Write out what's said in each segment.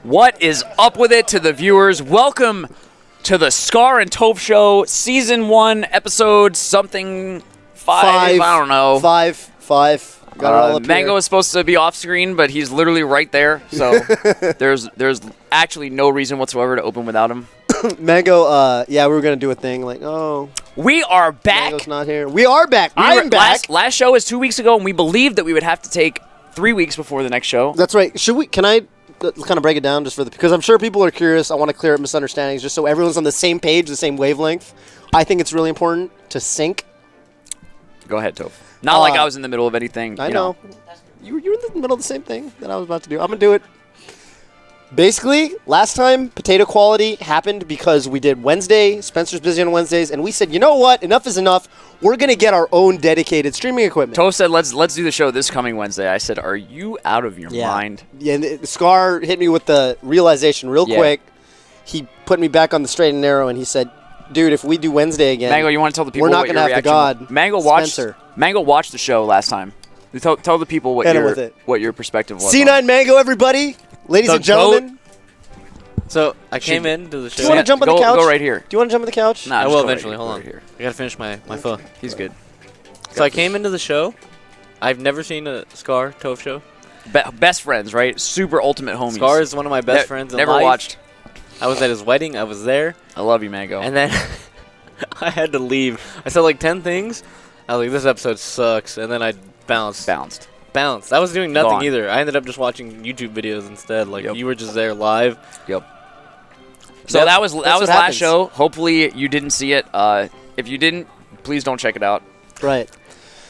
What is up with it to the viewers? Welcome to the Scar-Toph Show, Season 1, Episode something 5. I don't know. Five. Got it all up Mango here. is supposed to be off screen, but he's literally right there. So there's actually no reason whatsoever to open without him. Mango, yeah, we were going to do a thing like, oh. We are back. Mango's not here. We are back. I'm back. Last show was 2 weeks ago, and we believed that we would have to take 3 weeks before the next show. That's right. Can I kind of break it down just because I'm sure people are curious. I want to clear up misunderstandings just so everyone's on the same page, the same wavelength. I think it's really important to sync. Go ahead, Toph. Not like I was in the middle of anything. I know. You were in the middle of the same thing that I was about to do. I'm going to do it. Basically, last time, potato quality happened because we did Wednesday. Spencer's busy on Wednesdays, and we said, you know what? Enough is enough. We're going to get our own dedicated streaming equipment. Toph said, let's do the show this coming Wednesday. I said, are you out of your mind? Yeah, and Scar hit me with the realization real quick. He put me back on the straight and narrow, and he said, dude, if we do Wednesday again, Mango, you want to tell the people we're not going to to have the god Mango watched the show last time. Tell the people what your perspective was. C9 Mango, everybody, ladies and gentlemen. So I came into the show. Do you want to jump on the couch? Go right here. Do you want to jump on the couch? Nah, I will eventually. Hold on. Right here. I gotta finish my pho. He's good. So I came into the show. I've never seen a Scar-Toph show. Best friends, right? Super ultimate homies. Scar is one of my best friends in never life. Watched. I was at his wedding. I was there. I love you, Mango. And then I had to leave. I said like 10 things. I was like, this episode sucks. And then I bounced. I was doing nothing either. I ended up just watching YouTube videos instead. Like you were just there live. Yep. So that was last show. Hopefully you didn't see it. If you didn't, please don't check it out. Right.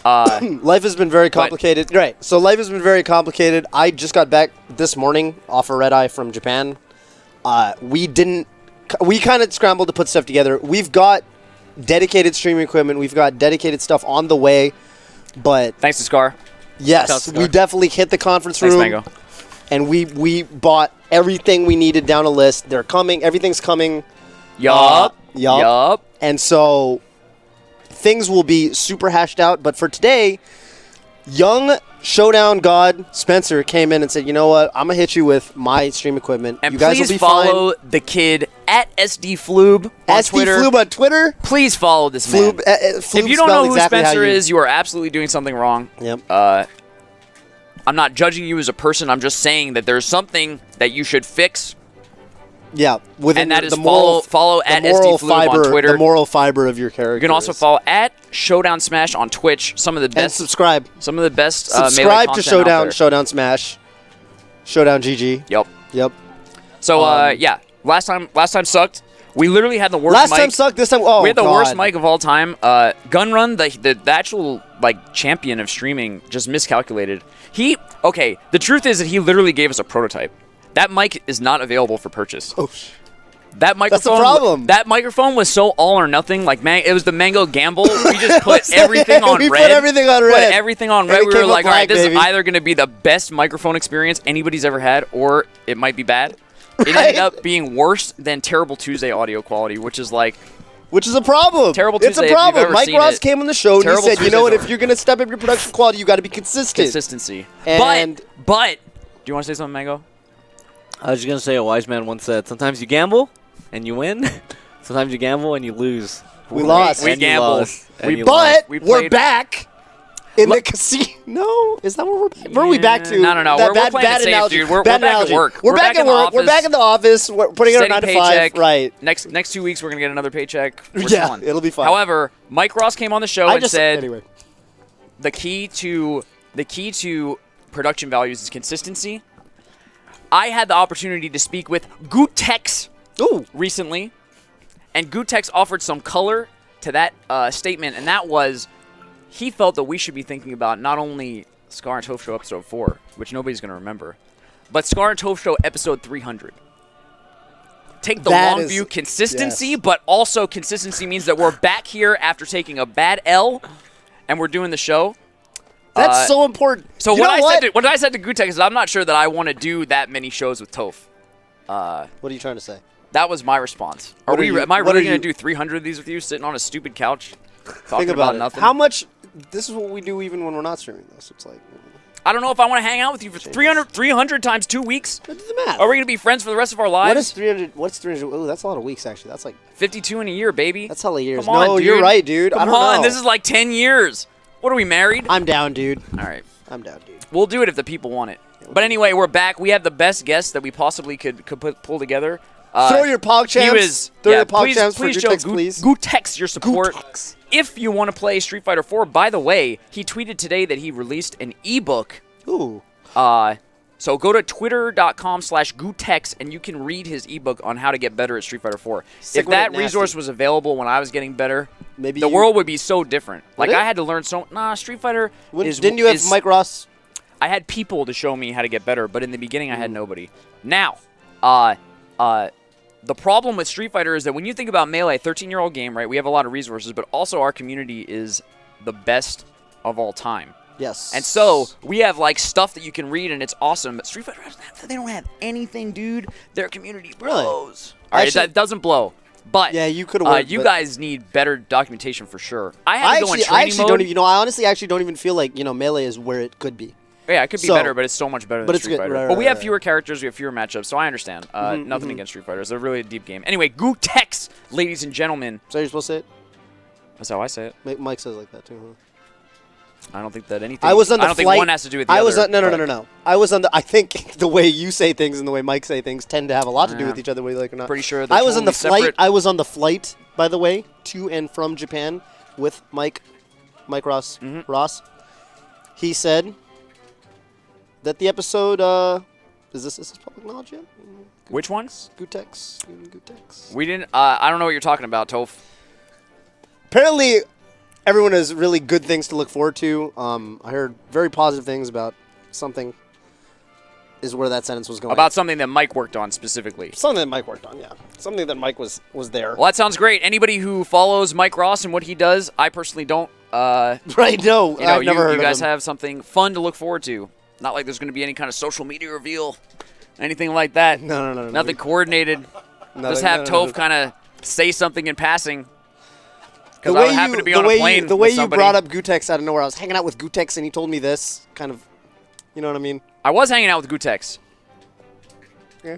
Life has been very complicated. Right. So life has been very complicated. I just got back this morning off a red eye from Japan. We kind of scrambled to put stuff together. We've got dedicated streaming equipment. We've got dedicated stuff on the way. But thanks to Scar. Yes, we definitely hit the conference room. Thanks, Mango. And we bought everything we needed down a list. They're coming. Everything's coming. Yup. And so things will be super hashed out. But for today, young Showdown God Spencer came in and said, you know what? I'm going to hit you with my stream equipment. And you guys please will be follow the kid at SDFloob on Twitter. SDFloob on Twitter. Please follow this man. If you don't know who Spencer is, you are absolutely doing something wrong. Yep. I'm not judging you as a person. I'm just saying that there's something that you should fix. Yeah, and that is follow at SDFloob on Twitter. The moral fiber of your character. You can also follow at Showdown Smash on Twitch. Some of the best. And subscribe. Some of the best. Subscribe to Showdown Smash, Showdown GG. Yep. So yeah, last time sucked. We literally had the worst. Last time sucked. This time, we had the worst mic of all time. Gunrun, the actual champion of streaming, just miscalculated. The truth is that he literally gave us a prototype. That mic is not available for purchase. Oh, that microphone. That's the problem. That microphone was so all or nothing. It was the Mango gamble. We just put everything on red. Put everything on red. Put everything on red. We were like, all right, this is either going to be the best microphone experience anybody's ever had, or it might be bad. It ended up being worse than Terrible Tuesday audio quality, which is a problem. Terrible Tuesday. It's a problem. Mike Ross came on the show and he said, you know what, if you're going to step up your production quality, you got to be consistent. Consistency. And but, do you want to say something, Mango? I was just going to say, a wise man once said, sometimes you gamble and you win. Sometimes you gamble and you lose. We lost. We gambled. We're back in the casino. No, is that where we're back? Where are we back to? No. We're playing it safe, dude. We're back at work. We're back at work. We're back in the office. We're putting in our 9 to 5. Right. Next 2 weeks, we're going to get another paycheck. It'll be fun. However, Mike Ross came on the show and said anyway. the key to production values is consistency. I had the opportunity to speak with Gutex recently, and Gutex offered some color to that statement, and that was he felt that we should be thinking about not only Scar-Toph Show Episode 4, which nobody's going to remember, but Scar-Toph Show Episode 300. Take the long view consistency, but also consistency means that we're back here after taking a bad L, and we're doing the show. That's so important. So what I said to Gutex is I'm not sure that I want to do that many shows with Toph. What are you trying to say? That was my response. Am I really going to do 300 of these with you, sitting on a stupid couch, talking about nothing? How much? This is what we do even when we're not streaming this. It's like I don't know if I want to hang out with you for 300 times 2 weeks. Do the math. Are we going to be friends for the rest of our lives? What is 300? What's 300? Oh, that's a lot of weeks, actually. That's like 52 in a year, baby. That's hella years. Come on, no, dude. you're right, dude. Come I don't on, know. this is like 10 years. What are we, married? I'm down, dude. All right. I'm down, dude. We'll do it if the people want it. But anyway, we're back. We have the best guests that we possibly could pull together. Throw your PogChamps. Throw your PogChamps for Gootex, please. Gootex your support. Gootex. If you want to play Street Fighter 4, by the way, he tweeted today that he released an ebook. Ooh. So go to twitter.com/Gootex and you can read his ebook on how to get better at Street Fighter 4. If that resource was available when I was getting better, maybe the world would be so different. Like I had to learn Street Fighter Didn't you have Mike Ross? I had people to show me how to get better, but in the beginning I had nobody. Now, the problem with Street Fighter is that when you think about Melee, 13-year-old game, right? We have a lot of resources, but also our community is the best of all time. Yes. And so we have like stuff that you can read, and it's awesome. But Street Fighter they don't have anything, dude. Their community blows. All right, that doesn't blow. But yeah, you could have. You guys need better documentation for sure. I had to go in training mode. Don't even, I honestly actually don't even feel like Melee is where it could be. Yeah, it could be better, but it's so much better than Street Fighter. Right, but we have fewer characters, we have fewer matchups, so I understand. Nothing against Street Fighter. It's a really deep game. Anyway, Gootex, ladies and gentlemen. So you're supposed to say it? That's how I say it. Mike says like that too, huh? I don't think that anything. I was on the I don't flight. think one has to do with the other. No. I was on the. I think the way you say things and the way Mike say things tend to have a lot to do with each other, whether you like or not. Pretty sure. I was on the flight. I was on the flight, by the way, to and from Japan with Mike Ross. Ross. He said that the episode. Is this public knowledge yet? Which one? Gootex. We didn't. I don't know what you're talking about, Toph. Apparently, everyone has really good things to look forward to. I heard very positive things about something. Is where that sentence was going. About something that Mike worked on specifically. Something that Mike worked on, yeah. Something that Mike was there. Well, that sounds great. Anybody who follows Mike Ross and what he does, I personally don't. Right? No, I've never heard of him. You guys have something fun to look forward to. Not like there's going to be any kind of social media reveal, anything like that. No. Nothing coordinated. Just have Toph kind of say something in passing. Because I happen to be on a plane The way with you brought up Gootex out of nowhere, I was hanging out with Gootex and he told me this, kind of, you know what I mean? I was hanging out with Gootex. Yeah.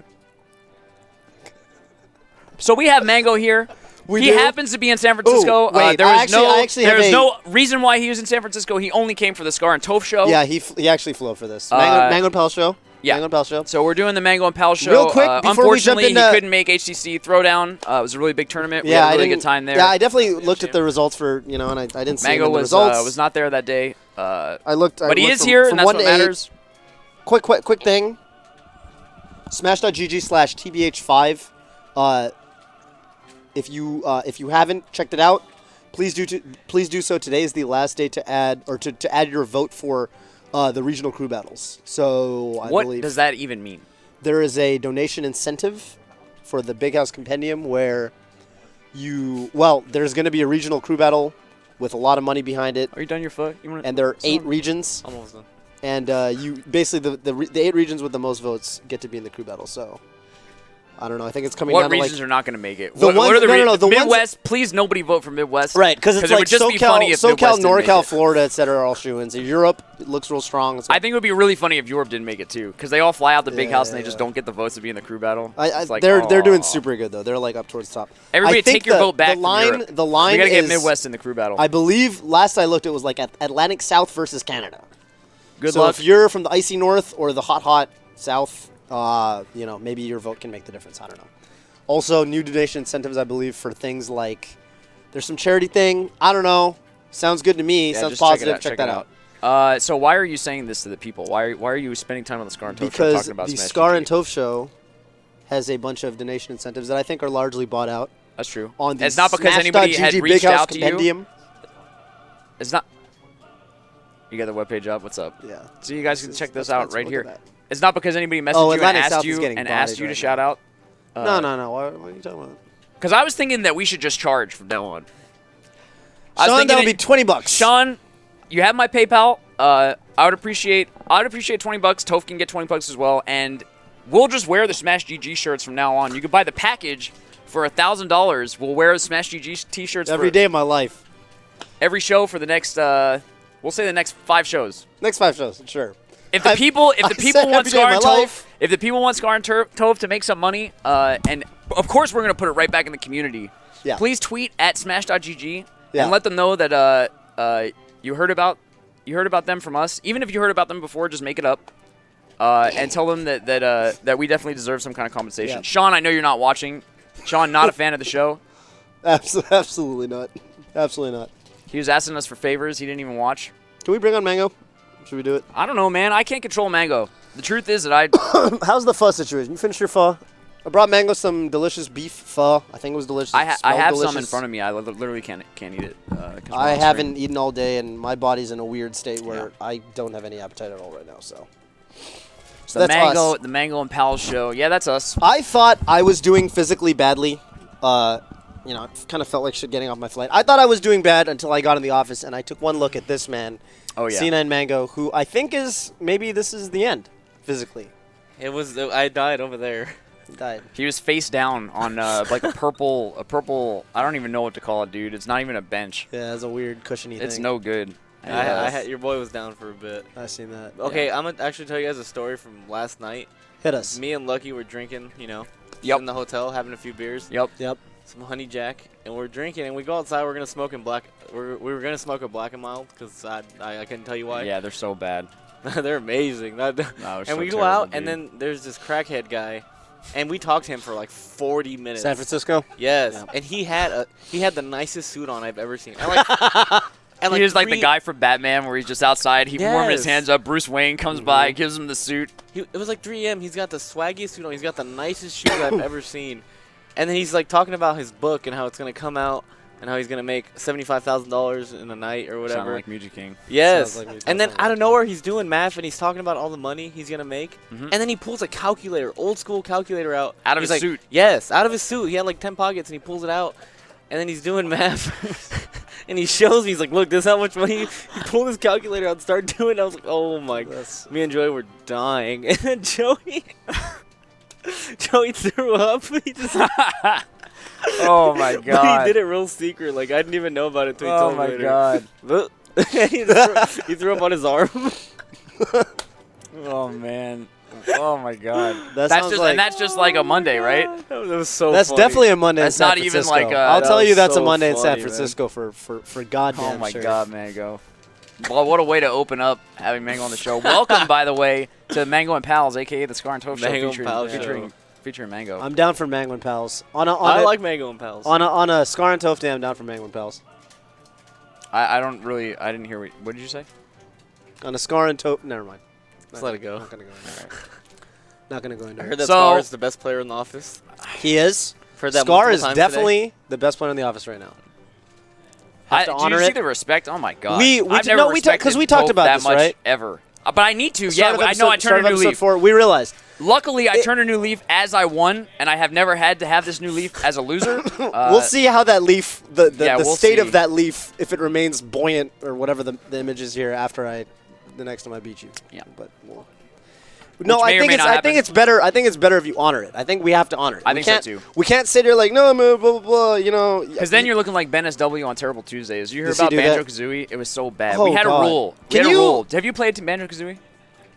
So we have Mango here. He happens to be in San Francisco. Ooh, wait, there was no reason why he was in San Francisco. He only came for the Scar and Toph show. Yeah, he actually flew for this. Mango and Pal show. Yeah. Mango and Pal show. So we're doing the Mango and Pal show. Real quick, before we jump unfortunately, into... he couldn't make HCC Throwdown. It was a really big tournament. We had a really good time there. Yeah, I definitely looked at the results for, and I didn't see Mango the results. was not there that day. I looked. But he is here, and that's what matters. Quick thing. Smash.gg/TBH5. If you haven't checked it out, please do so. Today is the last day to add to add your vote for the regional crew battles. So I believe what does that even mean? There is a donation incentive for the Big House Compendium where there's going to be a regional crew battle with a lot of money behind it. Are you done your foot? And there are 8 regions. Almost done. And you basically the 8 regions with the most votes get to be in the crew battle. So I don't know. I think it's coming down to what regions are not going to make it? What are the regions? The Midwest. Please, nobody vote for Midwest. Right, because it's it like would just SoCal, be funny if SoCal, Midwest NorCal, Florida, etc. are all shoo-ins. Europe, it looks real strong. I think it would be really funny if Europe didn't make it too, because they all fly out the Big House and they just don't get the votes to be in the crew battle. They're doing super good though. They're like up towards the top. Everybody, take your vote back. The line we got to get Midwest in the crew battle. I believe last I looked, it was like Atlantic South versus Canada. Good luck. So if you're from the icy north or the hot south, maybe your vote can make the difference. I don't know. Also, new donation incentives, I believe, for things like there's some charity thing. I don't know. Sounds good to me. Sounds positive. Check that out. So why are you saying this to the people? Why are you spending time on the Scar and Toph show talking about Because the Smash Scar GG? and Toph show has a bunch of donation incentives that I think are largely bought out. That's true. On the it's not because anybody had Smash.gg reached Big House out to Compendium. you. It's not. You got the webpage up. What's up? Yeah. So you guys can check this out right here. It's not because anybody messaged you and asked you to shout out. No. What are you talking about? Because I was thinking that we should just charge from now on. Sean, that would be $20. Sean, you have my PayPal. I would appreciate $20. Toph can get $20 as well, and we'll just wear the Smash GG shirts from now on. You can buy the package for $1,000. We'll wear the Smash GG t-shirts every day of my life. Every show for the next. We'll say the next 5 shows. Next 5 shows, sure. if the people want Scar-Toph, if the people want Scar-Toph to make some money, and of course we're gonna put it right back in the community. Yeah. Please tweet at smash.gg Yeah. and let them know that you heard about them from us. Even if you heard about them before, just make it up. And tell them that we definitely deserve some kind of compensation. Yeah. Sean, I know you're not watching. Sean, not a fan of the show. Absolutely not. Absolutely not. He was asking us for favors. He didn't even watch. Can we bring on Mango? Should we do it? I don't know, man. I can't control Mango. The truth is that I... How's the pho situation? You finished your pho? I brought Mango some delicious beef pho. I think it was delicious. I have delicious. some in front of me. I literally can't eat it. I haven't eaten all day, and my body's in a weird state where I don't have any appetite at all right now. So the that's us. the Mango and Pals show. Yeah, that's us. I thought I was doing physically badly. You know, it kind of felt like shit getting off my flight. I thought I was doing bad until I got in the office and I took one look at this man, C9 Mango, who I think maybe this is the end, physically. It was. I died over there. He died. He was face down on like a purple. I don't even know what to call it, dude. It's not even a bench. Yeah, it's a weird cushiony thing. It's no good. Your boy was down for a bit. I seen that. Okay, I'm gonna actually tell you guys a story from last night. Hit us. Me and Lucky were drinking, in the hotel, having a few beers. Yep. Some honey jack, and we're drinking, and we go outside. We're gonna smoke we were gonna smoke a Black and Mild because I couldn't tell you why. Yeah, they're so bad. They're amazing. No, and we go out, and then there's this crackhead guy, and we talked to him for like 40 minutes. San Francisco. Yes, Yeah. and he had the nicest suit on I've ever seen. And he was like the guy from Batman where he's just outside. He warming his hands up. Bruce Wayne comes by, gives him the suit. It was like 3 a.m. He's got the swaggiest suit on. He's got the nicest shoes I've ever seen. And then he's like talking about his book and how it's going to come out and how he's going to make $75,000 in a night or whatever. Sound like Music King. Yes. Like Music and then King. out of nowhere, he's doing math and he's talking about all the money he's going to make. And then he pulls a calculator, old school calculator out. Out of his like, suit. Yes, out of his suit. He had like 10 pockets and he pulls it out. And then he's doing math. And he shows me, he's like, look, this is how much money. He pulled his calculator out and started doing it. I was like, oh my God. Me and Joey were dying. And then Joey threw up. He just... Oh my God. But he did it real secret. Like, I didn't even know about it until he told me later. God. he threw up on his arm. Oh man. Oh my God. That's just like a Monday, right? That was so That's funny. definitely a Monday That's in San not even Francisco. like a- I'll that tell you was that's a so Monday in San funny, Francisco for goddamn Oh my sure. God, Mango. Well, what a way to open up having Mango on the show. Welcome, by the way, to Mango and Pals, aka the Scar-Toph show, Mango and Pals featuring Mango. I'm down for Mango and Pals. I like Mango and Pals. On a Scar-Toph day, I'm down for Mango and Pals. I didn't hear what did you say? On a Scar-Toph, never mind. Let's let it go. Not gonna go into it. Not gonna go into I it. heard that So- Scar is the best player in the office. He is. Heard that Scar multiple is times definitely the best player in the office right now. Have to honor do you see it. the respect? Oh my God. We I've did- never no, we respected 'cause we talked Toph about that this, much right? ever. But I need to. Start of I know. I episode- start turned a of new episode leaf. 4, we realized. Luckily, I turned a new leaf as I won, and I have never had to have this new leaf as a loser. We'll see how that leaf, the we'll state see. of that leaf, if it remains buoyant or whatever the image is here after the next time I beat you. Yeah. But no, may or may not I think happen. it's better. I think it's better if you honor it. I think we have to honor it. I We think so can't- too. We can't sit here like no, blah blah blah. You know, Because then you're looking like BenSW on Terrible Tuesdays. You hear Does he about do that? Banjo-Kazooie? It was so bad. Oh, we had God. a rule. We Can had a you- rule. Have you played Banjo-Kazooie?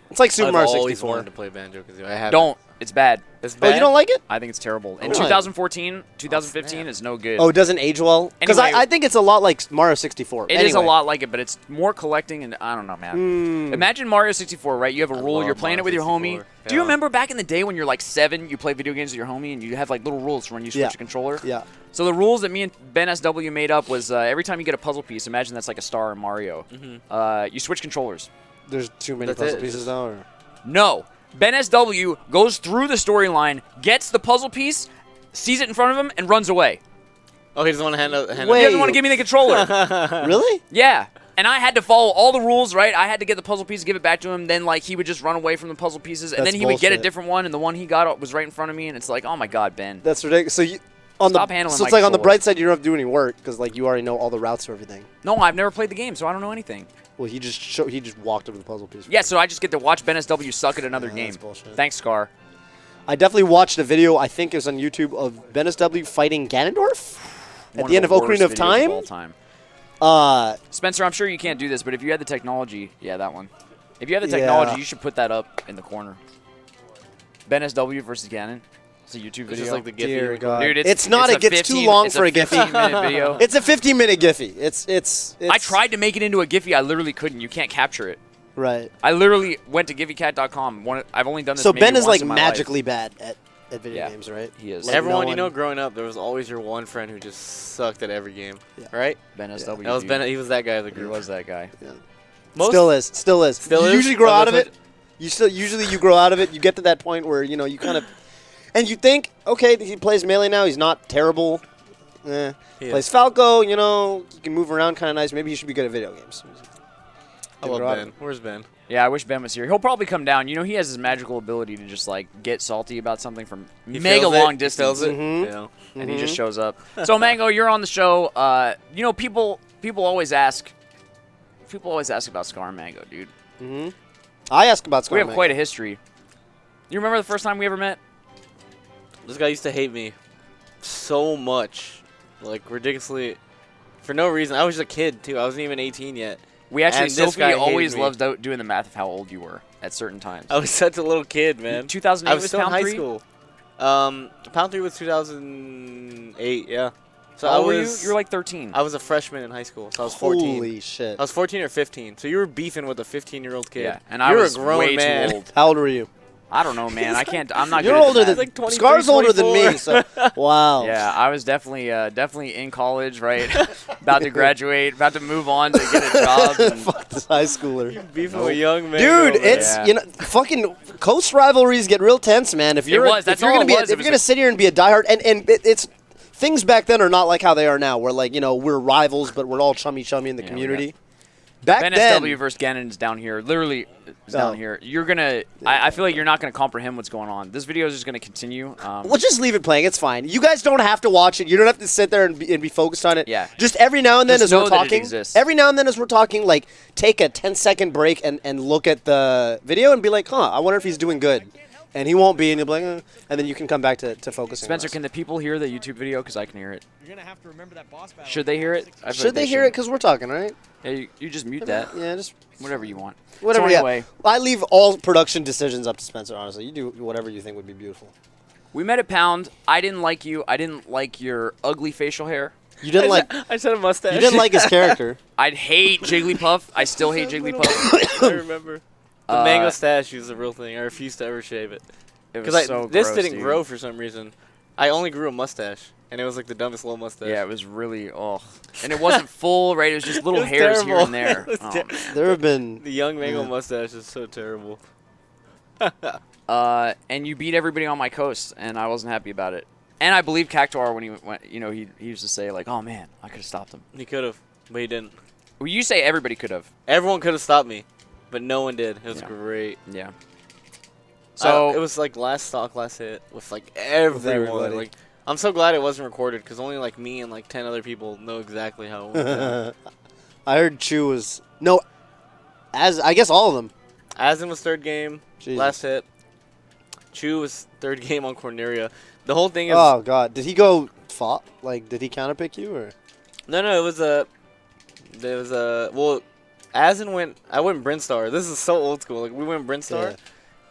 it's like Super I've Mario always 64. wanted to play Banjo-Kazooie. I haven't. Don't. It's bad. It's Oh, bad. you don't like it? I think it's terrible. In Really? 2014, 2015 is no good. Oh, it doesn't age well? Because Anyway- I think it's a lot like Mario 64. It is a lot like it, but it's more collecting, and I don't know, man. Imagine Mario 64, right? You have a rule. love You're playing it with Mario your homie. 64. Do you Yeah. remember back in the day when you're like 7, you play video games with your homie, and you have like little rules for when you switch Yeah. a controller? Yeah. So the rules that me and BenSW made up was every time you get a puzzle piece, imagine that's like a star in Mario. You switch controllers. There's too many That's puzzle it. pieces now. Or? No. BenSW goes through the storyline, gets the puzzle piece, sees it in front of him, and runs away. Oh, he doesn't want to hand out. Wait. He doesn't want to give me the controller. Really? Yeah. And I had to follow all the rules, right? I had to get the puzzle piece, give it back to him. Then, like, he would just run away from the puzzle pieces, and That's then he would get a bullshit. different one, and the one he got was right in front of me, and it's like, oh my God, Ben. That's ridiculous. So you Stop handling so it's my like on the controller. bright side, you don't have to do any work because like you already know all the routes to everything. No, I've never played the game, so I don't know anything. Well, he just walked over the puzzle piece. Yeah, so I just get to watch BenSW suck at another Yeah, game. that's bullshit. Thanks, Scar. I definitely watched a video. I think it was on YouTube of BenSW fighting Ganondorf at One the end of worst Ocarina of videos all Time. time. Spencer, I'm sure you can't do this, but if you had the technology, yeah, that one. If you have the technology, you should put that up in the corner. BenSW versus Ganon. It's a YouTube video. Just like the Giphy. Dear God. Dude, it's not. It gets too long for a Giphy. 15-minute video. It's a 15-minute Giphy. It's. I tried to make it into a Giphy. I literally couldn't. You can't capture it. Right. I literally went to GiphyCat.com. I've only done this. So maybe Ben is once like in my magically life. bad at video games, right? He is. Like Everyone, no one- growing up, there was always your one friend who just sucked at every game, Yeah. right? BenSW. That was Ben. He was that guy of the He group. was that guy. Yeah. Most- Still is. Still You is? usually grow Oh, out of that's it. Usually you grow out of it. You get to that point where you kind of, and you think, okay, he plays melee now. He's not terrible. Plays Falco. He can move around kind of nice. Maybe he should be good at video games. I love Ben. Where's Ben? Yeah, I wish Ben was here. He'll probably come down. He has his magical ability to just like get salty about something from mega long distance. Mhm. And he just shows up. So Mango, you're on the show. People always ask. People always ask about Scar and Mango, dude. Mm-hmm. I ask about Scar. We have quite a history. You remember the first time we ever met? This guy used to hate me so much, like ridiculously, for no reason. I was just a kid too. I wasn't even 18 yet. We actually, And this Sophie guy hated always me. loved doing the math of how old you were at certain times. I was such a little kid, man. 2008 I was still in Pound high 3? school. Pound 3 was 2008, yeah. So How I old were was you? You were like 13. I was a freshman in high school, so I was 14. Holy shit! I was 14 or 15. So you were beefing with a 15-year-old kid. Yeah, and I You're was a grown way man. too old. How old were you? I don't know, man. I can't. I'm not. You're good at older the than math. like 23, Scar's older than 24. me. So wow. Yeah, I was definitely in college, right? About to graduate, about to move on to get a job. And Fuck this high schooler. Beefing with a young man. Dude, man. it's Yeah. fucking coast rivalries get real tense, man. If you're was. That's if you're all gonna it be was. if It you're was gonna sit here and be a diehard and it's things back then are not like how they are now, where we're rivals but we're all chummy in the Yeah, community. Back BenSW then, versus Ganon is down here. Literally, is down here. You're gonna. I feel like you're not gonna comprehend what's going on. This video is just gonna continue. we'll just leave it playing. It's fine. You guys don't have to watch it. You don't have to sit there and be focused on it. Yeah. Just every now and then Just as we're know that it talking, exists. every now and then as we're talking, like take a 10-second break and look at the video and be like, I wonder if he's doing good. And he won't be, and you'll be like, and then you can come back to focusing. Spencer, on us. can the people hear the YouTube video? Because I can hear it. You're gonna have to remember that boss battle. Should they hear it? I feel Should like they hear it? Because we're talking, right? Yeah, you just mute that. Yeah, just Whatever you want. whatever. So anyway, I leave all production decisions up to Spencer. Honestly, you do whatever you think would be beautiful. we met at Pound. I didn't like you. I didn't like your ugly facial hair. You didn't like. I said a mustache. You didn't like his character. I'd hate Jigglypuff. I still hate Jigglypuff. I remember. The mango stash is a real thing. I refused to ever shave it. It was Because so this gross, didn't dude. grow for some reason. I only grew a mustache, and it was like the dumbest little mustache. Yeah, it was really and it wasn't full, right? It was just little It was hairs here terrible. and there. It was Oh, ter- man. There have been. The young mango Yeah. mustache is so terrible. And you beat everybody on my coast, and I wasn't happy about it. And I believe Cactuar when he went, he used to say like, "Oh man, I could have stopped him." He could have, but he didn't. Well, you say everybody could have. Everyone could have stopped me, but no one did. It was Yeah. great. Yeah. So So it was like last stock, last hit with like everyone. everybody. Like I'm so glad it wasn't recorded because only like me and like 10 other people know exactly how it went down. I heard Chu was no, as I guess all of them. Asin was third game, Jesus. last hit. Chu was third game on Corneria. The whole thing is Oh God, did he go fought? Like, did he counterpick you or? no, it was a. There was a well, Asin went. I went Brinstar. This is so old school. Like we went Brinstar, Yeah.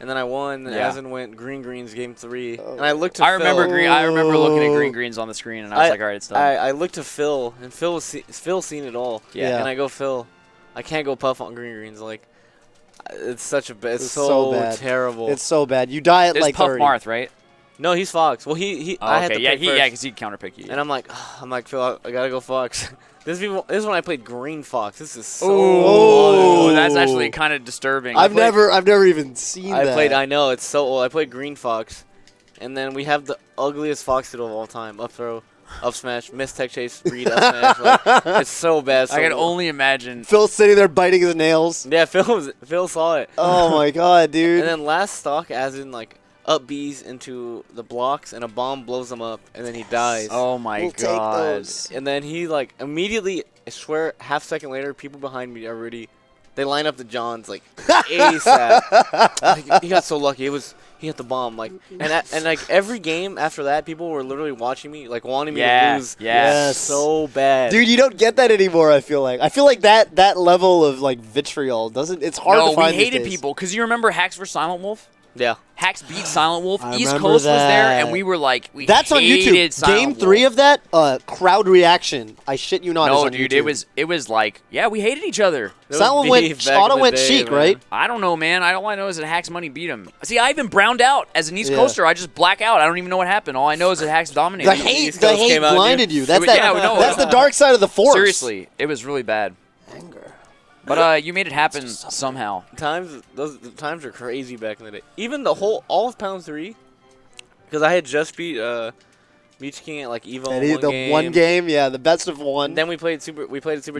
and then I won. And Yeah. Asin went Greens game 3, Oh. and I looked to I remember Phil. green. I remember looking at greens on the screen, and I was like, "All right, it's done." I looked to Phil, and Phil seen it all. Yeah. And I go, Phil, I can't go puff on greens. Like, it's such a it's It's so, so bad. terrible. It's so bad. You die at There's like Puff 30. Marth, right? no, he's Fox. Well, he Oh, I had okay. to Yeah, pick first. because he'd counterpick you. And I'm like, Phil, I gotta go Fox. This is when I played Green Fox. This is so. Oh, Oh. that's actually kind of disturbing. I've never even seen that. I know it's so old. I played Green Fox, and then we have the ugliest Fox doodle of all time. Up throw, up smash, miss tech chase, read up smash. Like, it's so bad. So I can old. only imagine. Phil sitting there biting his nails. Yeah, Phil saw it. Oh my God, dude. And then last stock, as in like up B's into the blocks, and a bomb blows him up, and then he dies. Oh my We'll take god. those. And then he like immediately, I swear, half second later, people behind me they line up the Johns like ASAP. Like, he got so lucky. He was he hit the bomb. Like, and like every game after that, people were literally watching me, like wanting me to lose. Yes. So bad. Dude, you don't get that anymore, I feel like. I feel like that level of, like, vitriol doesn't... It's hard to find we hated these days. people, because you remember Hacks vs. Silent Wolf? Yeah. Hacks beat Silent Wolf. I East remember Coast was there, that. and we were like, we That's on hated YouTube. Silent Game Wolf. 3 of that, crowd reaction. I shit you not. No, is on dude, YouTube. it was like, yeah, we hated each other. Silent went, Auto went Sheik, right? I don't know, man. All I know is that Hacks Money beat him. See, I even browned out as an East Yeah. Coaster. I just black out. I don't even know what happened. All I know is that Hacks dominated. The hate blinded you. That's that's the dark side of the force. Seriously, it was really bad. Anger. But you made it happen somehow. The times are crazy back in the day. Even all of Pound 3, because I had just beat Beach King at like Evo one game, yeah, the best of one. And then we played a Super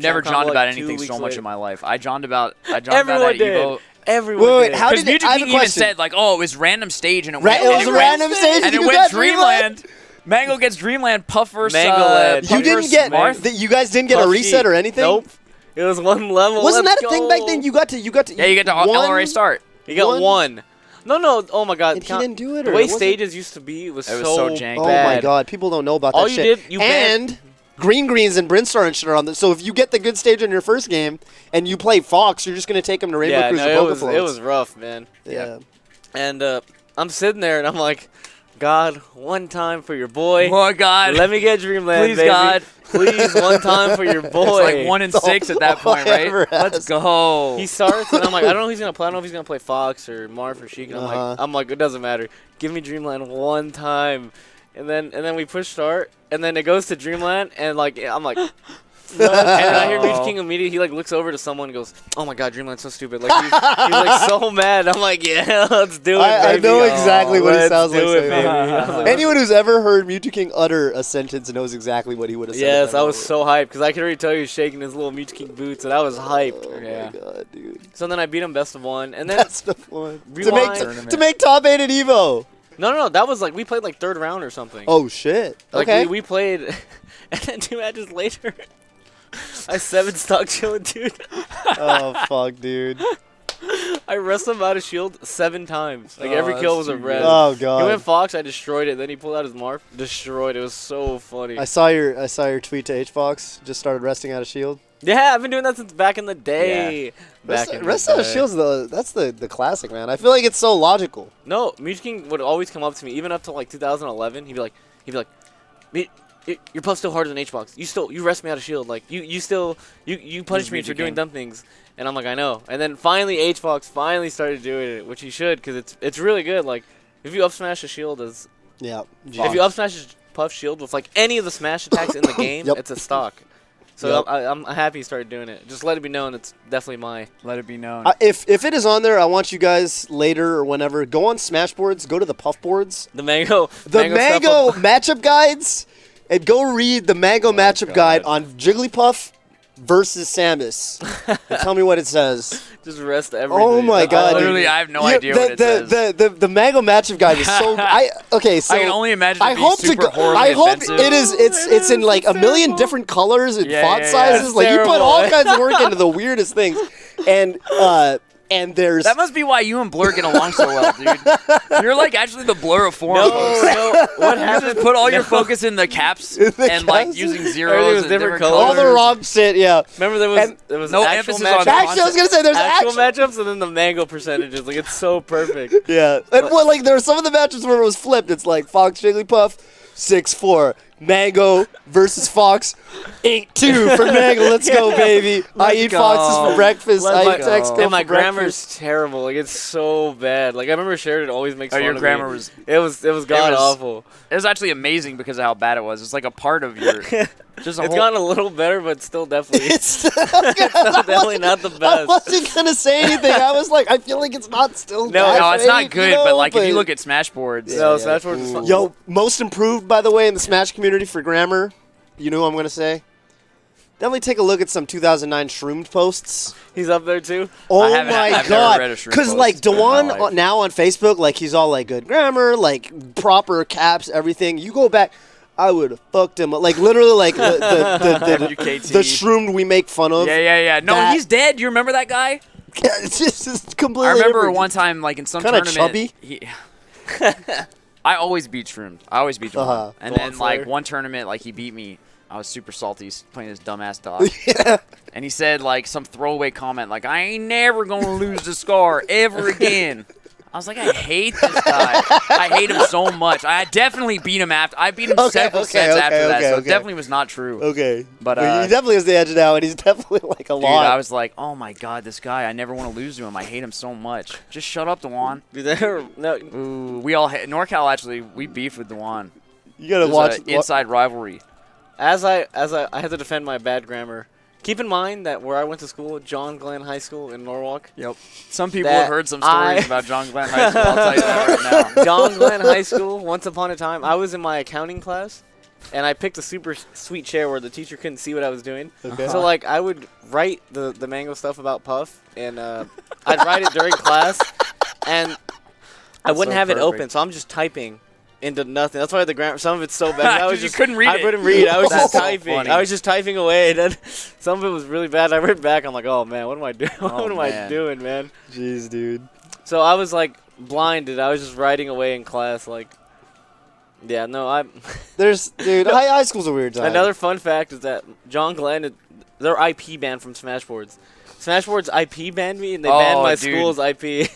Never Champ combo, johned about like, 2 anything weeks so much later. in my life. I johned about that Everyone did. Evo. Everyone Wait, did. how Because did Mutual I have a King even question. said like, oh, it was random stage and it It was a random stage and it you went got Dreamland. Mango gets Dreamland. Puff versus Mangoland. You didn't get you guys didn't get a reset or anything. Nope. It was one level. Wasn't Let's that a thing go. back then? You got to Yeah, you get to LRA start. You got one. No. Oh my God. And he didn't do it. The or way it wasn't- stages used to be was It was so so janky. Oh bad. my God, people don't know about All that you shit. did, and Greens and Brinstar and shit are on this. So if you get the good stage on your first game and you play Fox, you're just gonna take him to Rainbow Yeah, Cruise no, or it Poker was Floats. rough, man. Yeah. And I'm sitting there and I'm like, God, one time for your boy. Oh God. Let me get Dreamland, Please, baby. God. Please, one time for your boy. It's like 1 and 6 at that point, right? Let's go. He starts, and I'm like, I don't know who he's gonna play. I don't know if he's gonna play Fox or Marv or Sheik. And I'm like, it doesn't matter. Give me Dreamland one time, and then we push start, and then it goes to Dreamland, and like I'm like, no. And then I hear Beach King immediately. He like looks over to someone and goes, "Oh my God, Dreamland's so stupid." Like he's like so mad. I'm like, yeah, let's do it. I baby. know exactly what he Let's sounds like. do it, saying. baby. I was like, Anyone who's ever heard Mewtwo King utter a sentence knows exactly what he would have said. yes, at that I was moment. so hyped because I could already tell he was shaking his little Mewtwo King boots, and I was hyped. Oh Yeah. my God, dude. So then I beat him best of 1, and then That's the one. Rewind. To make top 8 at Evo. no, that was like we played like 3rd round or something. Oh shit. Like Okay. we played, and then 2 matches later, I 7-stock Chillin, dude. Oh fuck, dude. I wrestled him out of shield 7 times. Like Oh, every kill that's was a too red. good. Oh He God. went Fox, I destroyed it. Then he pulled out his Marf, destroyed. It was so funny. I saw your tweet to HFox. Just started resting out of shield. Yeah, I've been doing that since back in the day. Rest out of shield's that's the classic, man. I feel like it's so logical. No, Mewtwo King would always come up to me, even up to like 2011. He'd be like, your puff's still harder than H-Box. You rest me out of shield. Like you punish me for doing dumb things. And I'm like, I know. And then finally H-Box finally started doing it, which he should, because it's really good. Like if you up smash a shield as Yeah. if you up smash his puff shield with like any of the smash attacks in the game, Yep. it's a stock. So Yep. I'm happy he started doing it. Just let it be known it's definitely my. Let it be known. If it is on there, I want you guys later or whenever go on Smashboards, go to the Puff boards, The mango. the mango stuff matchup guides, and go read the mango matchup God. guide on Jigglypuff versus Samus. And tell me what it says. just rest everything. Oh my God, dude. Literally, I have no Yeah, idea what it says. The mango matchup guide is so. So I can only imagine I it hope being super horribly I hope offensive. it is. It's in like a million different colors and Yeah, font yeah, yeah. sizes. It's Like you put all terrible. kinds of work into the weirdest things, and there's That must be why you and Blur get along so well, dude. You're like actually the Blur of forum. No, folks. no. What You happened? just put all your No. focus in the caps In the and like caps? using Everything zeros was and different different colors. all the wrong shit. Yeah. Remember there was no actual emphasis on matchups, Actually, I was gonna say there's actual matchups and then the mango percentages. Like it's so perfect. Yeah, and well, like there were some of the matches where it was flipped. It's like Fox Jigglypuff, 6-4. Mango versus Fox, 8-2 for Mango. Let's go, baby. I eat go. foxes for breakfast. Let I my- eat text And my for breakfast. grammar's terrible. Like it's so bad. Like I remember Sheridan always makes fun your of grammar me. was- It was god awful. It was actually amazing because of how bad it was. It's like a part of your just a It's whole. gotten a little better, but still definitely It's definitely not the I best. wasn't gonna say anything. I was like, I feel like it's not still. No, that No, it's great, not good. you know, but like if you look at Smashboards, No, yeah. Smashboards is fun. Yo, most improved, by the way, in the Smash community for grammar. You know who I'm gonna say? Definitely take a look at some 2009 Shroomed posts. He's up there too. Oh I've my never God! read a Shroom Because post like in my Dewan life. now on Facebook, like he's all like good grammar, like proper caps, everything. You go back, I would have fucked him. Like literally, like the WKT. Shroomed we make fun of. Yeah. No, That- he's dead. You remember that guy? It's just it's completely. I remember different. one time, like in some Kinda tournament. chubby. I always beat Shrooms. I always beat Juwan. And then, like, Flare. one tournament, like, he beat me. I was super salty playing this dumbass dog. Yeah. And he said, like, some throwaway comment, like, I ain't never going to lose to Scar ever again. I was like, I hate this guy. I hate him so much. I definitely beat him after. I beat him several sets after that, so it definitely was not true. Okay. But he definitely has the edge now, and he's definitely, like, a dude, lot. I was like, oh, my God, this guy. I never want to lose to him. I hate him so much. Just shut up, Dewan. No. Ooh, we all NorCal, actually, we beefed with Dewan. You got to watch. Inside rivalry. As I had to defend my bad grammar. Keep in mind that where I went to school, John Glenn High School in Norwalk. Yep. Some people have heard some stories about John Glenn High School. I'll tell you that right now. John Glenn High School, once upon a time, I was in my accounting class, and I picked a super sweet chair where the teacher couldn't see what I was doing. Okay. So, like, I would write the mango stuff about Puff, and I'd write it during class, and I wouldn't have it open, so I'm just typing into nothing. That's why the grammar, some of it's so bad. You couldn't read it. I couldn't read. I was just That's so typing. funny. I was just typing away, and then some of it was really bad. I read back. I'm like, oh man, what am I doing? What am I doing, man? Jeez, dude. So I was like blinded. I was just writing away in class, like. Yeah, no, Dude, high school's a weird time. Another fun fact is that John Glenn, they're IP banned from Smashboards. Smashboards IP banned me, and they banned my school's IP.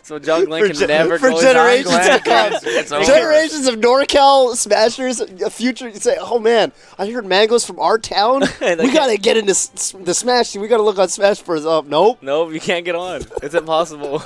So John Glenn can never for go generations to come. It's over. Generations of NorCal Smashers, a future. You say, oh man, I heard mangoes from our town. We gotta get into the Smash. We gotta look on Smashboards. Oh, nope. Nope, you can't get on. It's impossible.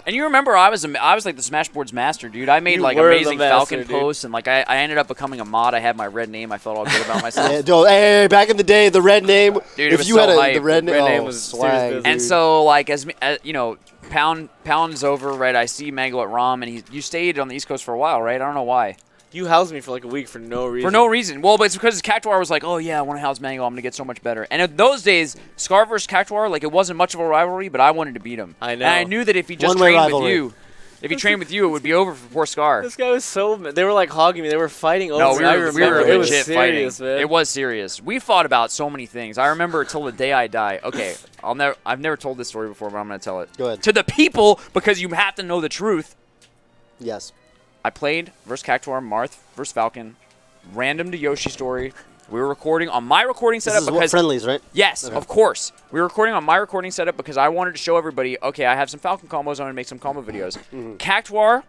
And you remember I was like the Smashboards master, dude. I made like amazing Falcon posts, and like I ended up becoming a mod. I had my red name. I felt all good about myself. Hey, back in the day, the red name. Dude, if you had the red name, was swag. And so like as you know, pound's over, right? I see Mango at ROM, and you stayed on the East Coast for a while, right? I don't know why. You housed me for like a week for no reason. For no reason. Well, but it's because Cactuar was like, oh yeah, I want to house Mango. I'm gonna get so much better. And in those days, Scar versus Cactuar, like it wasn't much of a rivalry, but I wanted to beat him. I know. And I knew that if he just trained with you. If he trained with you, it would be over for poor Scar. This guy was so mad. They were like hogging me. They were fighting over No, we were it was legit serious, fighting. man. It was serious. We fought about so many things. I remember till the day I die. Okay, I've never told this story before, but I'm gonna tell it. Go ahead. To the people, because you have to know the truth. Yes. I played versus Cactuar, Marth versus Falcon, random to Yoshi story. We were recording on my recording setup This is because friendlies, right? yes, Okay. of course. We were recording on my recording setup because I wanted to show everybody, okay, I have some Falcon combos, I'm going to make some combo videos. Cactuar,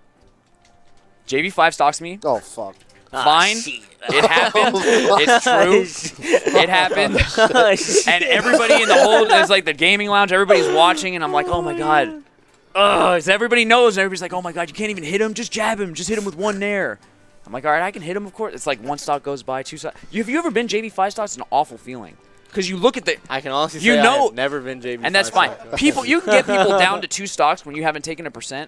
JV5 stalks me. Oh, fuck. Fine. It happened. It's true. It happened. And everybody in the whole, it's like the gaming lounge, everybody's watching, and I'm like, oh my God. Ugh, everybody knows, and everybody's like, oh my God, you can't even hit him? Just jab him. Just hit him with one nair. I'm like, all right, I can hit him, of course. It's like one stock goes by, two stocks. Have you ever been JV5 stock? It's an awful feeling. Because you look at the... I can honestly say I have never been JV5 and that's fine. People, you can get people down to 2 stocks when you haven't taken a %.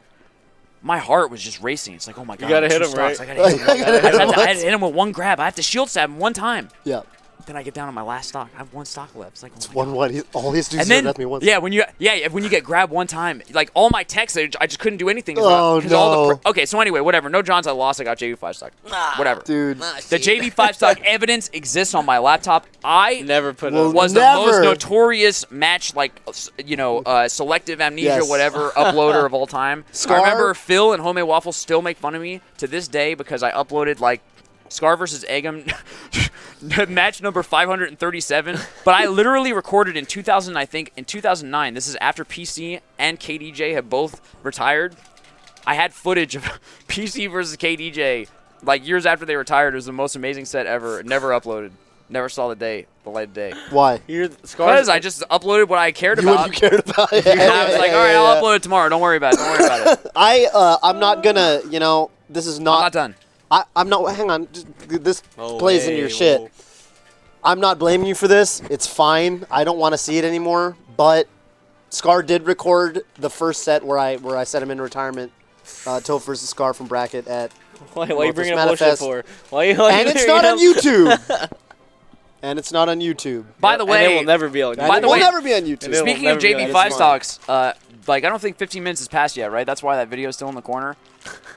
My heart was just racing. It's like, oh my God. You gotta hit him, stocks. right? I gotta hit him. I had to hit him with one grab. I have to shield stab him one time. Yeah. Then I get down on my last stock. I have one stock left. It's like, oh my God. One. All he has to do is then, death me once. yeah, when you get grabbed one time, like all my texts, I just couldn't do anything. Oh, no. Okay, so anyway, whatever. No Johns, I lost. I got JV5 stock. Whatever. Dude. The JV5 stock evidence exists on my laptop. I never put Well, up. was the most notorious match, like, selective amnesia, Yes. whatever, uploader of all time. Scar? I remember Phil and Homemade Waffles still make fun of me to this day because I uploaded, like, Scar versus Eggum, match number 537. But I literally recorded in 2000, I think, in 2009. This is after PC and KDJ have both retired. I had footage of PC versus KDJ, like, years after they retired. It was the most amazing set ever. Never uploaded. Never saw the light of day. Why? Because I just uploaded what I cared about. What you cared about. And I was like, all right, I'll upload it tomorrow. Don't worry about it. I'm not gonna, this is I'm not... not done. I'm not. Hang on. This plays into your shit. I'm not blaming you for this. It's fine. I don't want to see it anymore. But Scar did record the first set where I set him in retirement. Toph versus Scar from bracket at. Why are you bringing up bullshit for? And it's not on YouTube. And it's not on YouTube. By the way, it will never be on YouTube. By the way, it will never be on YouTube. Speaking of JV5 stocks, like I don't think 15 minutes has passed yet, right? That's why that video is still in the corner.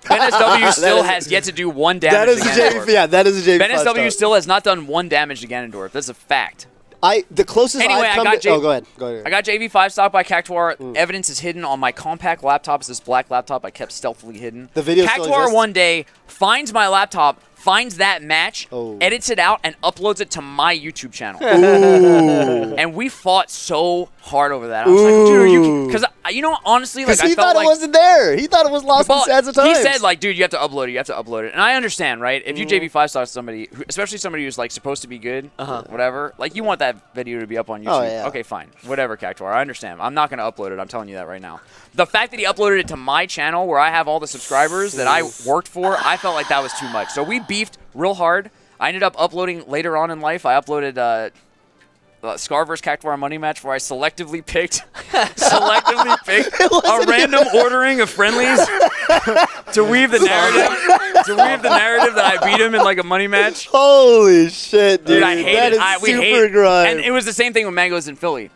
BenSW still has yet to do one damage to Ganondorf. That is a JV5 BenSW stock. still has not done one damage to Ganondorf. That's a fact. The closest Anyway, I've come to... go ahead. I got JV5 stocked by Cactuar. Evidence is hidden on my compact laptop. It's this black laptop I kept stealthily hidden. The video still Cactuar exists? one day finds my laptop, finds that match, Oh. edits it out, and uploads it to my YouTube channel. And we fought so hard over that. I was like, dude, you... Because, honestly, like, I he felt thought like... it wasn't there. He thought it was lost in Well, sands of time. he said, like, dude, you have to upload it. You have to upload it. And I understand, right? If you JV5 stock somebody, especially somebody who's, like, supposed to be good, whatever, like, you want that video to be up on YouTube. Oh, yeah. Okay, fine. Whatever, Cactuar. I understand. I'm not going to upload it. I'm telling you that right now. The fact that he uploaded it to my channel where I have all the subscribers that I worked for, I felt like that was too much. So we beefed real hard. I ended up uploading later on in life. I uploaded Scar vs. Cactuar money match where I selectively picked a random ordering of friendlies to weave the narrative that I beat him in like a money match. Holy shit, dude! I hated that is we super hated, grind. and it was the same thing when Mango's in Philly.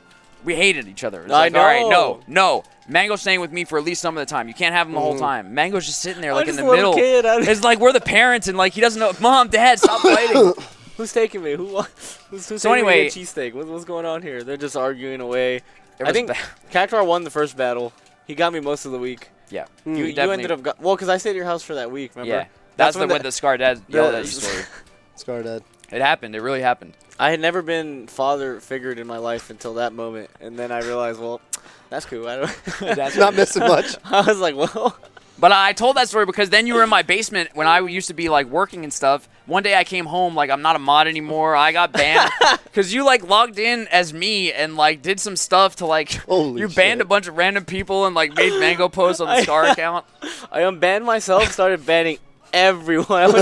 We hated each other. It was I like, all right, know. no. Mango's staying with me for at least some of the time. You can't have him the whole time. Mango's just sitting there like in just the a little middle. kid. It's like we're the parents and like he doesn't know. Mom, Dad, stop fighting. Who's taking me? Who's So taking anyway- me a cheesesteak? What's going on here? They're just arguing away. It I was think bad. Cactuar won the first battle. He got me most of the week. Yeah. You definitely- ended up because I stayed at your house for that week. Remember? Yeah. That's when when the Scar Dad yelled at you story. Scar dead. It happened. It really happened. I had never been father figured in my life until that moment, and then I realized, well, that's cool. I don't. That's Not missing much. I was like, well. But I told that story because then you were in my basement when I used to be like working and stuff. One day I came home like I'm not a mod anymore. I got banned because you like logged in as me and like did some stuff to like Holy you banned shit. a bunch of random people and like made Mango posts on the Scar account. I unbanned myself, started banning everyone.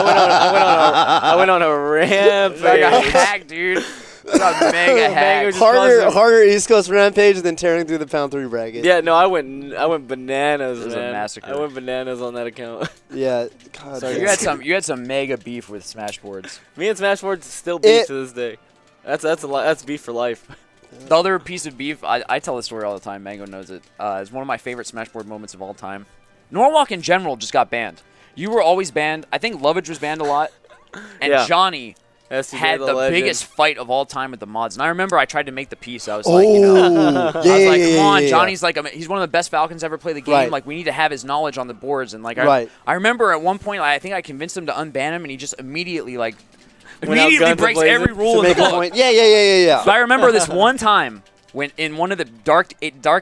I went on a rampage. I got hacked, dude. I got mega hacked. just Harder East Coast rampage than tearing through the pound 3 bracket. Yeah, no, I went bananas, It was a man. massacre. I went bananas on that account. Yeah. God. So you had some mega beef with Smashboards. Me and Smashboards still beef to this day. That's beef for life. The other piece of beef, I tell this story all the time. Mango knows it. It's one of my favorite Smashboard moments of all time. Norwalk in general just got banned. You were always banned. I think Lovage was banned a lot. And Yeah. Johnny STJ had the legend. biggest fight of all time with the mods. And I remember I tried to make the piece. I was like, you know, I was like, come on, Johnny's like, he's one of the best Falcons ever play the game. Right. Like, we need to have his knowledge on the boards. And like, Right. I remember at one point, I think I convinced him to unban him, and he just immediately Went out immediately guns breaks a-blazing every rule To in the make a book. point. Yeah. So I remember this one time when in one of the dark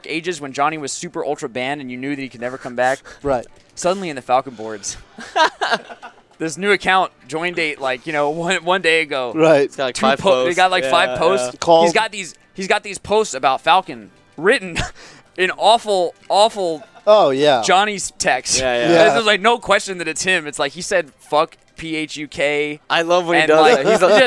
ages when Johnny was super ultra banned and you knew that he could never come back. Right. Suddenly in the Falcon boards, this new account joined date like one day ago. Right. It's got like 5 posts. They got like 5 posts. Called- He's got these posts about Falcon written in awful Oh, yeah. Johnny's text. Yeah. Yeah. There's like no question that it's him. It's like he said fuck PHUK. I love when he And does like,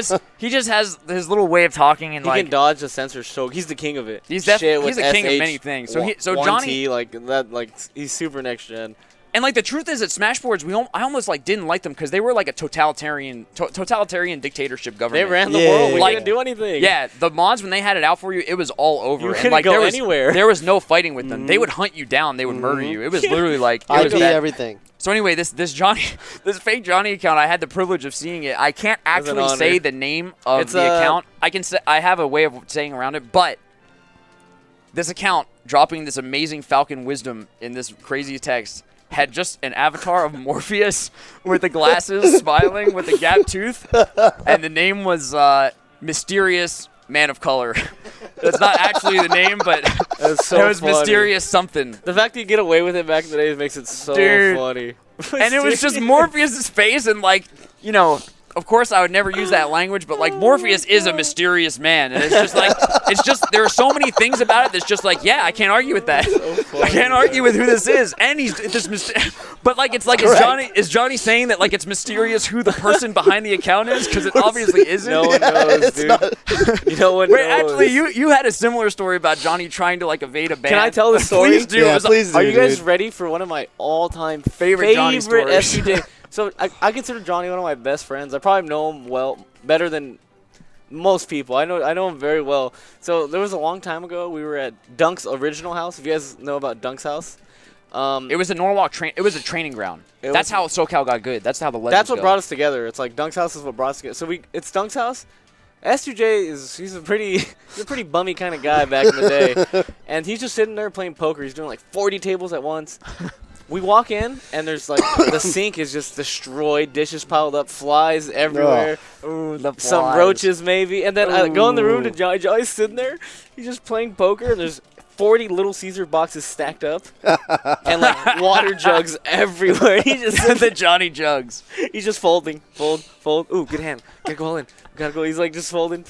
that. he just has his little way of talking and He like can dodge the censor stroke. He's the king of it. He's Shit he's with the king of SH, many things. So so one Johnny T, like that, like he's super next gen. and like the truth is that Smashboards I almost like didn't like them because they were like a totalitarian dictatorship They government. ran the Yeah, world. We yeah, didn't do anything. Yeah, the mods when they had it out for you, it was all over. You and couldn't like go there was anywhere. there was no fighting with them. They would hunt you down. They would murder you. It was literally like it was ID bad. everything. So anyway, this fake Johnny account, I had the privilege of seeing it. I can't was an actually honor. say the name of It's the account. I have a way of saying around it, but this account dropping this amazing Falcon wisdom in this crazy text had just an avatar of Morpheus with the glasses smiling with the gap tooth, and the name was Mysterious Man of Color. That's not actually the name, but That's so it was funny. Mysterious something. The fact that you get away with it back in the day makes it so Dude. funny. And it was just Morpheus' face, and like, of course I would never use that language, but like Morpheus is a mysterious man, and it's just there are so many things about it that's just like, yeah, I can't argue with that. I can't argue with who this is, and he's this but like it's like is Johnny saying that like it's mysterious who the person behind the account is because it obviously isn't. No one knows, dude. No one Wait, knows. actually, you had a similar story about Johnny trying to like evade a ban. Can I tell the story? Please do. Yeah, It was- please do. Are you guys dude. ready for one of my all-time Favorite Johnny stories. SCJ? So I consider Johnny one of my best friends. I probably know him better than most people. I know him very well. So there was a long time ago. We were at Dunk's original house. If you guys know about Dunk's house, It was a Norwalk it was a training ground. That's how SoCal got good. That's how the legends that's what go. brought us together. It's like Dunk's house is what brought us together. So it's Dunk's house, S2J he's a pretty bummy kind of guy back in the day, and he's just sitting there playing poker. He's doing like 40 tables at once. We walk in, and there's like the sink is just destroyed, dishes piled up, flies everywhere, Ooh, the some flies. roaches maybe. And then I go in the room to Johnny. Johnny's sitting there. He's just playing poker. And there's 40 Little Caesar boxes stacked up, and like water jugs everywhere. He just the Johnny jugs. He's just fold. Ooh, good hand. Gotta go all in. Gotta go. He's like just folding.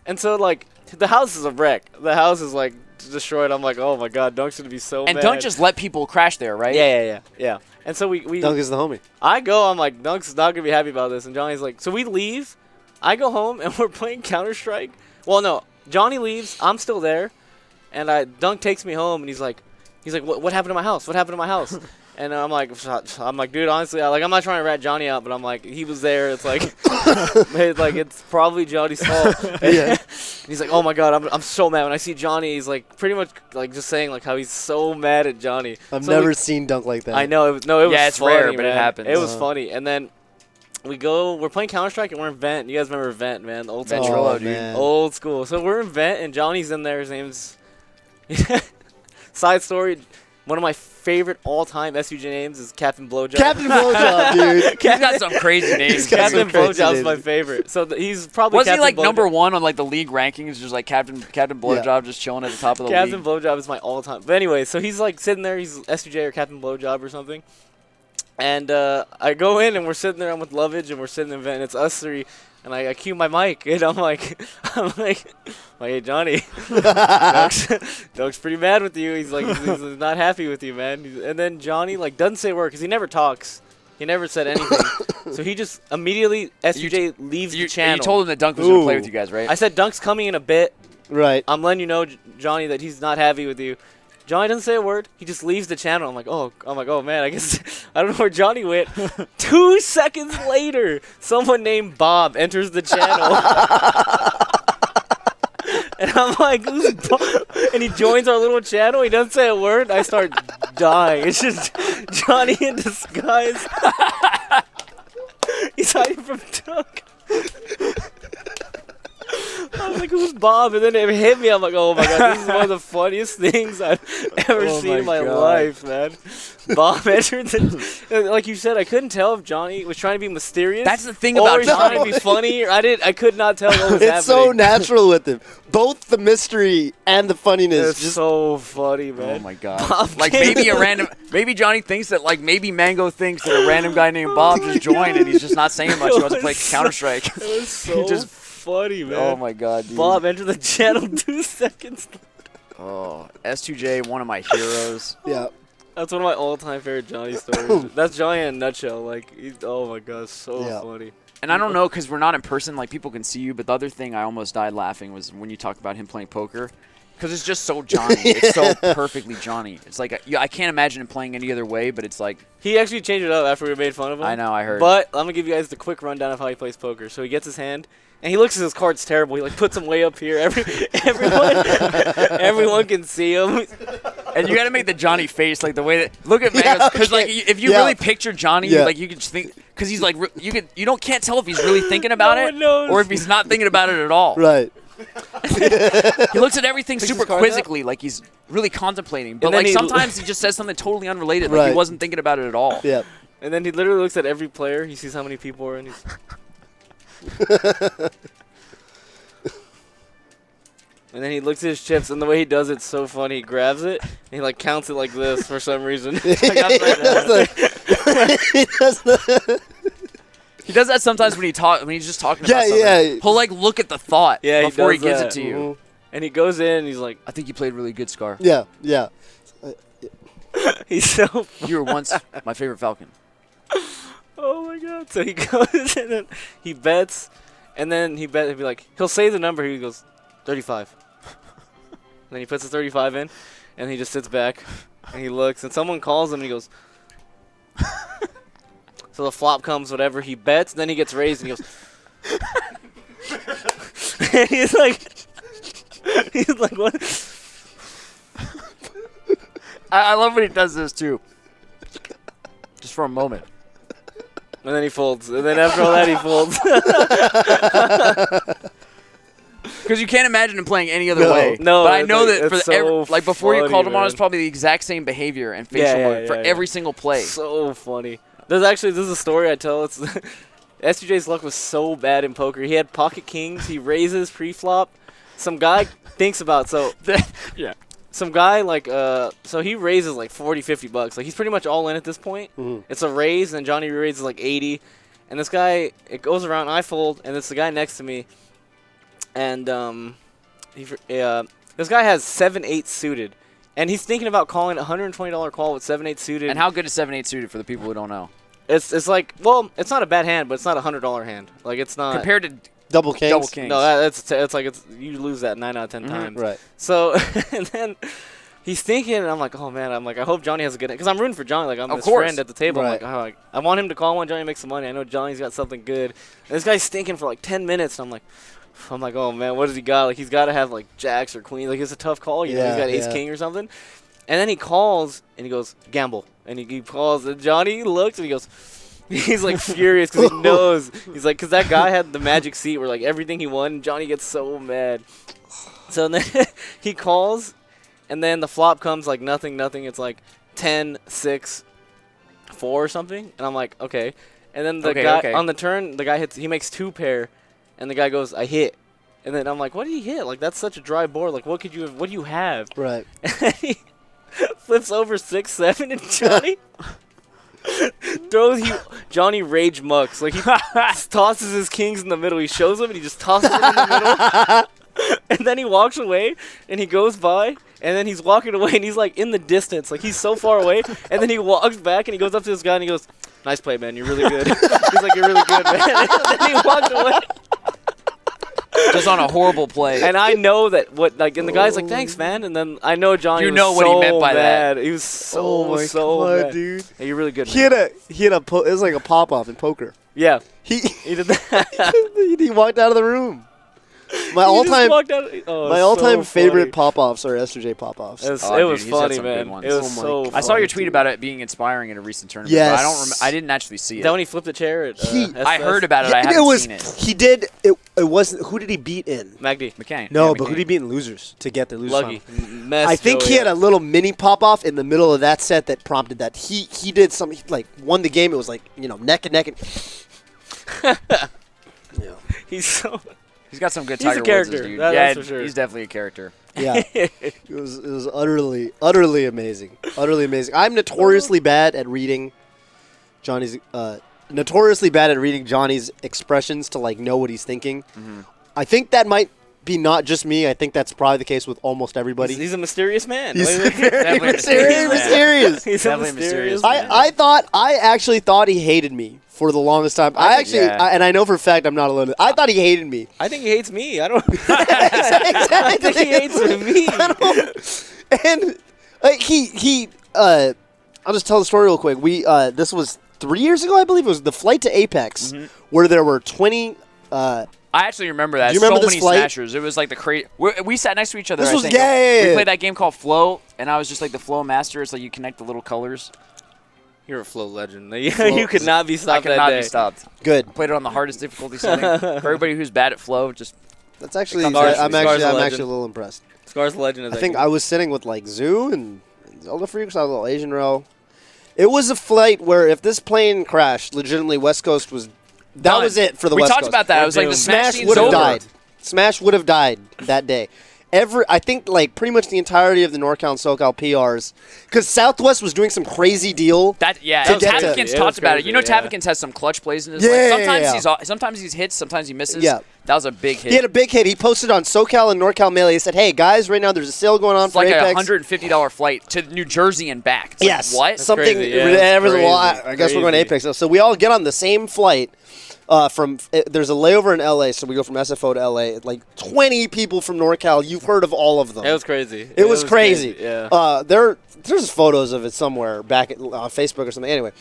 And so like the house is a wreck. The house is like destroyed. I'm like, oh my god, Dunk's gonna be so mad. And Dunk just let people crash there, right? Yeah. And so we Dunk is the homie. I go. I'm like, Dunk's not gonna be happy about this. And Johnny's like, so we leave. I go home and we're playing Counter-Strike. Well, no, Johnny leaves. I'm still there. And Dunk takes me home, and he's like, what happened to my house? What happened to my house? And I'm like, dude, honestly, I'm not trying to rat Johnny out, but I'm like, he was there. It's like, it's probably Johnny's fault. Yeah. He's like, oh my god, I'm so mad. When I see Johnny, he's like, pretty much like just saying like how he's so mad at Johnny. I've never seen Dunk like that. I know. It was it's funny, rare, but man. it happens. It was funny. And then we're playing Counter-Strike, and we're in Vent. You guys remember Vent, man? The old school. Ventrilo, dude. Man. Old school. So we're in Vent, and Johnny's in there. His name's side story. One of my favorite all-time SUJ names is Captain Blowjob. Captain Blowjob, dude. He's got some crazy names. Captain Blowjob's my favorite. So he's probably Wasn't he like Captain Blowjob. #1 on like the league rankings? Just like Captain Blowjob, just chilling at the top of the Captain league. Blowjob is my all-time. But anyway, so he's like sitting there. He's SUJ or Captain Blowjob or something. And I go in, and we're sitting there. I'm with Lovage, and we're sitting in Vent. And it's us three. And I cue my mic, and I'm like, hey, Johnny, Doug's pretty mad with you. He's like, he's not happy with you, man. And then Johnny, like, doesn't say a word because he never talks. He never said anything. So he just immediately, SUJ leaves the channel. You told him that Dunk was going to play with you guys, right? I said, Dunk's coming in a bit. Right. I'm letting you know, Johnny, that he's not happy with you. Johnny doesn't say a word. He just leaves the channel. I'm like, oh man, I guess I don't know where Johnny went. 2 seconds later, someone named Bob enters the channel. And I'm like, who's Bob? And he joins our little channel. He doesn't say a word. I start dying. It's just Johnny in disguise. He's hiding from Dunk. I was like, who's Bob? And then it hit me. I'm like, oh my god, this is one of the funniest things I've ever seen in my life, man. Bob entered like you said, I couldn't tell if Johnny was trying to be mysterious. That's the thing about or he's trying to be funny. I could not tell what was happening. It's so natural with him. Both the mystery and the funniness. It's just so funny, man. Oh my god! Like maybe Johnny thinks that maybe Mango thinks that a random guy named Bob just joined and he's just not saying much. He wants to play Counter-Strike. It was so funny, man. Oh my god, dude. Bob entered the channel 2 seconds. Oh, S2J, one of my heroes. Yeah. That's one of my all-time favorite Johnny stories. That's Johnny in a nutshell. Like, oh my god, so funny. And I don't know, because we're not in person, like, people can see you, but the other thing I almost died laughing was when you talked about him playing poker. Because it's just so Johnny. It's so perfectly Johnny. It's like, I can't imagine him playing any other way, but it's like... He actually changed it up after we made fun of him. I know, I heard. But I'm going to give you guys the quick rundown of how he plays poker. So he gets his hand, and he looks at his cards terrible. He, like, puts them way up here. Everyone can see him. And you got to make the Johnny face, like, the way that... Look at Mango's... Because, like, if you really picture Johnny, like, you could just think... Because he's, like... Can't tell if he's really thinking about it or if he's not thinking about it at all. Right. He looks at everything super quizzically, like he's really contemplating. But like sometimes he just says something totally unrelated, like he wasn't thinking about it at all. Yeah. And then he literally looks at every player. He sees how many people are in. And then he looks at his chips, and the way he does it's so funny. He grabs it, and he like counts it like this for some reason. He does that sometimes when he's just talking about something. Yeah. He'll like look at the thought before he gives it to you. Mm-hmm. And he goes in and he's like, I think you played really good, Scar. Yeah, yeah. He's so funny. You were once my favorite Falcon. Oh my god. So he goes in and he bets, and then he'll be like, he'll say the number, he goes, 35. And then he puts the 35 in, and he just sits back, and he looks, and someone calls him, and he goes... So the flop comes, whatever, he bets, then he gets raised, and he goes... And he's like, what? I love when he does this, too. Just for a moment. And then he folds. And then after all that, he folds. Because you can't imagine him playing any other way. No, but I know like, that for so before you called him on, it funny, was probably the exact same behavior and facial for every single play. So funny. This is a story I tell. It's SUJ's luck was so bad in poker. He had pocket kings. He raises pre-flop. Some guy thinks about yeah. Some guy so he raises like 40, 50 bucks. Like he's pretty much all in at this point. Mm-hmm. It's a raise, and Johnny raises like 80. And this guy, it goes around. I fold, and it's the guy next to me. And this guy has 7-8 suited, and he's thinking about calling a $120 call with 7-8 suited. And how good is 7-8 suited for the people who don't know? It's like, well, it's not a bad hand, but it's not a $100 hand. Like it's not compared to double kings. Double kings. No, it's you lose that 9 out of 10 times. Right. So and then he's thinking, and I'm like, oh man, I hope Johnny has a good hand, because I'm rooting for Johnny. Like I'm his friend at the table. Right. I'm like, I want him to call when Johnny makes some money. I know Johnny's got something good. And this guy's thinking for like 10 minutes, and I'm like, oh man, what does he got? Like he's got to have like jacks or queens. Like it's a tough call. You know, he's got ace king or something. And then he calls and he goes gamble, and he calls, and Johnny looks and he goes. He's like furious because he knows. He's like, because that guy had the magic seat where like everything he won. Johnny gets so mad. So then he calls, and then the flop comes like nothing. It's like 10, 6, 4 or something. And I'm like, okay. And then the guy on the turn, the guy hits. He makes 2 pair, and the guy goes, I hit. And then I'm like, what did he hit? Like that's such a dry board. Like what do you have? Right. And he flips over 6, 7, and Johnny. Johnny rage mucks. Like he tosses his kings in the middle. He shows them and he just tosses them in the middle. And then he walks away and he goes by, and then he's walking away and he's like in the distance. Like he's so far away. And then he walks back and he goes up to this guy and he goes, nice play, man. You're really good. He's like, you're really good, man. And then he walks away. Just on a horrible play. And I know that and the guy's like, thanks, man. And then I know Johnny was what he meant by mad. that. He was so mad. Dude. Hey, you're really good, He man. it was like a pop off in poker. Yeah. He did that. he walked out of the room. My all-time favorite pop-offs are SJ pop-offs. It was Dude, funny, man. It was so funny. I saw your tweet about it being inspiring at a recent tournament. Yes. But I didn't actually see it. That when he flipped the chair at I heard about it. I haven't seen it. He did. It wasn't. Who did he beat in? Magdi. McCain. No, Yeah, but McCain. who did he beat in losers to get the losers? Lucky. I think he had a little mini pop-off in the middle of that set that prompted that. He did something, like, won the game. It was like, neck and neck. He's got some good He's a Tiger character. Woods, dude. That's for sure. He's definitely a character. Yeah, it was utterly amazing. Utterly amazing. I'm notoriously bad at reading Johnny's expressions to like know what he's thinking. Mm-hmm. I think that might be not just me. I think that's probably the case with almost everybody. He's a mysterious man. He's Definitely mysterious. He's Definitely a mysterious mysterious. man. I actually thought he hated me for the longest time. And I know for a fact I'm not alone. I thought he hated me. I think he hates me. I don't. Exactly. I think he hates me. And I'll just tell the story real quick. This was 3 years ago, I believe. It was the flight to Apex, where there were 20. I actually remember that. Do you remember so this many flight? smashers. It was like the crazy. We sat next to each other. This I was think. yeah. We played that game called Flow, and I was just like the Flow master. It's like you connect the little colors. You're a flow legend. You could not be stopped. I could not be stopped. Good. Played it on the hardest difficulty setting. For everybody who's bad at Flow, just That's actually. Scar's I'm a actually legend. a little impressed. Scar's the legend of I that think game. I was sitting with like Zoo and Zelda Freaks on a little Asian row. It was a flight where if this plane crashed, legitimately West Coast was. That done. was it for the we West talked Coast. about that. It was like the Smash scene's would have over. died. Smash would have died that day. I think like pretty much the entirety of the NorCal and SoCal PRs, because Southwest was doing some crazy deal. And get to- Tavakins talked about it. You know, yeah. Tavakins has some clutch plays in his Yeah, life. Sometimes he's hits, sometimes he misses. Yeah. That was a big hit. He had a big hit. He posted on SoCal and NorCal Melee. He said, "Hey guys, right now there's a sale going on It's for like Apex." a $150 flight to New Jersey and back. It's Yes, like, what? something. crazy. Yeah, Whatever the crazy. law. I guess we're going to Apex now. So we all get on the same flight. There's a layover in LA, so we go from SFO to LA. Like 20 people from NorCal. You've heard of all of them. It was crazy. It was crazy. Yeah. There's photos of it somewhere back on Facebook or something. Anyway,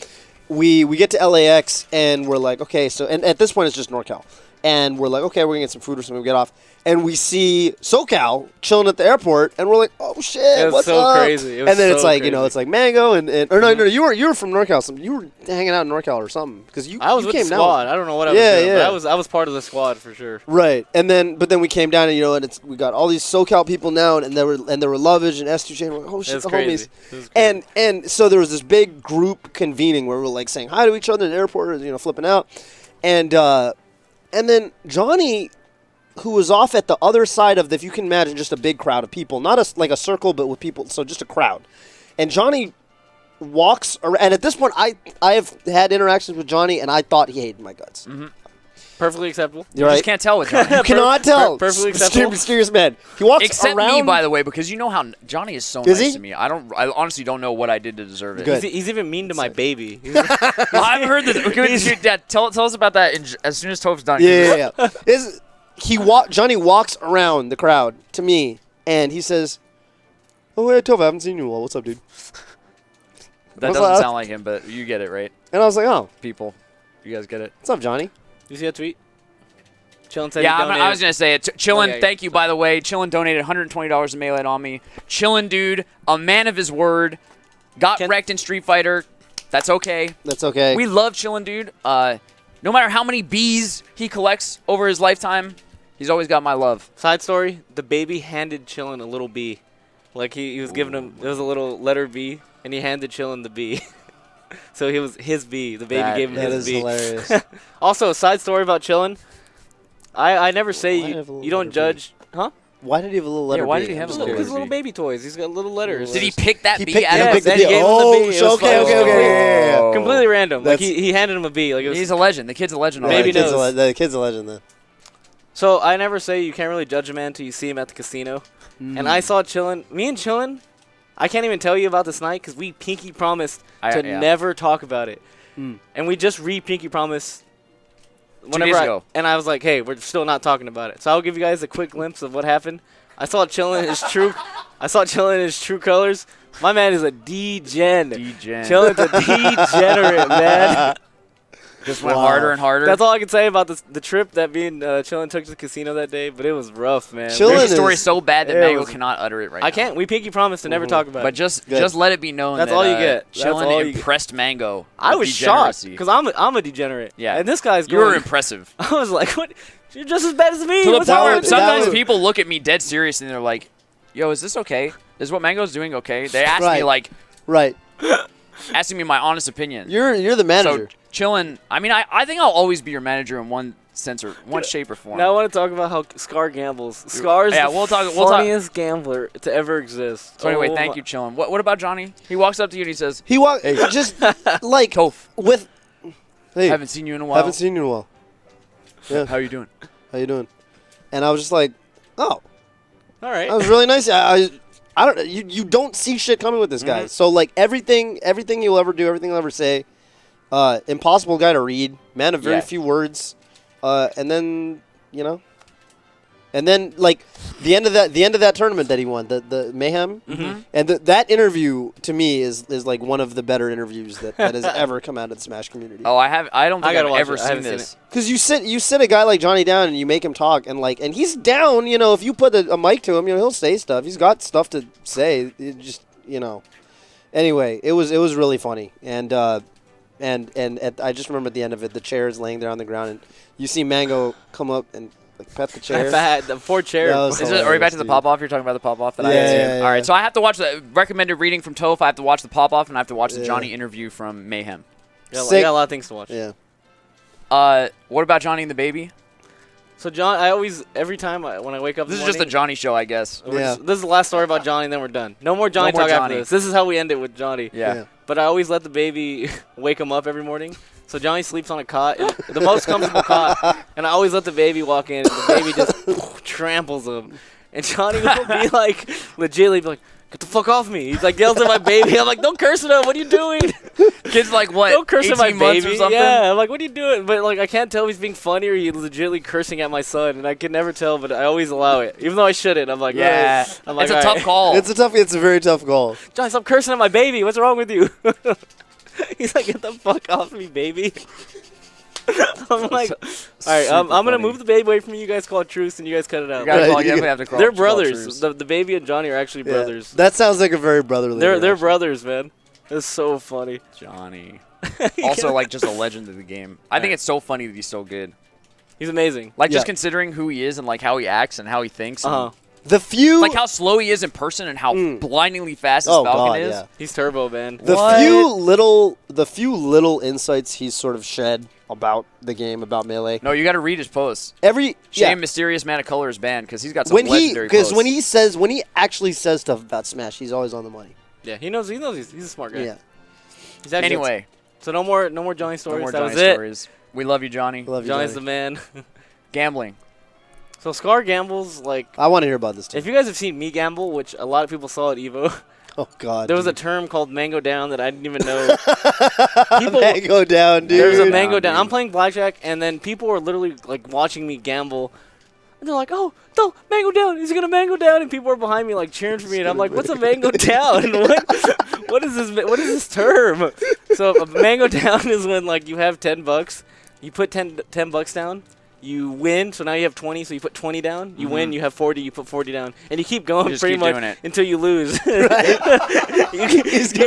we get to LAX and we're like, okay, so and at this point it's just NorCal. And we're like, okay, we're going to get some food or something. We get off. And we see SoCal chilling at the airport. And we're like, oh, shit, what's so up? crazy. It was and then so it's like, crazy. you know, it's like Mango. Or no, you were from NorCal. You were hanging out in NorCal or something. Because I was you with came the squad. down. I don't know what I was doing. But I was part of the squad for sure. Right. But then we came down and, you know, and we got all these SoCal people now. And there were Lovage and S2J. And we're like, oh, shit, the homies. And so there was this big group convening where we're like saying hi to each other in the airport, you know, flipping out. And then Johnny, who was off at the other side of if you can imagine, just a big crowd of people, not like a circle, but with people, so just a crowd. And Johnny walks around, and at this point, I have had interactions with Johnny, and I thought he hated my guts. Mm-hmm. Perfectly acceptable. You just can't tell with Johnny. You cannot tell. Perfectly acceptable. Mysterious man. He walks Except around. me, by the way, because you know how Johnny is so Is nice he? to me. I honestly don't know what I did to deserve it. Good. He's even mean to my baby. I've heard this. Dad, tell us about that as soon as Toph's done. Yeah. Johnny walks around the crowd to me, and he says, "Oh, hey, Toph, I haven't seen you in a while. What's up, dude?" That doesn't sound like him, but you get it, right? And I was like, "Oh, People, you guys get it. what's up, Johnny?" You see that tweet? Chillin said Yeah, he donated. I was gonna say it. Chillin, Okay. thank you, by the way. Chillin donated $120 in Melee on me. Chillin, dude, a man of his word. Got wrecked in Street Fighter. That's okay. That's okay. We love Chillin, dude. No matter how many Bs he collects over his lifetime, he's always got my love. Side story, the baby handed Chillin a little B. Like he was giving him, it was a little letter B, and he handed Chillin the B. So he was his B. The baby gave him his B. That is hilarious. Also, a side story about Chillin. I never say you don't judge. Huh? Why did he have a little letter? why B? did he have I'm a just little curious. His little baby toys. He's got little letters. Did he pick that He B picked- out yeah, of picked the the Then he B. gave him the Oh, B. It was okay, fun. okay. Completely random. Like That's- he handed him a B. Like it was, He's a legend. The kid's a legend. Maybe already. knows. The kid's a legend, then. So I never say you can't really judge a man until you see him at the casino. And I saw Chillin. Me and Chillin, I can't even tell you about this night because we pinky promised to never talk about it. And we just pinky promised 2 days ago. And I was like, hey, we're still not talking about it. So I'll give you guys a quick glimpse of what happened. I saw Chillin in his true colors. My man is a D-gen. Chillin's a degenerate, man. Just went harder and harder. That's all I can say about the trip that me and Chillin took to the casino that day, but it was rough, man. There's a story so bad that Mango cannot utter it right now. I can't. We pinky promised to never talk about But it. just let it be known That's that all you get. That's all Chillin you impressed Mango. I with was shocked degeneracy. because I'm a degenerate. Yeah. And this guy's You going. were impressive. I was like, what? You're just as bad as me. To the What's point wrong where with you? sometimes people look at me dead serious and they're like, yo, is this okay? Is what Mango's doing okay? They ask me like, asking me my honest opinion. You're the manager. So Chillin, I mean, I think I'll always be your manager in one sense or one shape or form. Now I want to talk about how Scar gambles. Scar's the funniest gambler to ever exist. So anyway, thank you, Chillin. What about Johnny? He walks up to you and he says, just like Toph, hey, haven't seen you in a while. Haven't seen you in a while. Yeah. How you doing? How you doing? And I was just like, oh, all right. that was really nice. I don't. You don't see shit coming with this guy. So like everything he'll ever do, everything he'll ever say, impossible guy to read, man of very few words, and then like the end of that tournament that he won, the Mayhem, and that interview to me is like one of the better interviews that has ever come out of the Smash community. Oh, I don't think I've ever seen this. Because you sit a guy like Johnny down and you make him talk, and he's down. If you put a mic to him, he'll say stuff. He's got stuff to say. It just Anyway, it was really funny, and I just remember at the end of it, the chair is laying there on the ground, and you see Mango come up and pet the chair. The 4 chairs. Are we back to the pop-off? You're talking about the pop-off that I haven't seen? All right, so I have to watch the recommended reading from Toph. I have to watch the pop-off, and I have to watch the Johnny interview from Mayhem. Yeah, I got a lot of things to watch. Yeah. What about Johnny and the baby? So John, every time when I wake up, this is just a Johnny show, I guess. This is the last story about Johnny, and then we're done. No more Johnny talk after this. This is how we end it with Johnny. Yeah. But I always let the baby wake him up every morning. So Johnny sleeps on a cot, the most comfortable cot, and I always let the baby walk in, and the baby just tramples him. And Johnny will be like, legitly be like, get the fuck off me. He's like, yells at my baby. I'm like, don't curse at him. What are you doing? Kid's like, what, don't curse at my months baby. or something? Yeah, I'm like, what are you doing? But like, I can't tell if he's being funny or he's legitimately cursing at my son, and I can never tell, but I always allow it. Even though I shouldn't. I'm like, yeah. I'm like, it's a tough call. It's a very tough call. Johnny, stop cursing at my baby. What's wrong with you? He's like, get the fuck off me, baby. I'm like, all right, I'm gonna move the baby away from you. You guys call it truce, and you guys cut it out. You definitely have to call They're it brothers. truce. The baby and Johnny are actually brothers. That sounds like a very brotherly. They're brothers, man. It's so funny. Johnny. Also, like, just a legend of the game. I think it's so funny that he's so good. He's amazing. Like, just considering who he is and, like, how he acts and how he thinks. The few... Like, how slow he is in person and how blindingly fast his Falcon is. Yeah. He's turbo, man. The few little insights he's sort of shed about the game, about Melee. No, you got to read his posts. Shame Mysterious Man of Color is banned because he's got some legendary posts. Because when he actually says stuff about Smash, he's always on the money. Yeah, he knows he's a smart guy. Yeah. Anyway. So no more Johnny stories. No more that Johnny was it. stories. We love you, Johnny. Johnny's the man. Gambling. So Scar gambles like. I want to hear about this too. If you guys have seen me gamble, which a lot of people saw at Evo. Oh God. There was a term called mango down that I didn't even know. Mango down, dude. There's a mango down. I'm playing blackjack, and then people were literally like watching me gamble. And they're like, "Oh, no, mango down! He's gonna mango down!" And people are behind me, like cheering for me. And I'm like, "What's a mango down? What is this? What is this term?" So a mango down is when like you have $10, you put $10 down, you win. So now you have 20. So you put 20 down. You win. You have 40. You put 40 down, and you keep going pretty much until you lose. you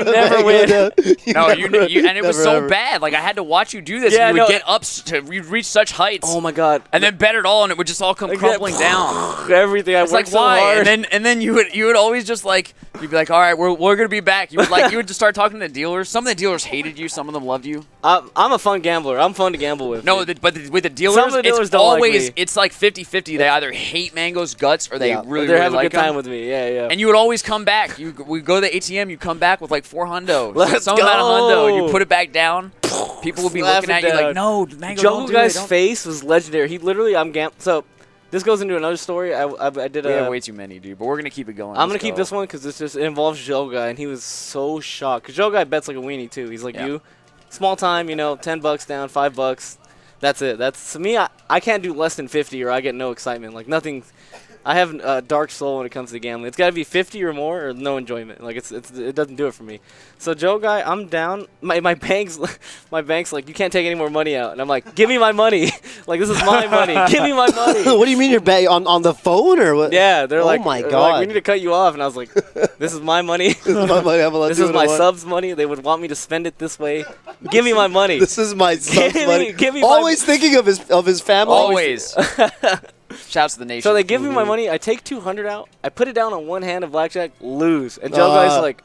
never win. No, and it was so bad. Like I had to watch you do this. Yeah, and you would get up you'd reach such heights. Oh my God! And then bet it all, and it would just all come crumbling down. Everything. I was like, so why? hard. And then you would always just like you'd be like, all right, we're gonna be back. You would just start talking to the dealers. Some of the dealers hated you. Some of them loved you. I'm a fun gambler. I'm fun to gamble with. No, but with the dealers, some of the dealers it's don't always like me. It's like 50-50. They either hate Mango's guts or they really have like a good time him. with me. Yeah. And you would always come back. We go to the ATM. You come back with like 4 hundo. Let's Some amount of hundo. go. You put it back down. People will be Slap looking it at you like, down. no, Mango, Jungle don't do Guy's it. Don't. face was legendary. He literally, So this goes into another story. I did We have way too many, dude. But we're gonna keep it going. I'm gonna keep this one because it involves Joe Guy, and he was so shocked. Cause Joe Guy bets like a weenie too. He's like you, small time, $10 down, $5. That's it. That's to me. I can't do less than 50, or I get no excitement. Like nothing. I have a dark soul when it comes to gambling. It's got to be 50 or more, or no enjoyment. Like it doesn't do it for me. So Joe Guy, I'm down. My bank's like, you can't take any more money out, and I'm like, give me my money. Like this is my money. Give me my money. What do you mean you're on the phone or what? Yeah, they're like, oh my like, God, we need to cut you off, and I was like, this is my money. This is my money. This is my subs' money. They would want me to spend it this way. Give me my money. This is my subs' money. Give me always thinking of his family. Always. Shouts to the nation. So they give me my money. I take 200 out. I put it down on one hand of blackjack. Lose. And Joe Guy's like,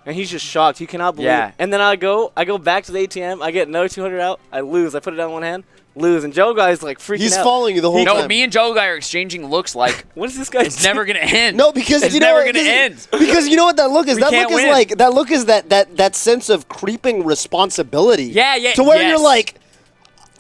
and he's just shocked. He cannot believe. Yeah. And then I go back to the ATM. I get another 200 out. I lose. I put it down on one hand. Lose. And Joe Guy's like freaking out. He's following you the whole time. No, me and Joe Guy are exchanging looks like. What is this guy? It's never gonna end. No, because it's you know never what, gonna end. Because you know what that look is. We That can't look is win. like that sense of creeping responsibility. Yeah. To where you're like,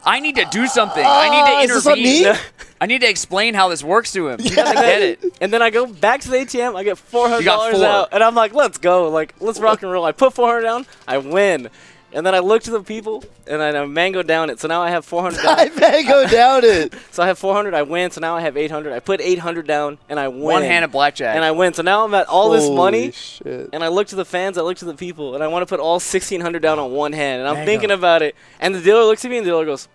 I need to do something. I need to is this on intervene. me? I need to explain how this works to him. He doesn't get it. And then I go back to the ATM. I get $400 You got 4. out, and I'm like, let's go. Like, let's rock and roll. I put 400 down. I win. And then I look to the people, and then I mango down it. So now I have 400 down. I mango down it. So I have 400. I win. So now I have 800. I put 800 down, and I win. One hand of blackjack. And I win. So now I'm at all this money. Shit. And I look to the fans. I look to the people, and I want to put all 1,600 down on one hand. And I'm thinking about it. And the dealer looks at me, and the dealer goes.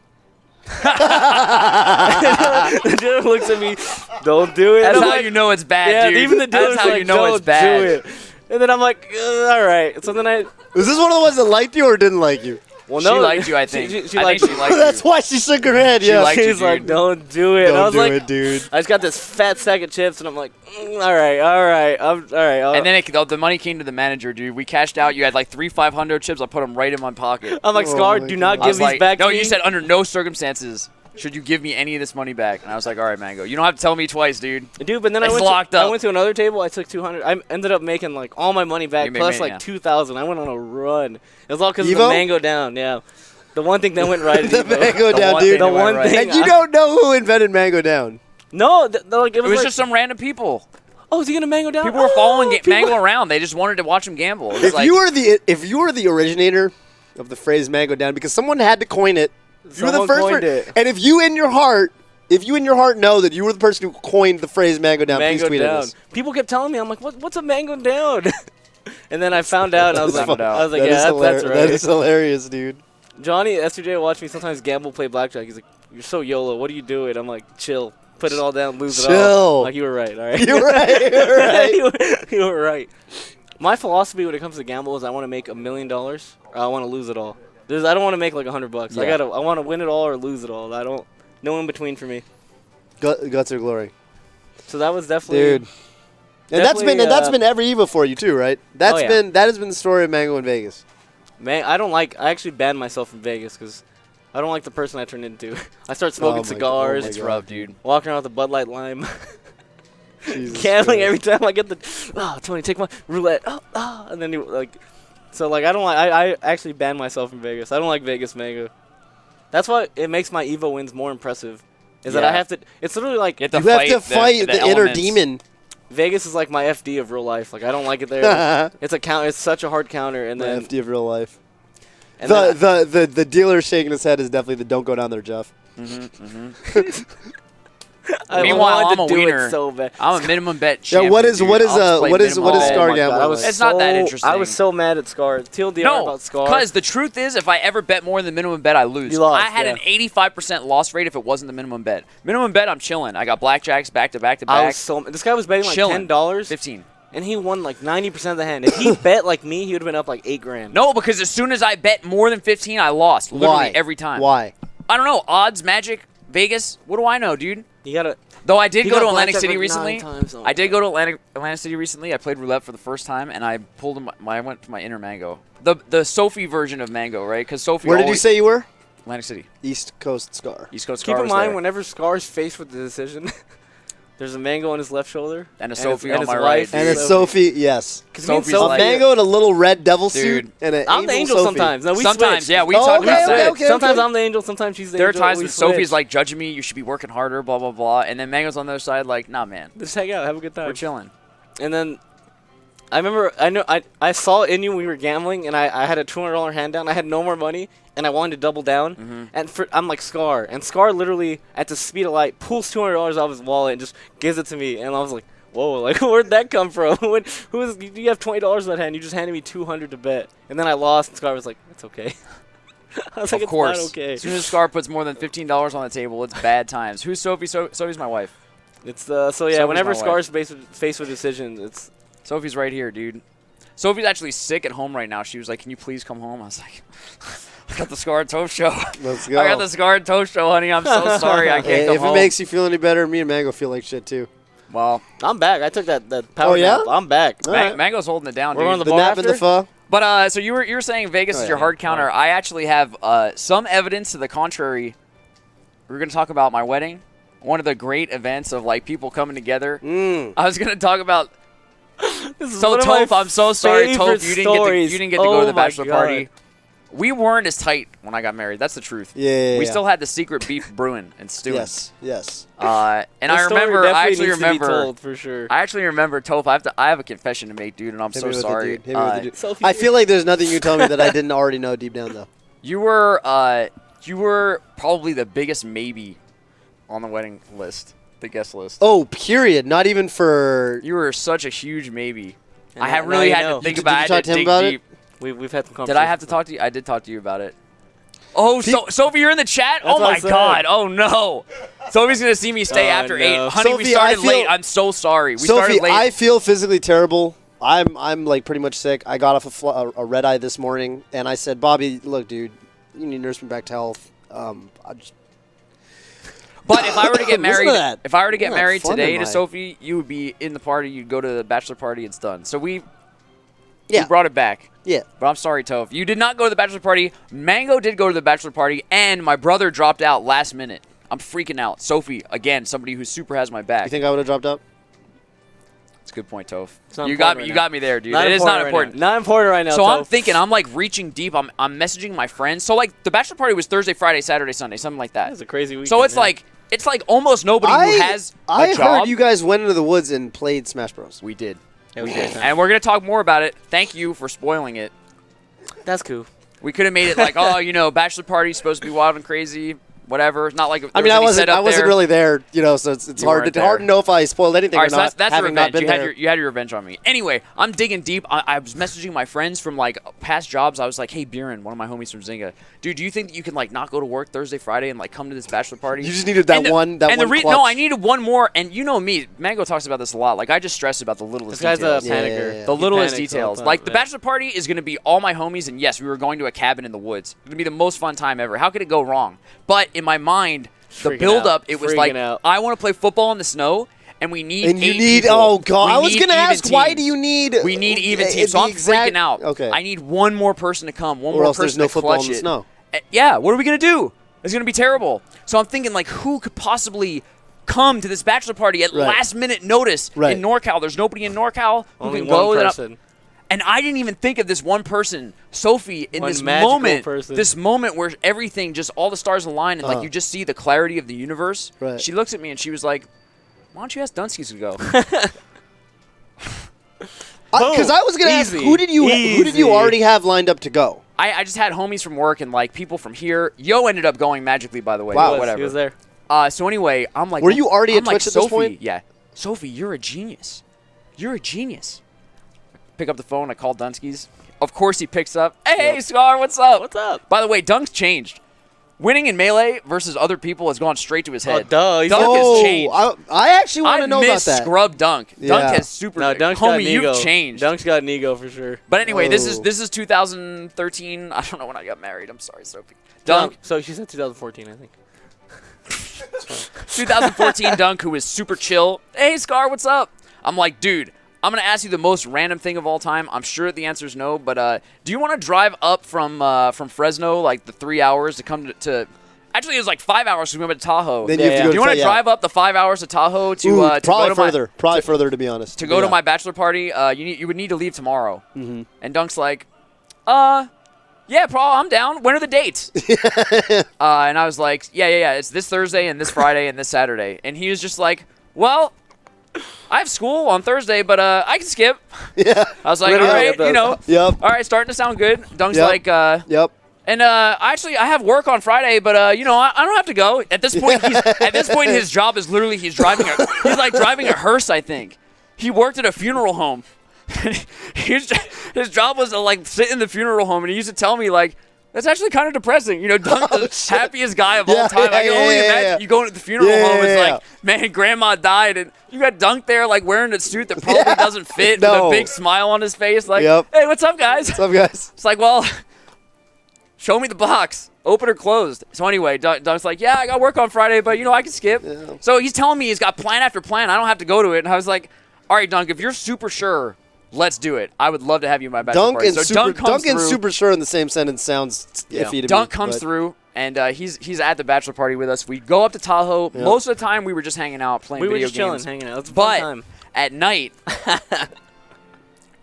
The dealer looks at me. Don't do it. That's how you know it's bad, yeah, dude. even the dealer's That's how like, you know it's "Don't bad. do it." And then I'm like, all right. So then I. Was this one of the ones that liked you or didn't like you? Well, She no, liked you, I think. She I liked think she liked you. That's why she shook her head. She Yeah. liked you, She's like, dude. don't do it. And I was like, it, dude. I just got this fat sack of chips, and I'm like, all right. All right. And then the money came to the manager, dude. We cashed out. You had like 3 500 chips. I put them right in my pocket. I'm like, Oh Scar, my do not God. I give was these like, back no, to me. you said under no circumstances should you give me any of this money back. And I was like, all right, Mango. You don't have to tell me twice, dude. Dude, but then It's I locked up. went to another table. I took 200. I ended up making like all my money back You made plus money, like yeah. 2,000. I went on a run. It was all because of the Evo? mango down. Yeah, the one thing that went right. The Evo. mango down, one dude. thing The that went one right. thing. And you don't know who invented mango down. No, like It was like, just some random people. oh, is he gonna mango down? People were following people- Mango around. They just wanted to watch him gamble. It was If like, you were the originator of the phrase mango down, because someone had to coin it. You were the Someone first coined one. it. And if you in your heart know that you were the person who coined the phrase mango down, Mango please tweet down. at us. People kept telling me, I'm like, what's a mango down? And then I found out, and I was like, Found out. yeah, that's right. That is hilarious, dude. Johnny yesterday watched me sometimes gamble, play blackjack. He's like, "You're so YOLO. What are you doing?" I'm like, "Chill. Put it all down, lose it all." Chill. Like, you were right. All right. You're right. You're right. You were right. My philosophy when it comes to gamble is I want to make $1 million or I want to lose it all. I don't want to make like $100. Yeah. I want to win it all or lose it all. No in between for me. Guts or glory. So that was definitely. Dude. And that's been every Evo for you too, right? That has been the story of Mango in Vegas. Man, I actually banned myself from Vegas because I don't like the person I turned into. I start smoking cigars. It's rough, dude. Walking around with a Bud Light Lime. Christ. Gambling every time I get Tony, take my roulette. And then I actually banned myself from Vegas. I don't like Vegas Mango. That's why it makes my Evo wins more impressive. Is that I have to, it's literally like. You have to fight the inner demon. Vegas is like my FD of real life. Like, I don't like it there. It's such a hard counter. And then FD of real life. And the dealer shaking his head is definitely the don't go down there, Jeff. Meanwhile, I'm a wiener. So bad. I'm a minimum bet champion. Yeah, what is Scar gambling? It's not that interesting. I was so mad at Scar. TLDR about Scar. Because the truth is, if I ever bet more than the minimum bet, I lose. You lost, I had an 85% loss rate if it wasn't the minimum bet. Minimum bet, I'm chilling. I got blackjacks back to back to back. This guy was betting like Chillin. $10. 15. And he won like 90% of the hand. If he bet like me, he would have been up like $8,000. No, because as soon as I bet more than 15, I lost. Literally every time. Why? I don't know. Odds, magic, Vegas. What do I know, dude? You gotta. Though I did He go got to Atlantic blackjack City like recently. 9 times. Oh I did go to Atlantic City recently. I played roulette for the first time, and I pulled I went to my inner Mango. The Sophie version of Mango, right? Because Sophie. Where did you say you were? Atlantic City. East Coast Scar. East Coast Scar. Keep in was mind, there. whenever Scar's faced with the decision, there's a Mango on his left shoulder. And a Sophie on his my wife. right. And it's Sophie, yes. Sophie's A like, Mango in a little red devil Dude. suit and an I'm the angel Sophie. sometimes. No, we sometimes, switch. yeah, we talk about that. okay. Sometimes I'm the angel, sometimes she's the There are angel. times we when Sophie's switch. like judging me. You should be working harder, blah blah blah. And then Mango's on the other side, like, nah, man, Just hang out, have a good time. we're chilling. And then I remember, I saw it in you when we were gambling, and I had a $200 hand down. I had no more money, and I wanted to double down. And I'm like Scar, and Scar literally at the speed of light pulls $200 out of his wallet and just gives it to me, and I was like, whoa, like where'd that come from? You have $20 in that hand, you just handed me $200 to bet, and then I lost, and Scar was like, it's okay. I was like, Of course. It's not okay. As soon as Scar puts more than $15 on the table, it's bad times. Who's Sophie? Sophie's my wife. It's so yeah. Sophie's Whenever my Scar's faced with decisions, it's. Sophie's right here, dude. Sophie's actually sick at home right now. She was like, "Can you please come home?" I was like, "I got the Scar-Toph show. Let's go. I got the Scar-Toph show, honey. I'm so sorry I can't come If home." it makes you feel any better, me and Mango feel like shit too. Well, I'm back. I took that power yeah? nap. I'm back. All right. Mango's holding it down, We're dude. on the The bar nap and the after? pho. But so you were saying Vegas is your hard counter. I actually have some evidence to the contrary. We're gonna talk about my wedding, one of the great events of like people coming together. I was gonna talk about. So Toph, I'm so sorry, Toph. You didn't get to go to the bachelor party. We weren't as tight when I got married. That's the truth. Yeah. We still had the secret beef brewing and stewing. Yes. And The I story remember. I definitely actually needs to be remember. told, for sure. I actually remember, Toph. I have a confession to make, dude, and I'm Hit so me with it, sorry. dude. Hit me with it, dude. Sophie. I feel like there's nothing you tell me that I didn't already know deep down, though. You were probably the biggest maybe on the wedding list, the guest list. Oh, period. Not even for. You were such a huge maybe. And I now- have now really you had know. to think Did about you it. talk to him about it? We've had some conversations. Did I have to talk to you? I did talk to you about it. Oh, Sophie, you're in the chat? That's Oh, what I my said. God. Oh, no. Sophie's going to see me stay Oh, after no. 8. Honey, we Sophie, started I feel- late. I'm so sorry. We Sophie, started late. I feel physically terrible. I'm like pretty much sick. I got off a red eye this morning, and I said, Bobby, look, dude, you need to nurse me back to health. But if I were to get Listen married, to that. if I were to get Isn't that married fun today in to my- Sophie, you would be in the party. You'd go to the bachelor party. It's done. So we Yeah. brought it back. Yeah. But I'm sorry, Toph. You did not go to the bachelor party. Mango did go to the bachelor party, and my brother dropped out last minute. I'm freaking out. Sophie, again, somebody who super has my back. You think I would have dropped out? That's a good point, Toph. not You important got me. right You now. got me there, dude. It is not important. Not important right now. So I'm Toph. thinking, I'm like reaching deep. I'm messaging my friends. So like the bachelor party was Thursday, Friday, Saturday, Sunday, something like that. It's a crazy weekend. So it's yeah. like almost nobody who has a I job. heard you guys went into the woods and played Smash Bros. We did. Yeah, we did. And we're going to talk more about it. Thank you for spoiling it. That's cool. We could have made it like, oh, bachelor party's supposed to be wild and crazy. whatever. Not like I mean, I wasn't really there, so it's hard to know if I spoiled anything or not. So that's having revenge. Not been there. You had your revenge on me. Anyway, I'm digging deep. I was messaging my friends from like past jobs. I was like, hey, Buren, one of my homies from Zynga, dude, do you think that you can like not go to work Thursday, Friday, and like come to this bachelor party? You just needed that one. No, I needed one more. And you know me, Mango talks about this a lot. Like I just stress about the littlest details. This guy's a panicker. The littlest details. Like the bachelor party is going to be all my homies, and yes, we were going to a cabin in the woods. It's going to be the most fun time ever. How could it go wrong? But in my mind, the build-up, it was like, I want to play football in the snow, and we need And you 8 need, people. oh, God. We I was need going to ask, even why teams. do you need... We need even teams, so I'm freaking out. Okay. I need one more person to come, one or more else person there's no to football clutch in the it. snow. Yeah, what are we going to do? It's going to be terrible. So I'm thinking, like, who could possibly come to this bachelor party at last-minute notice in NorCal? There's nobody in NorCal who Only can go. one person. And I didn't even think of this one person, Sophie, in this moment where everything, just all the stars align and like you just see the clarity of the universe. Right. She looks at me and she was like, why don't you ask Dunskies to go? Because I was going to ask, who did you already have lined up to go? I just had homies from work and like people from here. Yo ended up going magically, by the way. Wow. Whatever. He was there. So anyway, I'm like, were you already at like, Twitch at this point? Yeah. Sophie, you're a genius. You're a genius. Pick up the phone. I call Dunskies. Of course, he picks up. Hey, Scar, what's up? What's up? By the way, Dunk's changed. Winning in Melee versus other people has gone straight to his head. Oh, duh. Dunk has changed. I actually want to know about that. I miss Scrub Dunk. Yeah. Dunk has super. No, Dunk's got an ego. You've changed. Dunk's got an ego for sure. But anyway, this is 2013. I don't know when I got married. I'm sorry, Sophie. Dunk. So she said 2014, I think. 2014 Dunk, who is super chill. Hey, Scar, what's up? I'm like, dude, I'm going to ask you the most random thing of all time. I'm sure the answer is no, but do you want to drive up from Fresno, like the 3 hours to come to actually, it was like 5 hours because we went to Tahoe. Then do you want to drive up the 5 hours to Tahoe to probably go to probably further, to be honest. To go to my bachelor party, you would need to leave tomorrow. Mm-hmm. And Dunk's like, yeah, I'm down. When are the dates? And I was like, yeah. It's this Thursday and this Friday and this Saturday. And he was just like, well, I have school on Thursday, but I can skip. Yeah. I was like, all right, Yep. All right, starting to sound good. Dunk's like, yep. And actually, I have work on Friday, but I don't have to go. At this point, his job is literally he's driving a hearse. I think he worked at a funeral home. His job was to like sit in the funeral home, and he used to tell me like, that's actually kind of depressing. Dunk the happiest guy of all time. I can only imagine you going to the funeral home. It's like, man, grandma died, and you got Dunk there like wearing a suit that probably doesn't fit with a big smile on his face. Like, hey, what's up, guys? What's up, guys? It's like, well, show me the box. Open or closed. So anyway, Dunk's like, yeah, I got work on Friday, but I can skip. Yeah. So he's telling me he's got plan after plan. I don't have to go to it. And I was like, all right, Dunk, if you're super sure, let's do it. I would love to have you in my bachelor party. Dunk and super sure in the same sentence sounds iffy to me. Dunk comes through, and he's at the bachelor party with us. We go up to Tahoe. Yep. Most of the time, we were just hanging out, playing video games. We were just chilling, hanging out. It's a fun time. At night,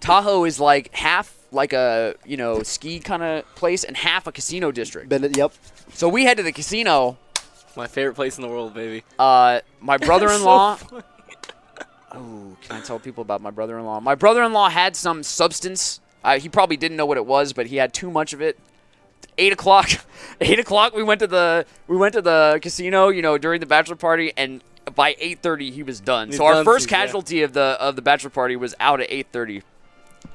Tahoe is like half like a ski kind of place and half a casino district. Yep. So we head to the casino. My favorite place in the world, baby. My brother-in-law. Oh, can I tell people about my brother-in-law? My brother-in-law had some substance. He probably didn't know what it was, but he had too much of it. 8 o'clock. 8 o'clock. We went to the casino. During the bachelor party, and by 8:30 he was done. So our first casualty of the bachelor party was out at 8:30.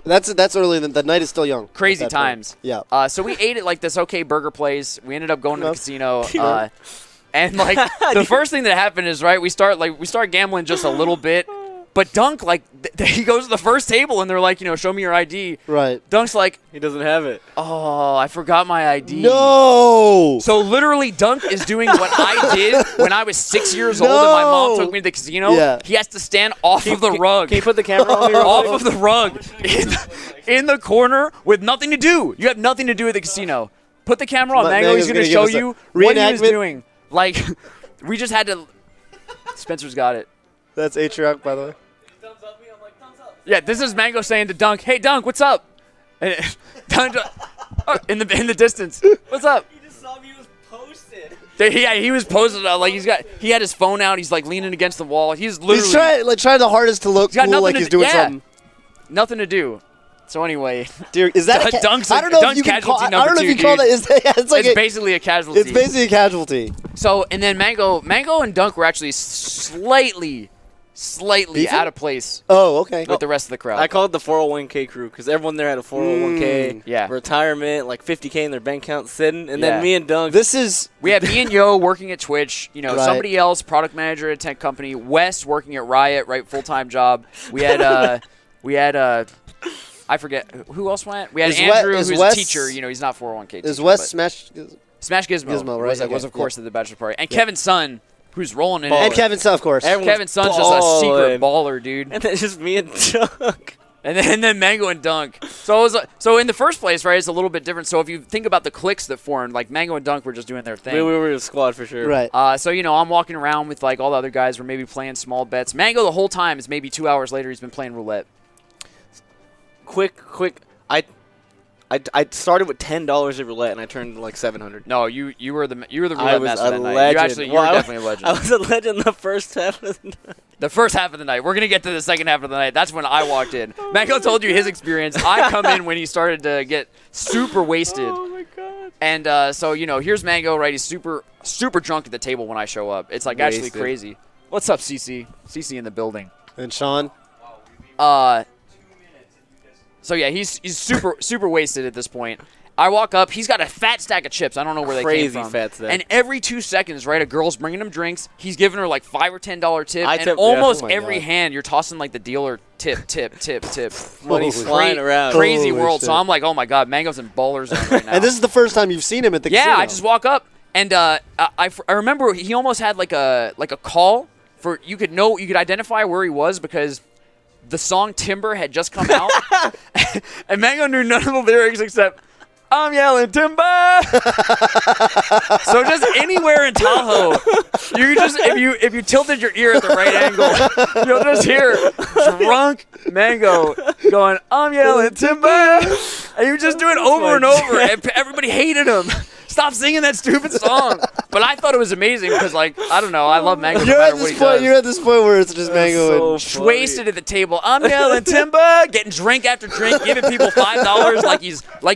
That's early. The night is still young. Crazy times. Point. Yeah. So we ate at like this burger place. We ended up going to the casino. And like the first thing that happened is we start gambling just a little bit. But Dunk, he goes to the first table, and they're like, show me your ID. Right. Dunk's like, he doesn't have it. Oh, I forgot my ID. No! So literally, Dunk is doing what I did when I was 6 years old, and my mom took me to the casino. Yeah. He has to stand off of the rug. Can you put the camera on me? Off of the rug, in the corner, with nothing to do. You have nothing to do at the casino. Put the camera on Mango. He's going to show you what he was doing. Like, we just had to. Spencer's got it. That's Atriarch, by the way. Thumbs up me. I'm like, thumbs up. Yeah, this is Mango saying to Dunk, "Hey Dunk, what's up?" And Dunk, in the distance, "What's up?" He just saw me. He was posted. Yeah, he was posted. Like he had his phone out. He's like leaning against the wall. He's literally trying the hardest to look cool, like he's doing something. Nothing to do. So anyway, Dude, is that Dunk's I don't know if you can casualty call. I number don't know if you two, call dude. that. Is that yeah, it's basically a casualty. It's basically a casualty. So and then Mango and Dunk were actually slightly Beefing? out of place Oh, okay. with the rest of the crowd. I call it the 401k crew because everyone there had a 401k, yeah. retirement, like 50K in their bank account sitting, and Yeah. then me and Dunk. This is We had me and Yo working at Twitch, Right. somebody else, product manager at a tech company, Wes working at Riot, right, full-time job. We had, I forget, who else went? We had Is Andrew, Wes- who's Wes- a teacher, he's not 401k teacher. is Wes but Smash Smash Gizmo, right? was Okay, of course yep. at the bachelor party. And Kevin Sun, who's rolling in and it. Kevin, of course. Everyone's Kevin Sun's just a secret balling. baller, dude. And then it's just me and Dunk. And then Mango and Dunk. So so in the first place, right, it's a little bit different. So if you think about the cliques that formed, like Mango and Dunk were just doing their thing. We were a squad for sure. Right. So, I'm walking around with, like, all the other guys. We're maybe playing small bets. Mango, the whole time, is maybe 2 hours later, he's been playing roulette. Quick. I started with $10 of roulette and I turned like $700. No, you were the roulette I was master a that night. legend. You were definitely a legend. I was a legend the first half of the night. The first half of the night. We're going to get to the second half of the night. That's when I walked in. Mango told you his experience. I come in when he started to get super wasted. Oh my god. And so, here's Mango, right? He's super, super drunk at the table when I show up. It's, like, actually Wasted. crazy. What's up, CC? CC in the building. And Sean. So yeah, he's super super wasted at this point. I walk up, he's got a fat stack of chips. I don't know where they came Crazy from. fat stack. And every 2 seconds, right, a girl's bringing him drinks. He's giving her like $5 or $10 tip, I and tip- yeah. almost Oh my every God. hand you're tossing like the dealer tip. Money's Holy flying around. Crazy Holy world. shit. So I'm like, oh my god, Mango's in baller zone right now. And this is the first time you've seen him at the yeah, casino. I just walk up, and I remember he almost had like a call for you could identify where he was because the song Timber had just come out, and Mango knew none of the lyrics except I'm yelling timber. So just anywhere in Tahoe, you just if you tilted your ear at the right angle, you'll just hear drunk Mango going I'm yelling timber, and you just do it over and over, and everybody hated him. Stop singing that stupid song. But I thought it was amazing because, like, I don't know, I love Mango no You're matter at what this he point. does. You're at this point where it's just Mango so and Wasted at the table. I'm yelling timber, getting drink after drink, giving people $5 like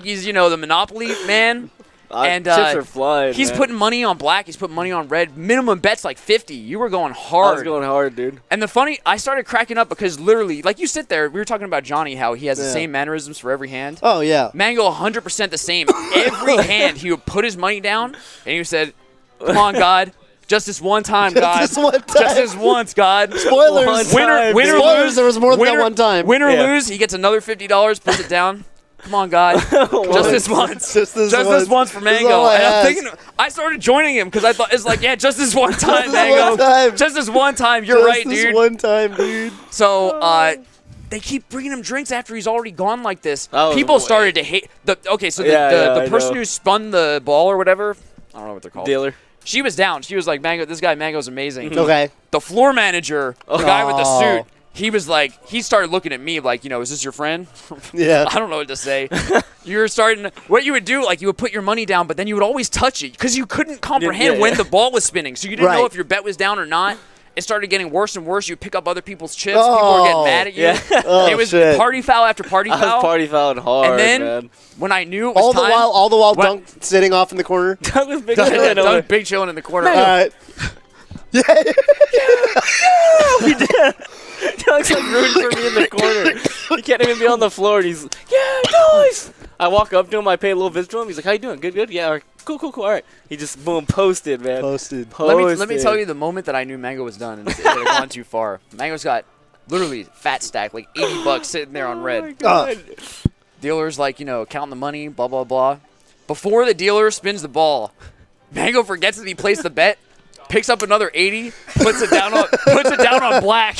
he's the Monopoly man. And chips are flying. he's man. putting money on black. He's putting money on red. Minimum bet's like 50. You were going I hard. was going hard, dude. And I started cracking up because literally, like you sit there, we were talking about Johnny, how he has the Yeah. same mannerisms for every hand. Oh yeah. Mango 100% the same. Every hand he would put his money down and he said, "Come on, God, just this one time, God, this one time. just this once, God." Spoilers. Winner, winner, Spoilers, lose. there was more than winner, that one time. Win or Yeah. lose, he gets another $50, puts it down. Come on, God, just this once, Just this this once for This is Mango. all I And I'm ask. thinking, I started joining him because I thought it's like, yeah, just this one time, this Mango, one time. just this one time. You're Just right, this dude. one time, dude. So they keep bringing him drinks after he's already gone like this. That was People way- started to hate the. Okay, so Yeah, the I person know. who spun the ball or whatever, I don't know what they're called. Dealer. She was down. She was like, "Mango, this guy Mango's amazing." Okay. The floor manager, the guy with the Oh. suit, he was like, he started looking at me like, is this your friend? Yeah. I don't know what to say. You're starting. What you would do, like, you would put your money down, but then you would always touch it because you couldn't comprehend yeah, when yeah. the ball was spinning, so you didn't know Right. if your bet was down or not. It started getting worse and worse. You pick up other people's chips. People were getting mad at you. Yeah. Oh, It was shit. party foul after party I foul. was party fouling hard, and then man. when I knew it was All time, the while, What? Dunk sitting off in the corner. Doug was big. Doug big chilling in the corner. All right. Yeah. Doug's like rooting for me in the corner. He can't even be on the floor. And he's like, yeah, nice. I walk up to him. I pay a little visit to him. He's like, how you doing? Good, good. Yeah, all right. Cool. All right. He just boom posted, man. Posted. Let me tell you the moment that I knew Mango was done and it had gone too far. Mango's got literally fat stack, like $80 sitting there on red. Dealer's like, counting the money, blah, blah, blah. Before the dealer spins the ball, Mango forgets that he placed the bet, picks up another 80, puts it down on black.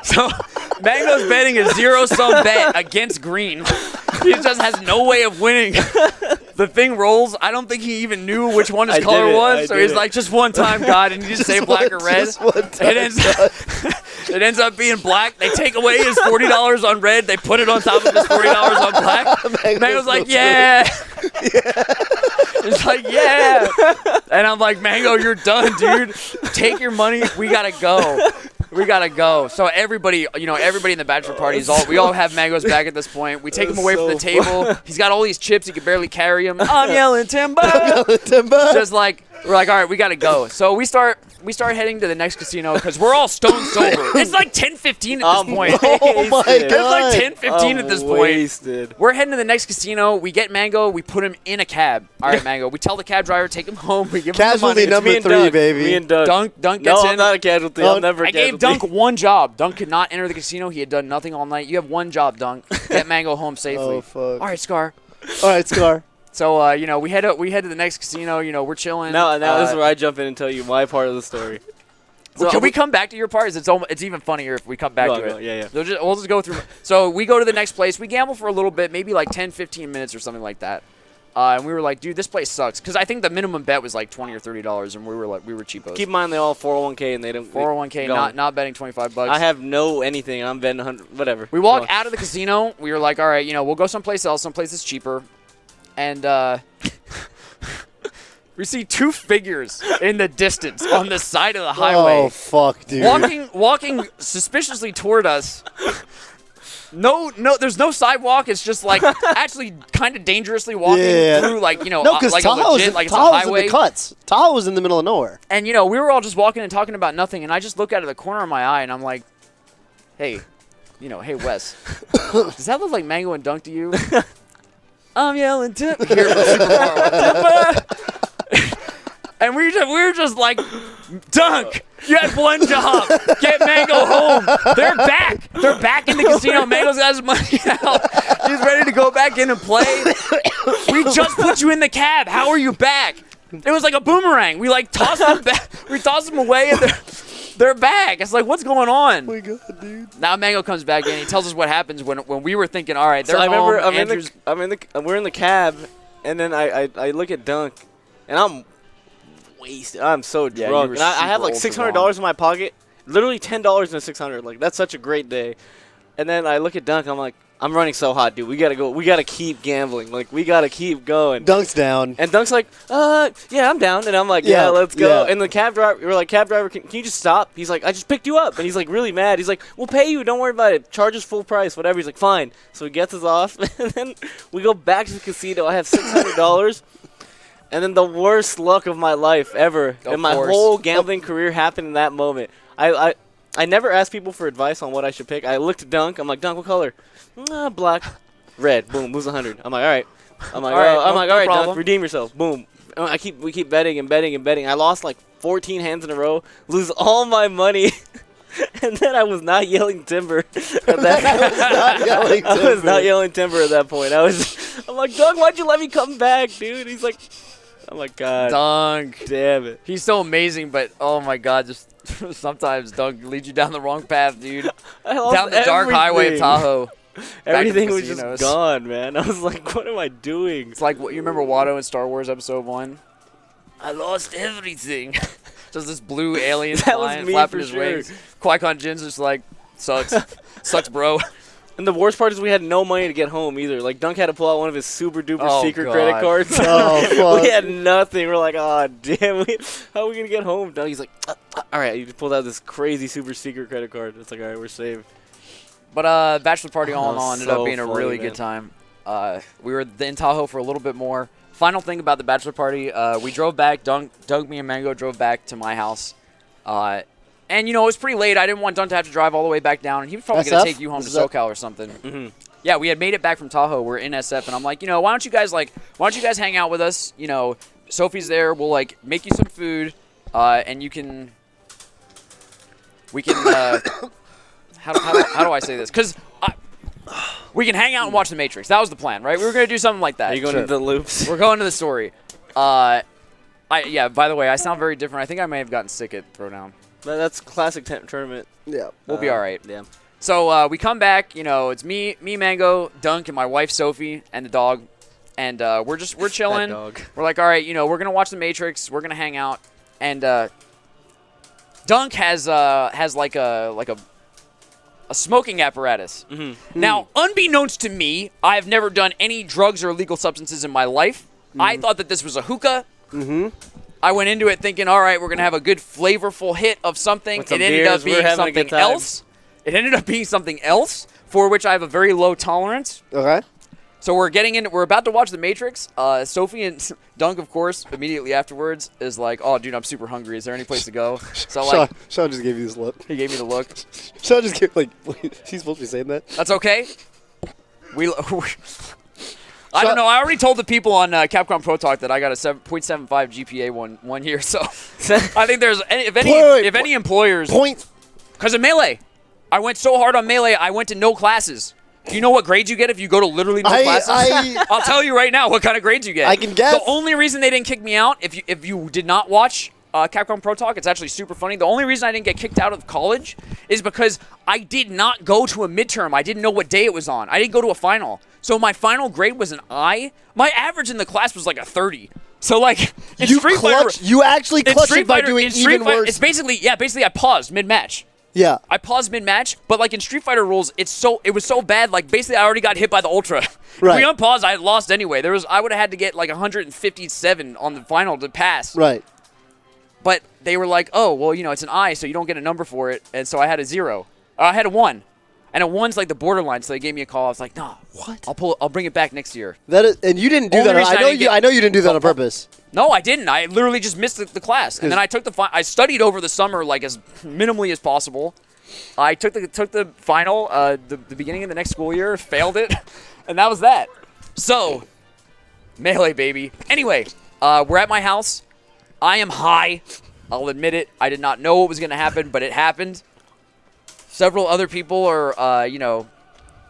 So Mango's betting a zero-sum bet against green. He just has no way of winning. The thing rolls. I don't think he even knew which one his I color did it. was. I So did he's it. like, just one time, God, and you just say black or red. Just one time. It ends up being black. They take away his $40 on red. They put it on top of his $40 on black. Mango's like, yeah. It's like, yeah. And I'm like, Mango, you're done, dude. Take your money. We got to go. We gotta go. So everybody, everybody in the bachelor party we all have Mango's back at this point. We take him away from the table. He's got all these chips. He can barely carry them. I'm yelling timber. Just like we're like, all right, we gotta go. So we start heading to the next casino because we're all stone sober. It's like 10:15 at this point. Oh my God. It's like 10:15 at this point. We're heading to the next casino. We get Mango. We put him in a cab. All right, Mango. We tell the cab driver, take him home. We give him the money. Casualty number 3, baby. Me and Doug. Dunk gets in. I'm not a casualty. I'm never a I casualty. gave Dunk one job. Dunk could not enter the casino. He had done nothing all night. You have one job, Dunk. Get Mango home safely. Oh, fuck. All right, Scar. All right, Scar. So, we head to the next casino. We're chilling. Now this is where I jump in and tell you my part of the story. So can we come back to your parts? It's even funnier if we come back to it. Yeah. So we'll just go through. So we go to the next place. We gamble for a little bit, maybe like 10, 15 minutes or something like that. And we were like, dude, this place sucks. Because I think the minimum bet was like $20 or $30, and we were cheapos. Keep in mind they all 401k and they don't. 401k, not betting $25. I have no anything. I'm betting 100. Whatever. We walk out of the casino. We were like, all right, we'll go someplace else, someplace that's cheaper. And we see two figures in the distance on the side of the highway. Oh, fuck, dude. Walking suspiciously toward us. No, there's no sidewalk. It's just like actually kind of dangerously walking through like, No, because like Tahoe it's a was highway. in the cuts. Tahoe was in the middle of nowhere. And, we were all just walking and talking about nothing. And I just look out of the corner of my eye and I'm like, hey, hey, Wes, does that look like Mango and Dunk to you? I'm yelling timber. Here from super far away. Timber. And we were just like, Dunk, you had one job. Get Mango home. They're back. They're back in the casino. Mango's got his money out. He's ready to go back in and play. We just put you in the cab. How are you back? It was like a boomerang. We like tossed them back. We tossed them away and they're back. It's like, what's going on? Oh my God, dude. Now Mango comes back in. He tells us what happens when we were thinking, all right, they're I home. remember we're in the cab, and then I look at Dunk, and I'm wasted. I'm so drunk. And I have like $600 in my pocket. Literally $10 and $600. Like, that's such a great day. And then I look at Dunk. I'm like, I'm running so hot, dude. We gotta go. We gotta keep gambling. Like, we gotta keep going. Dunk's down. And Dunk's like, yeah, I'm down. And I'm like, yeah, let's go. Yeah. And the cab driver, we were like, cab driver, can you just stop? He's like, I just picked you up. And he's like really mad. He's like, we'll pay you. Don't worry about it. Charge us full price, whatever. He's like, fine. So he gets us off. And then we go back to the casino. I have $600. And then the worst luck of my life ever. And my whole gambling career happened in that moment. I never ask people for advice on what I should pick. I looked at Dunk. I'm like, Dunk, what color? Black. Red. Boom. Lose 100. I'm like, all right. I'm like, all right, Dunk, redeem yourself. Boom. We keep betting and betting and betting. I lost like 14 hands in a row. Lose all my money. And then I was not yelling timber at that I was not yelling timber at that point. I'm like, Dunk, why'd you let me come back, dude? He's like, oh my God. Dunk. Damn it. He's so amazing, but oh my God, just sometimes Dunk leads you down the wrong path, dude. Down the dark highway of Tahoe. Everything was just gone, man. I was like, what am I doing? It's like, you remember Watto in Star Wars Episode 1? I lost everything. Just this blue alien flying, flapping his wings. Qui-Gon Jinn's just like, sucks. Sucks, bro. And the worst part is we had no money to get home either. Like, Dunk had to pull out one of his super-duper secret credit cards. Oh, fuck. We had nothing. We're like, oh, damn. How are we going to get home? Dunk, he's like, all right. He just pulled out this crazy super-secret credit card. It's like, all right, we're saved. But bachelor party all in all ended up being a really good time. We were in Tahoe for a little bit more. Final thing about the bachelor party, we drove back. Dunk, me, and Mango drove back to my house. And, it was pretty late. I didn't want Dunk to have to drive all the way back down. And he was probably going to take you home to SoCal or something. Mm-hmm. Yeah, we had made it back from Tahoe. We're in SF. And I'm like, why don't you guys hang out with us? Sophie's there. We'll, make you some food. And we can, how do I say this? Because we can hang out and watch The Matrix. That was the plan, right? We were going to do something like that. Are you going to the loops? We're going to the story. By the way, I sound very different. I think I may have gotten sick at Throwdown. That's classic tournament. Yeah. We'll be all right. Yeah. So we come back. It's me, Mango, Dunk, and my wife, Sophie, and the dog. And we're chilling. That dog. We're like, all right, we're going to watch The Matrix. We're going to hang out. And Dunk has like a smoking apparatus. Mm-hmm. Now, unbeknownst to me, I have never done any drugs or illegal substances in my life. Mm-hmm. I thought that this was a hookah. Mm-hmm. I went into it thinking, all right, we're going to have a good flavorful hit of something. It ended up being something else. It ended up being something else for which I have a very low tolerance. Okay. So we're about to watch The Matrix. Sophie and Dunk, of course, immediately afterwards is like, oh, dude, I'm super hungry. Is there any place to go? So Sean just gave you this look. He gave me the look. Sean just gave, he's supposed to be saying that? That's okay. I don't know. I already told the people on Capcom Pro Talk that I got a 7.75 GPA one year. So I think there's, if any employers. Because of Melee. I went so hard on Melee, I went to no classes. Do you know what grades you get if you go to literally no classes? I'll tell you right now what kind of grades you get. I can guess. The only reason they didn't kick me out, if you did not watch Capcom Pro Talk, it's actually super funny. The only reason I didn't get kicked out of college is because I did not go to a midterm. I didn't know what day it was on. I didn't go to a final. So my final grade was an I. My average in the class was like a 30. So like in Street Fighter, you actually clutched it by doing even worse. It's basically I paused mid-match. Yeah. I paused mid-match, but like in Street Fighter rules, it was so bad. Like basically, I already got hit by the Ultra. Right. If we unpaused, I had lost anyway. I would have had to get like 157 on the final to pass. Right. But they were like, oh, well, it's an I, so you don't get a number for it. And so I had a 0. I had a 1. And a 1's like the borderline, so they gave me a call. I was like, nah, what? I'll bring it back next year. And you didn't do that. I know you didn't do that on purpose. No, I didn't. I literally just missed the class. And then I took I studied over the summer like as minimally as possible. I took the final the beginning of the next school year, failed it, and that was that. So, Melee, baby. Anyway, we're at my house. I am high. I'll admit it. I did not know what was going to happen, but it happened. Several other people are,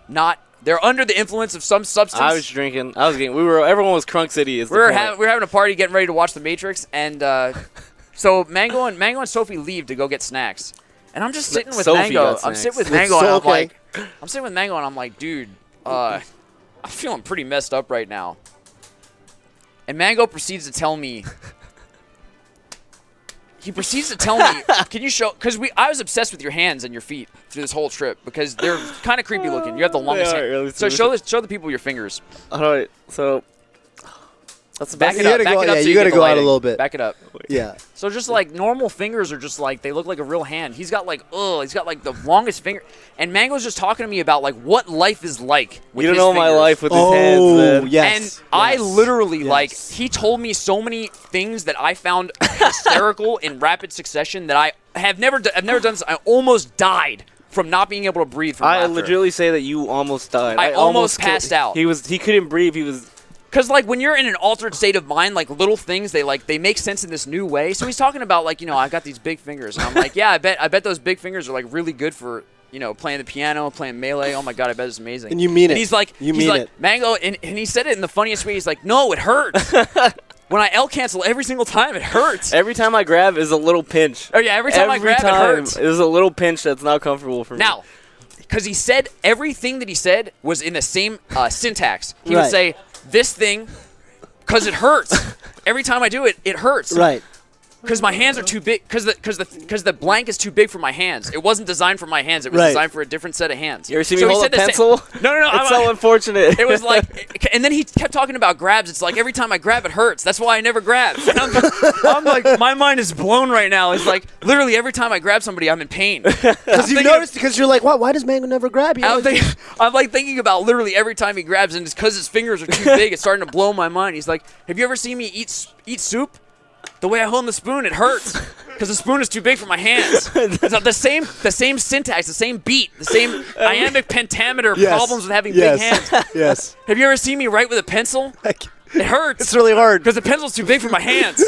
not. They're under the influence of some substance. I was drinking. Everyone was Crunk City. We were having a party, getting ready to watch The Matrix, and so Mango and Sophie leave to go get snacks, and I'm just sitting with Mango. I'm sitting with Mango, and I'm like, dude, I'm feeling pretty messed up right now. And Mango proceeds to tell me. He proceeds to tell me, can you show, because I was obsessed with your hands and your feet through this whole trip because they're kind of creepy looking. You have the longest hands. Really so show the people your fingers. All right, so let's back it up. You got to go out a little bit. Back it up. Yeah. So just like normal fingers are just like, they look like a real hand. He's got like the longest finger. And Mango's just talking to me about like what life is like with You don't his know fingers. my life with his hands, man. Yes. And I literally he told me so many things that I found hysterical in rapid succession that I've never done this. I almost died from not being able to breathe from laughter. I legitimately say that you almost died. I almost passed out. He couldn't breathe. He was. Because, like, when you're in an altered state of mind, like, little things, they make sense in this new way. So he's talking about, like, I got these big fingers. And I'm like, yeah, I bet those big fingers are, like, really good for, playing the piano, playing Melee. Oh, my God, I bet it's amazing. And you mean it. And he's like, Mango, and he said it in the funniest way. He's like, no, it hurts. When I L cancel every single time, it hurts. Every time I grab is a little pinch. Oh, yeah, every time I grab, it hurts. It was a little pinch that's not comfortable for me. Now, because he said everything that he said was in the same syntax. He would say, this thing... Because it hurts. Every time I do it, it hurts. Right. Because my hands are too big. Because the blank is too big for my hands. It wasn't designed for my hands. It was designed for a different set of hands. You ever see me hold a pencil? No. It's so unfortunate. It was like, and then he kept talking about grabs. It's like every time I grab, it hurts. That's why I never grab. And I'm like, my mind is blown right now. It's like literally every time I grab somebody, I'm in pain. Because you noticed. Because you're like, why does Mango never grab you? I'm like thinking about literally every time he grabs, and it's because his fingers are too big. It's starting to blow my mind. He's like, have you ever seen me eat soup? The way I hold the spoon, it hurts because the spoon is too big for my hands. It's the same syntax, the same beat, the same iambic pentameter problems with having big hands. Yes. Have you ever seen me write with a pencil? It hurts. It's really hard because the pencil's too big for my hands.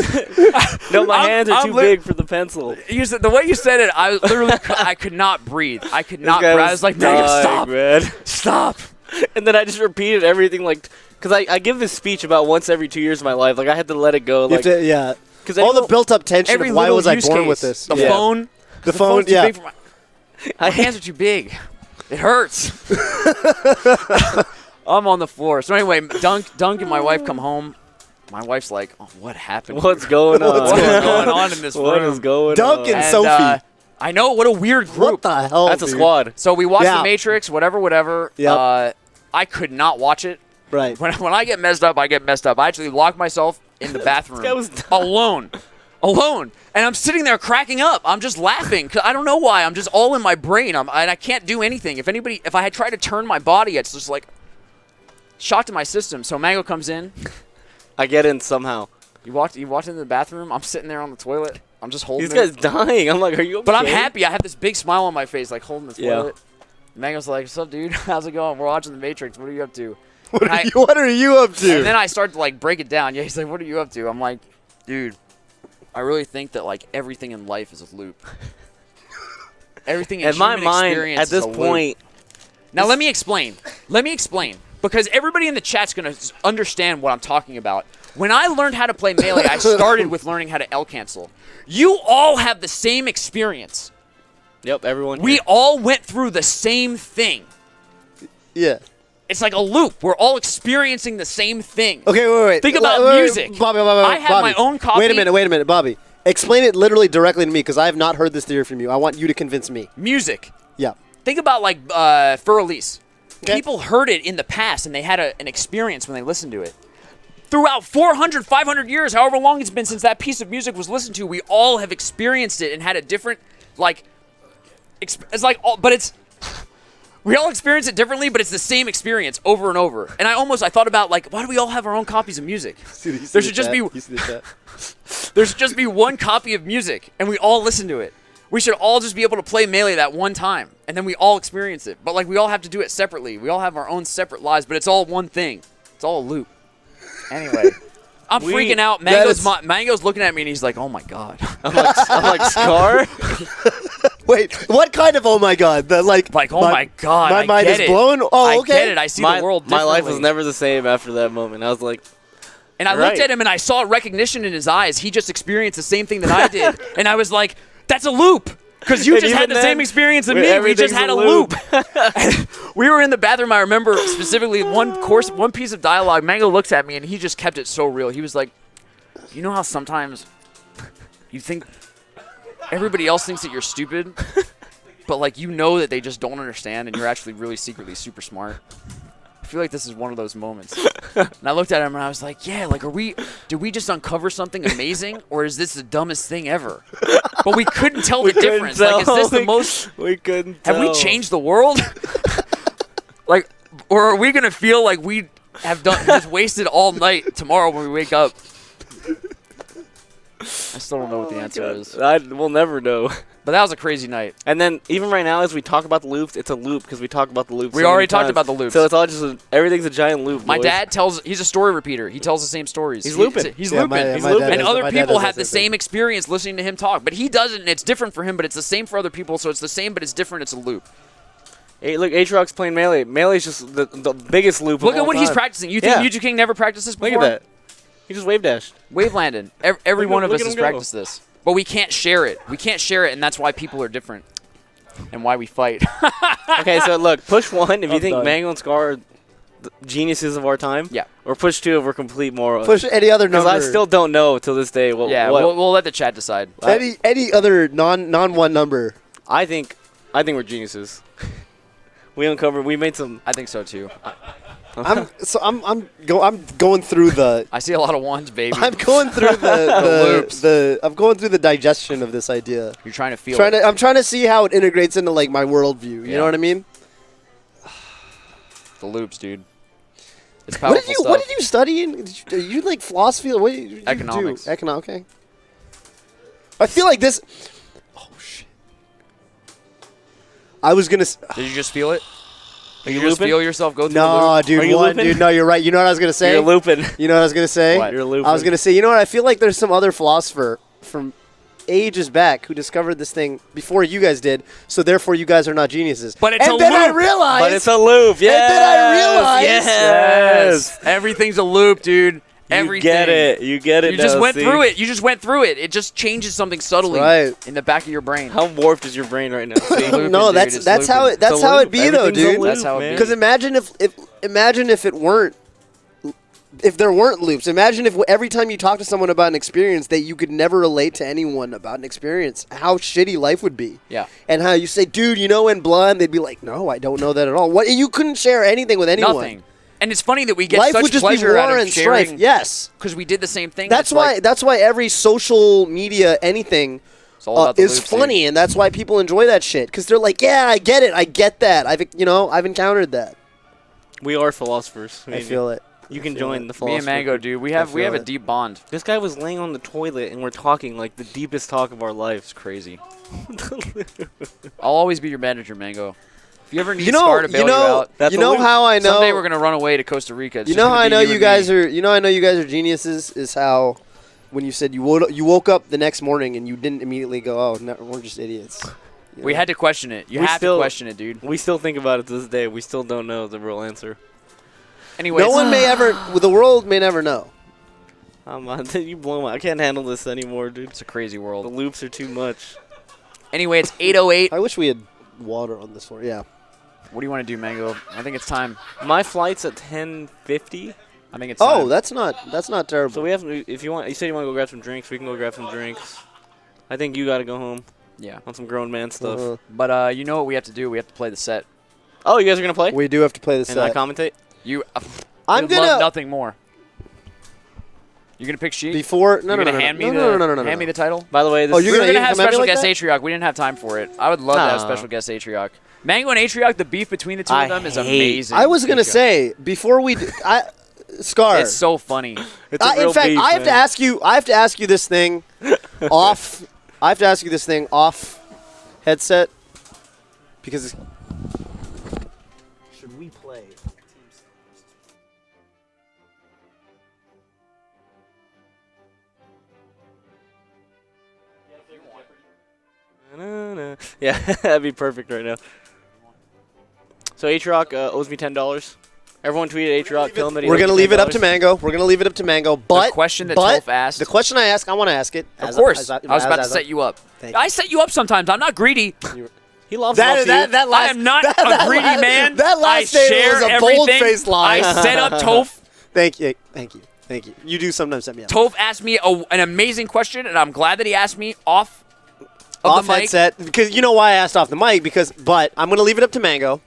No, my hands are too big for the pencil. The way you said it, I literally I could not breathe. I could not breathe. I was like, man, stop, man. Stop. And then I just repeated everything because I give this speech about once every 2 years of my life. Like I had to let it go. Because all the built-up tension of why was I born with this? The phone. The phone, too big for my hands are too big. It hurts. I'm on the floor. So anyway, Dunk and my wife come home. My wife's like, oh, what happened? What's going on? What's going on in this room? What is going on? Dunk and Sophie. I know. What a weird group. What the hell, That's a squad. So we watched The Matrix, whatever. Yep. I could not watch it. Right. When I get messed up, I get messed up. I actually locked myself in the bathroom alone alone. And I'm sitting there cracking up. I'm just laughing. 'Cause I don't know why. I'm just all in my brain. And I can't do anything. If I had tried to turn my body, it's just like shot to my system. So Mango comes in. I get in somehow. You walked into the bathroom. I'm sitting there on the toilet. I'm just holding These guys dying. I'm like, are you okay? But I'm happy. I have this big smile on my face, like holding the toilet. Mango's like, what's up, dude? How's it going? We're watching The Matrix. What are you up to? What are you up to? And then I start to like break it down. Yeah, he's like, what are you up to? I'm like, dude, I really think that like everything in life is a loop. Everything in my human mind experience at this is a point. Loop. Now let me explain. Because everybody in the chat's gonna understand what I'm talking about. When I learned how to play Melee, I started with learning how to L cancel. You all have the same experience. Yep, everyone. We all went through the same thing. Yeah. It's like a loop. We're all experiencing the same thing. Okay, wait. Think about music. Bobby, I have my own copy. Wait a minute, Bobby. Explain it literally directly to me because I have not heard this theory from you. I want you to convince me. Music. Yeah. Think about like For Elise. Okay. People heard it in the past and they had an experience when they listened to it. Throughout 400, 500 years, however long it's been since that piece of music was listened to, we all have experienced it and had a different, like, we all experience it differently, but it's the same experience over and over. And I thought about, like, why do we all have our own copies of music? There should just be one copy of music, and we all listen to it. We should all just be able to play Melee that one time, and then we all experience it. But, like, we all have to do it separately. We all have our own separate lives, but it's all one thing. It's all a loop. Anyway, I'm freaking out. Mango's looking at me, and he's like, oh, my God. I'm like Scar? Wait, what kind of oh my god? Oh my god, my mind is blown. Oh, okay. I get it. I see the world differently. My life was never the same after that moment. I was like, and I looked at him and I saw recognition in his eyes. He just experienced the same thing that I did, and I was like, that's a loop. Because you just had the same experience as me. We just had a loop. We were in the bathroom. I remember specifically one piece of dialogue. Mango looks at me and he just kept it so real. He was like, you know how sometimes you think everybody else thinks that you're stupid, but like you know that they just don't understand and you're actually really secretly super smart. I feel like this is one of those moments. And I looked at him and I was like, yeah, like did we just uncover something amazing or is this the dumbest thing ever? But we couldn't tell the difference. Like, is this the most... We couldn't tell. Have we changed the world? Like, or are we going to feel like we have just wasted all night tomorrow when we wake up? I still don't know what the answer is. We'll never know. But that was a crazy night. And then even right now, as we talk about the loops, it's a loop because we talk about the loops. We already talked about the loops. So it's all just everything's a giant loop. My dad he's a story repeater. He tells the same stories. He's looping. He's looping. And other people have the same thing. experience listening to him talk. But he doesn't, and it's different for him, but it's the same for other people. So it's the same, but it's different. It's a loop. Hey, look, Aatrox's playing Melee. Melee's just the biggest loop Look of all at what he's time. practicing. You think Yuju King never practiced this before? Look at that. He just wave dashed. Wave landed. Every one of us has go. practiced this. But we can't share it. We can't share it, and that's why people are different. And why we fight. Okay, so look, push 1 if you think done. Mango and Scar are the geniuses of our time. Yeah. Or push 2 if we're complete morons. Push any other number. Because I still don't know till this day. We'll let the chat decide. Any other non one number. I think we're geniuses. We made some. I think so too. I'm going through the. I see a lot of ones, baby. I'm going through I'm going through the digestion of this idea. You're trying to feel it. I'm trying to see how it integrates into like my worldview. You know what I mean? The loops, dude. It's powerful stuff. What did you study in? Did you like philosophy? What did you Economics. do? Economics. Okay. I feel like this. Oh shit! I was gonna. Did you just feel it? Are you just looping? feel yourself go through No, the loop? dude. No, you're right. You know what I was gonna say? You're looping. You know what I was gonna say? What? You're looping. I was gonna say. You know what? I feel like there's some other philosopher from ages back who discovered this thing before you guys did. So therefore, you guys are not geniuses. But it's a and then I loop. realized. But it's a loop. Yes. And then I realized. Yes. Everything's a loop, dude. Everything. You get it. You get it. You just now, went see? through it. You just went through it. It just changes something subtly in the back of your brain. How warped is your brain right now? See? Looping, No, dude, that's it's how looping. it how it be though, Everything's a dude. loop, That's how it man. be. Because imagine if it weren't. If there weren't loops, imagine if every time you talk to someone about an experience that you could never relate to anyone about an experience, how shitty life would be. Yeah. And how you say, dude, you know, in blood, they'd be like, no, I don't know that at all. What? You couldn't share anything with anyone. Nothing. And it's funny that we get Life such would just be pleasure out war of and strife. sharing. Yes. Because we did the same thing. That's why. That's why every social media anything it's all about the is loops, funny, dude. and that's why people enjoy that shit. Because they're like, yeah, I get it, I get that. I've encountered that. We are philosophers. I feel it. You can join the Me philosopher. and Mango, dude, we have a it. deep bond. This guy was laying on the toilet, and we're talking like the deepest talk of our lives. Crazy. I'll always be your manager, Mango. If you ever need You know, Scar to bail you out, That's you a know loop. how I know. someday we're gonna run away to Costa Rica. It's You just know gonna how I be know you you and guys me. are. You know how I know you guys are geniuses is how when you said you woke up the next morning and you didn't immediately go, oh, no, we're just idiots. You We know? had to question it. You We have still- to question it, dude. We still think about it to this day. We still don't know the real answer. Anyways, No one may ever. The world may never know. You blow my. I can't handle this anymore, dude. it's a crazy The world. loops are too much. Anyway, it's 8:08. I wish we had water on this one. Yeah. What do you want to do, Mango? I think it's time. My flight's at 10:50. I think it's Oh, time. that's not terrible. So we have. If you want, you said you want to go grab some drinks. We can go grab some drinks. I think you got to go home Yeah. on some grown man stuff. Uh-huh. But you know what we have to do? We have to play the set. Oh, you guys are gonna play? We do have to play this and I set. commentate. You. I'm would gonna love nothing more. You're gonna pick Sheik? before. No, You're no, no, gonna no, hand me no, the no, no, no, hand me no. the title. By the way, this Oh, We you're were gonna gonna have come at me special like guest that? Atrioc. We didn't have time for it. I would love to have Nah. special guest Atrioc. Mango and Atrioc, the beef between the two I of them is hate- amazing. I was gonna Atrioc. say before we. Scar. It's so funny. It's a real in fact, beef, I have to man. ask you. I have to ask you this thing off. I have to ask you this thing off headset because. Should we play? Na-na-na. Yeah, that'd be perfect right now. So Atrioc owes me $10. Everyone tweeted Atrioc, tell him that he We're owes gonna me leave it up to $10. Mango. We're gonna leave it up to Mango. But question that but Toph asked- The question I ask, I want to ask it. Of course. I was about to as set you up. Thank I set you up sometimes. I'm not greedy. He loves That last, I am not a greedy man. That last I statement share was a everything. bold-faced lie. I set up Toph. Thank you. You do sometimes set me up. Toph asked me an amazing question, and I'm glad that he asked me off Off the mic. headset because you know why I asked off the mic but I'm gonna leave it up to Mango.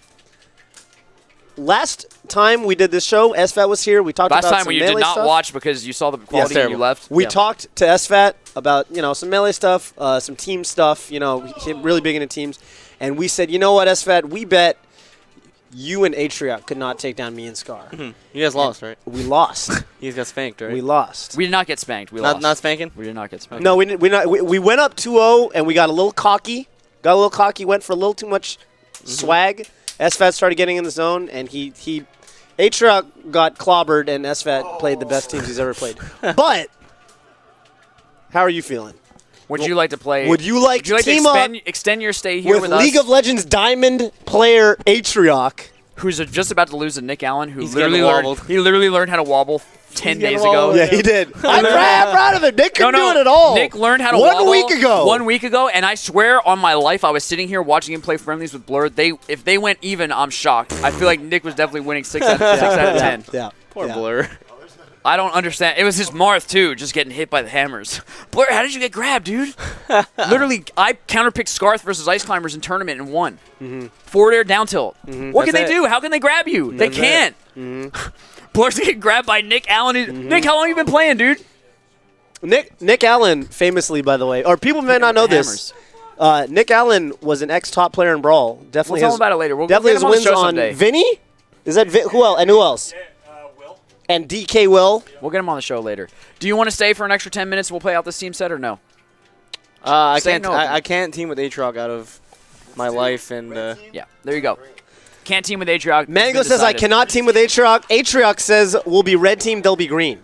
Last time we did this show, SFAT was here. We talked Last about time some when you melee did not stuff. watch because you saw the quality and you terrible. left. We Yeah. talked to SFAT about some melee stuff, some team stuff. He's really big into teams, and we said, you know what, SFAT, we bet you and Atrioc could not take down me and Scar. You guys lost, right? We lost. He got spanked, right? We lost. We did not get spanked. We not, lost. not spanking? We did not get spanked. No, we didn't. We went up 2-0, and we got a little cocky. Went for a little too much swag. SFAT started getting in the zone, and Atrioc got clobbered, and SFAT played the best teams he's ever played. But how are you feeling? Would you like to play? Would you like to team up extend your stay here with, League us? of Legends Diamond player Atrioc? Who's just about to lose to Nick Allen, who He's literally getting learned. wobbled. He literally learned how to wobble 10 getting days ago. wobbled. Yeah, he did. I'm proud of him. Nick couldn't do it at all. Nick learned how to 1 wobble week ago. 1 week ago, and I swear on my life, I was sitting here watching him play friendlies with Blur. If they went even, I'm shocked. I feel like Nick was definitely winning 6 out of 10. Yeah. Poor yeah. Blur. I don't understand. It was his Marth, too, just getting hit by the hammers. Blur, how did you get grabbed, dude? Literally, I counterpicked Scar-Toph versus Ice Climbers in tournament and won. Forward air down tilt. What can That's they it. do? How can they grab you? They That's can't. Blur's getting grabbed by Nick Allen. Nick, how long you been playing, dude? Nick Allen, famously, by the way, or people may not know this. Nick Allen was an ex-top player in Brawl. Definitely We'll tell has, him about it later. We'll definitely get has him on the wins show on someday. Vinny. Is that who else? And who else? Will. And DK Will. We'll get him on the show later. Do you want to stay for an extra 10 minutes? We'll play out this team set or no? I Say can't. no. I can't team with Atrioc out of my life, and Yeah, there you go. Can't team with Atrioc. Mango It's been says I decided. cannot team with Atrioc. Atrioc says we'll be red team, they'll be green.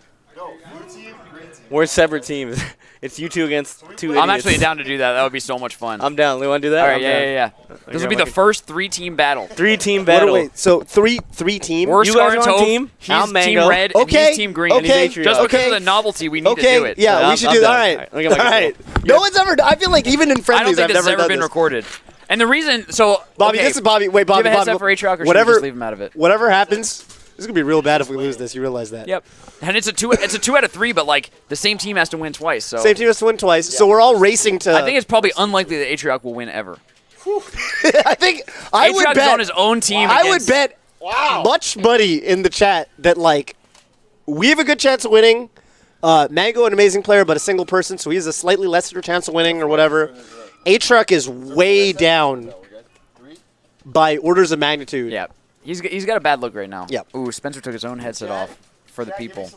we're separate teams. It's you two against two idiots. I'm actually down to do that. That would be so much fun. I'm down. You want to do that? All right, I'm yeah, down. yeah. This will be the first 3-team battle. 3-team What battle. wait, so three team? We're You guys are on Scar-Toph, team? He's I'm team Mango. red, and Okay, he's team green. okay, Just because okay. of the novelty, we need to do Okay, it. yeah, we I'm- should I'm do that. down. All right. Look at my All right. No one's ever, I feel like even in I don't friendlies, think I've this has never ever done been this. recorded. And the reason, so Bobby, okay, this is Bobby. Wait, do you Bobby, have a heads Bobby. up for Atrioc, or should whatever, we just leave him out of it? Whatever happens, this is going to be real bad if we lose this. You realize that. Yep. And it's a two out of 3, but like the same team has to win twice. So Same team has to win twice, so we're all racing to. I think it's probably unlikely that Atrioc will win ever. I think I would Atrioc bet is on his own team. I would against- bet much money in the chat that like we have a good chance of winning. Mango, an amazing player, but a single person, so he has a slightly lesser chance of winning or whatever. A-Truck is way down by orders of magnitude. Yeah. He's got a bad look right now. Yep. Ooh, Spencer took his own headset off for the people.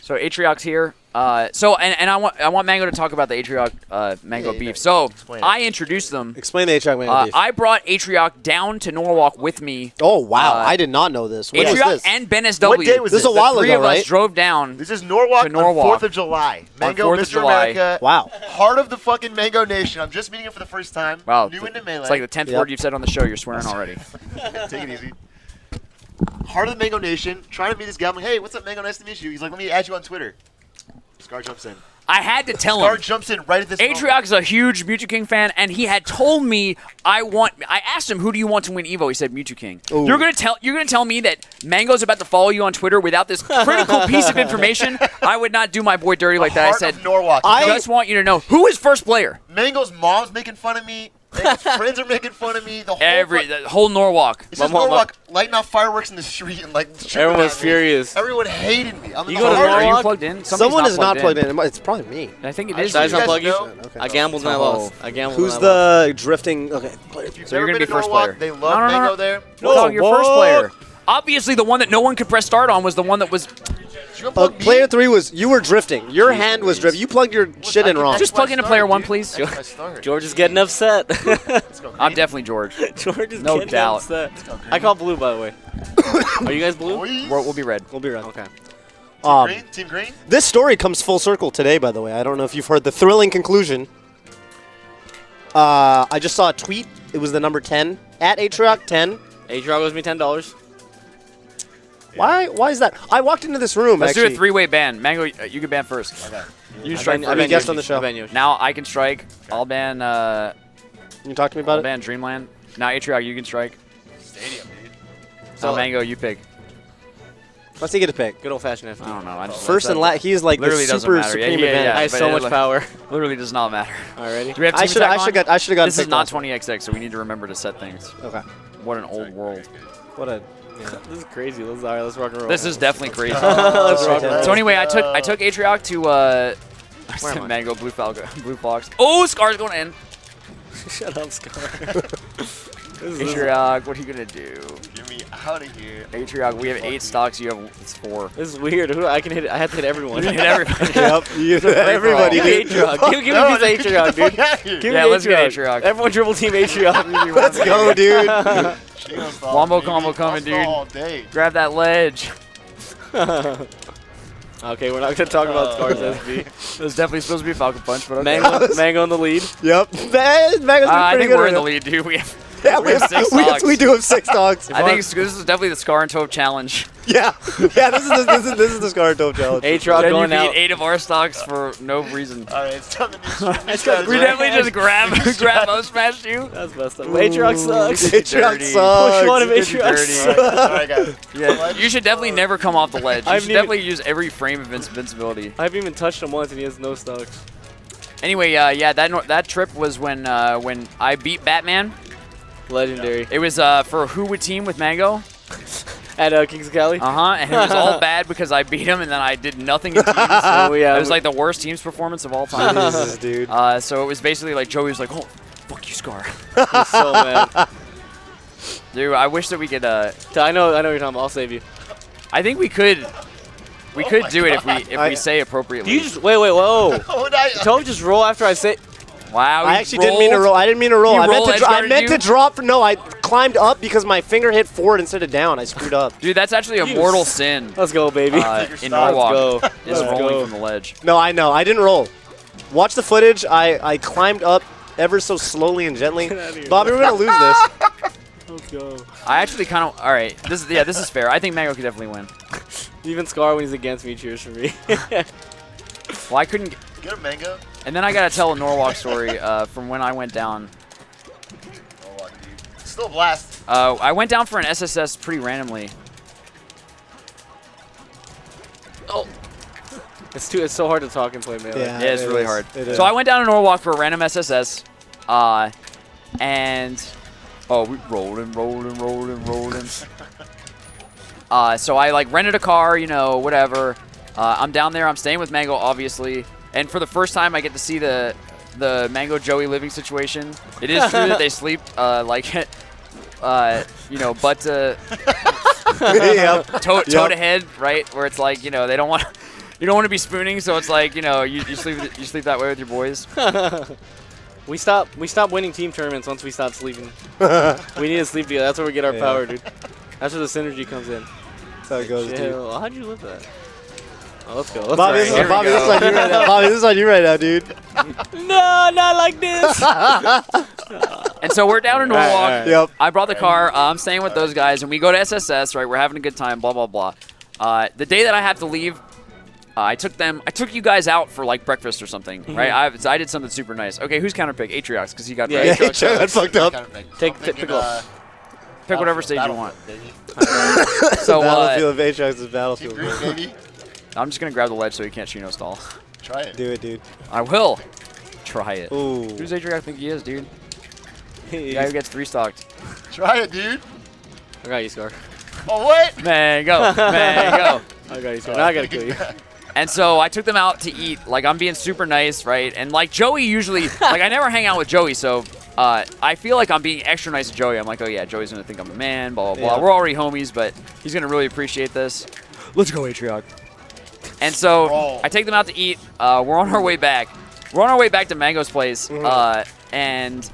So Atrioch's here. I want Mango to talk about the Atrioch Mango beef. So I introduced them. Explain the A-Truck Mango beef. I brought Atrioch down to Norwalk with me. Oh wow, I did not know this. When was Atrioch this? and BenSW. What day was This is a while Three ago, of right? us drove down. This is Norwalk, to Norwalk on 4th of July. Mango, 4th of Mr. July. America. Wow. Heart of the fucking Mango Nation. I'm just meeting it for the first time. Wow. New into Melee. It's like the 10th Yep. word you've said on the show. You're swearing already. Take it easy. Heart of the Mango Nation. Trying to meet this guy. I'm like, hey, what's up, Mango? Nice to meet you. He's like, let me add you on Twitter. Scar jumps in. I had to tell Scar him. jumps in right at this Atrioch moment. is a huge Mewtwo King fan, and he had told me I asked him, who do you want to win Evo? He said Mewtwo King. Ooh. You're gonna tell me that Mango's about to follow you on Twitter without this critical piece of information? I would not do my boy dirty like that. I Heart said of Norwalk. I just want you to know who is first player. Mango's mom's making fun of me. Mango's friends are making fun of me. The whole Norwalk. It's just Norwalk lighting off fireworks in the street and like Everyone was furious. Everyone hated me. I'm in You the go to heart. Are you Norwalk? plugged in? Someone is not plugged in. It's probably me. I think it I is. tried Did I You unplug guys you? know? Okay. I gambled and I lost. I gambled Who's and I lost. the drifting? Okay. If you've So you're never gonna been be to first Norwalk, player. They love No. Mango there. Dog, your first what? player. Obviously, the one that no one could press start on was the one that was. Did you unplug me? Player 3 was you were drifting. Your hand was drifting. You plugged your shit in wrong. Just plug into player 1, please. George is getting upset. Let's go. I'm definitely George. George is No getting doubt. upset. I call blue, by the way. Are you guys blue? Boys. We'll be red. We'll be right. Okay. Green? Team Green? This story comes full circle today, by the way. I don't know if you've heard the thrilling conclusion. I just saw a tweet. It was the number 10 at Atrioch 10. Atrioch owes me $10. Why is that? I walked into this room. Let's actually. do a three-way ban. Mango, you can ban first. Okay. You can strike I first. ban guest on the show. I ban Yoshi. Now I can strike. I'll ban. Can you talk to me about I'll it? ban Dreamland. Now Atrioch, you can strike. Stadium, dude. So Mango, you pick. Let's see, get a pick. Good old-fashioned FD. I don't know. I just First and last, he's like Literally the doesn't super matter. Yeah, supreme yeah, advantage. yeah. I have but so it, much like, power. Literally does not matter. Alrighty. Do we have I team should attack on? have got. This is not 20XX, so we need to remember to set things. Okay. What an old world. What a. This is crazy. All right, let's rock and roll. This is definitely crazy. Let's rock and roll. So anyway, I took Atrioch to I said am I? Mango, Blue Falcon, Blue Fox. Oh, Scar's going in. Shut up, Scar. Atrioch, what are you gonna do? Get me out of here. Atrioch, we have 8 stocks. You have 4. This is weird. I can hit it. I have to hit everyone. You hit everybody. Yep. Everybody. Give me Atrioch. Give me a piece of Atrioch, dude. Fuck out of here. Give Yeah, me let's get Atrioch. Atrioch. Everyone dribble team Atrioch. Let's go, dude. Wombo combo coming, dude. All day. Grab that ledge. Okay, we're not gonna talk about Scar's SB. It was definitely supposed to be a Falcon Punch, but okay. Mango in the lead. Yep. Mango's been I pretty think good we're in right the lead, dude. We have, Yeah, we have 6 we dogs. do have 6 dogs. I think this is definitely the Scar-Toph challenge. Yeah. Yeah, this is the Scar-Toph challenge. Atrioch Then you going beat out. 8 of our stocks for no reason. All right, it's time to do We definitely just grab up smash you. That's messed up. Atrioch sucks. Atrioch Dirty. sucks. Push one of Dirty. Atrioch sucks. All right, guys. Yeah, you should definitely never come off the ledge. You I should haven't definitely use every frame of invincibility. I haven't even touched him once and he has no stocks. Anyway, yeah, that trip was when I beat Batman. Legendary. It was for who would team with Mango. At Kings of Cali. And it was all bad because I beat him and then I did nothing in teams. Oh, yeah. It was like the worst teams performance of all time. Jesus, dude. So it was basically like Joey was like, "Oh, fuck you, Scar." He's so mad. Dude, I wish that we could. I know what you're talking about. I'll save you. I think we could. We could do it if we say appropriately. Do you just wait? Whoa! Oh, and I- Don't just roll after I say. Wow. I he actually didn't mean to rolled. roll. I didn't mean to roll. You I roll meant to. I edge meant to guarded drop. No, I climbed up because my finger hit forward instead of down. I screwed up. Dude, that's actually a You mortal sin. Let's go, baby. In Let's Norwalk, go. is Let's rolling go. from the ledge. No, I know. I didn't roll. Watch the footage. I climbed up ever so slowly and gently. Get outta here. Bobby, we're gonna lose this. Let's go. I actually kind of. All right, this is fair. I think Mango could definitely win. Even Scar, when he's against me, cheers for me. Well, I couldn't. Get a mango. And then I gotta tell a Norwalk story from when I went down. Norwalk, dude. Still a blast. I went down for an SSS pretty randomly. It's so hard to talk and play melee. Yeah. Yeah, it's it really is. hard. It is. So I went down to Norwalk for a random SSS, and Oh, we rolling. So I like rented a car, you know, whatever. I'm down there. I'm staying with Mango, obviously. And for the first time, I get to see the Mango Joey living situation. It is true that they sleep like, you know, butt to toe to head, right? Where it's like, you know, they don't want. You don't want to be spooning, so it's like, you know, you sleep that way with your boys. We stop winning team tournaments once we stop sleeping. We need to sleep together. That's where we get our power, dude. That's where the synergy comes in. That's how it goes, dude. How'd you live that? Oh, let's go. Bobby, this is on you right now. Bobby, this is on you right now, dude. No, not like this. And so we're down in Norwalk. Right. Yep. I brought the car. I'm staying with those guys, and we go to SSS, right? We're having a good time, blah, blah, blah. The day that I have to leave, I took you guys out for like breakfast or something, right? I did something super nice. Okay, who's counterpick? Atriox, because he got Atriox got fucked up. Pick whatever stage you want. So Battlefield of Atriox is Battlefield. Baby. I'm just gonna grab the ledge so he can't Chino stall. Try it. Do it, dude. I will. Try it. Ooh. Who's Atriox think he is, dude? The guy who gets 3-stocked. Try it, dude. I got you, Scar. Oh, what? Mango. I got you, Scar. Now I gotta kill you. And so I took them out to eat. Like, I'm being super nice, right? And like Joey usually, like I never hang out with Joey, so I feel like I'm being extra nice to Joey. I'm like, oh yeah, Joey's gonna think I'm a man, blah, blah, blah. Yeah. We're already homies, but he's gonna really appreciate this. Let's go, Atriox. And so I take them out to eat. We're on our way back. We're on our way back to Mango's place. And,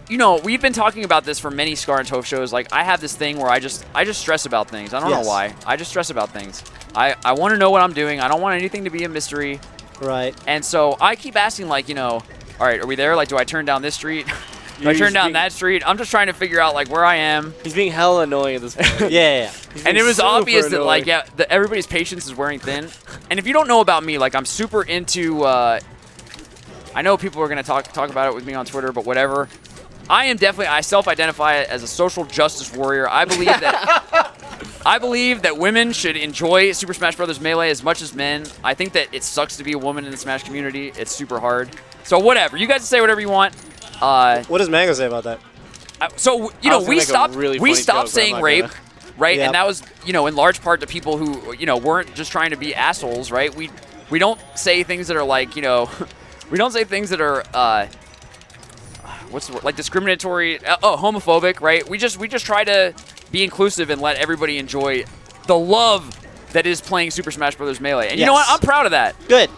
you know, we've been talking about this for many Scar-Toph shows. Like, I have this thing where I just stress about things. I don't know why. I just stress about things. I want to know what I'm doing. I don't want anything to be a mystery. Right. And so I keep asking, like, you know, all right, are we there? Like, do I turn down this street? Do I turn down that street? I'm just trying to figure out, like, where I am. He's being hella annoying at this point. Yeah. And it was obvious that, like, yeah, everybody's patience is wearing thin. And if you don't know about me, like, I'm super into, I know people are going to talk about it with me on Twitter, but whatever. I self-identify as a social justice warrior. I believe that women should enjoy Super Smash Bros. Melee as much as men. I think that it sucks to be a woman in the Smash community. It's super hard. So whatever. You guys say whatever you want. What does Mango say about that? So, you know, we stopped saying rape, right? Yep. And that was, you know, in large part to people who, you know, weren't just trying to be assholes, right? We don't say things that are like, you know, we don't say things that are what's the word? Like discriminatory, homophobic, right? We just try to be inclusive and let everybody enjoy the love that is playing Super Smash Bros. Melee. And you know what? I'm proud of that. Good.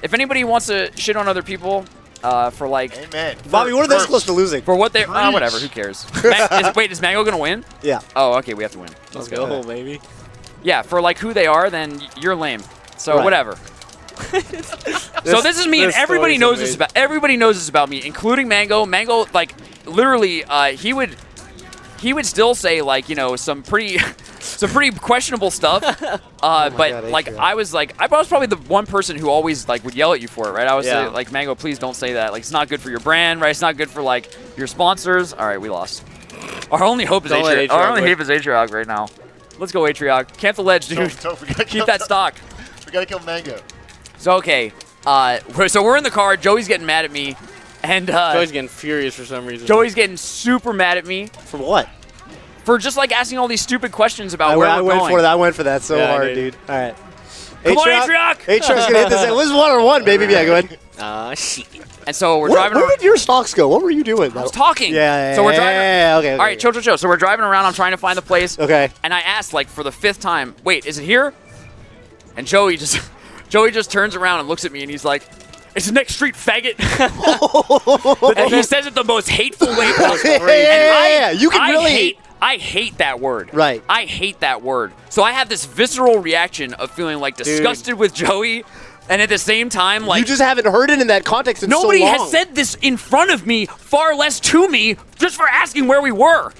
If anybody wants to shit on other people for like... Amen. Bobby, what are they close to losing? For what they... whatever, who cares? Wait, is Mango going to win? Yeah. Oh, okay, we have to win. Let's go, baby. Yeah, for like who they are, then you're lame. So whatever. So this is me, and everybody knows this about me, including Mango. Mango, like, literally, he would still say, like, you know, some pretty questionable stuff. But God, like, I was probably the one person who always like would yell at you for it, right? I was like, Mango, please don't say that. Like, it's not good for your brand, right? It's not good for like your sponsors. All right, we lost. Our only hope is Atriox. Our only hope is Atriox right now. Let's go, Atriox. Camp the ledge, dude. Keep that stock. We gotta kill Mango. So okay, so we're in the car. Joey's getting mad at me, and Joey's getting furious for some reason. Joey's getting super mad at me For what? for just like asking all these stupid questions about where I we're went going. for that. I went for that so hard, dude. dude. All right. Come on, Atriox! Atriox gonna hit this. It was 1-on-1, baby. Yeah, go ahead. Shit. And so we're Where driving. did your stocks go? What were you doing? I was talking. Yeah. So we're driving. Okay. All right, chill. So we're driving around. I'm trying to find the place. Okay. And I asked like for the 5th time, wait, is it here? And Joey just turns around and looks at me and he's like, it's the next street, faggot. And he says it the most hateful way possible. Yeah. You can really. I hate that word. Right. I hate that word. So I have this visceral reaction of feeling like disgusted with Joey, and at the same time, like You just haven't heard it in that context in so long. nobody has said this in front of me, far less to me, just for asking where we were.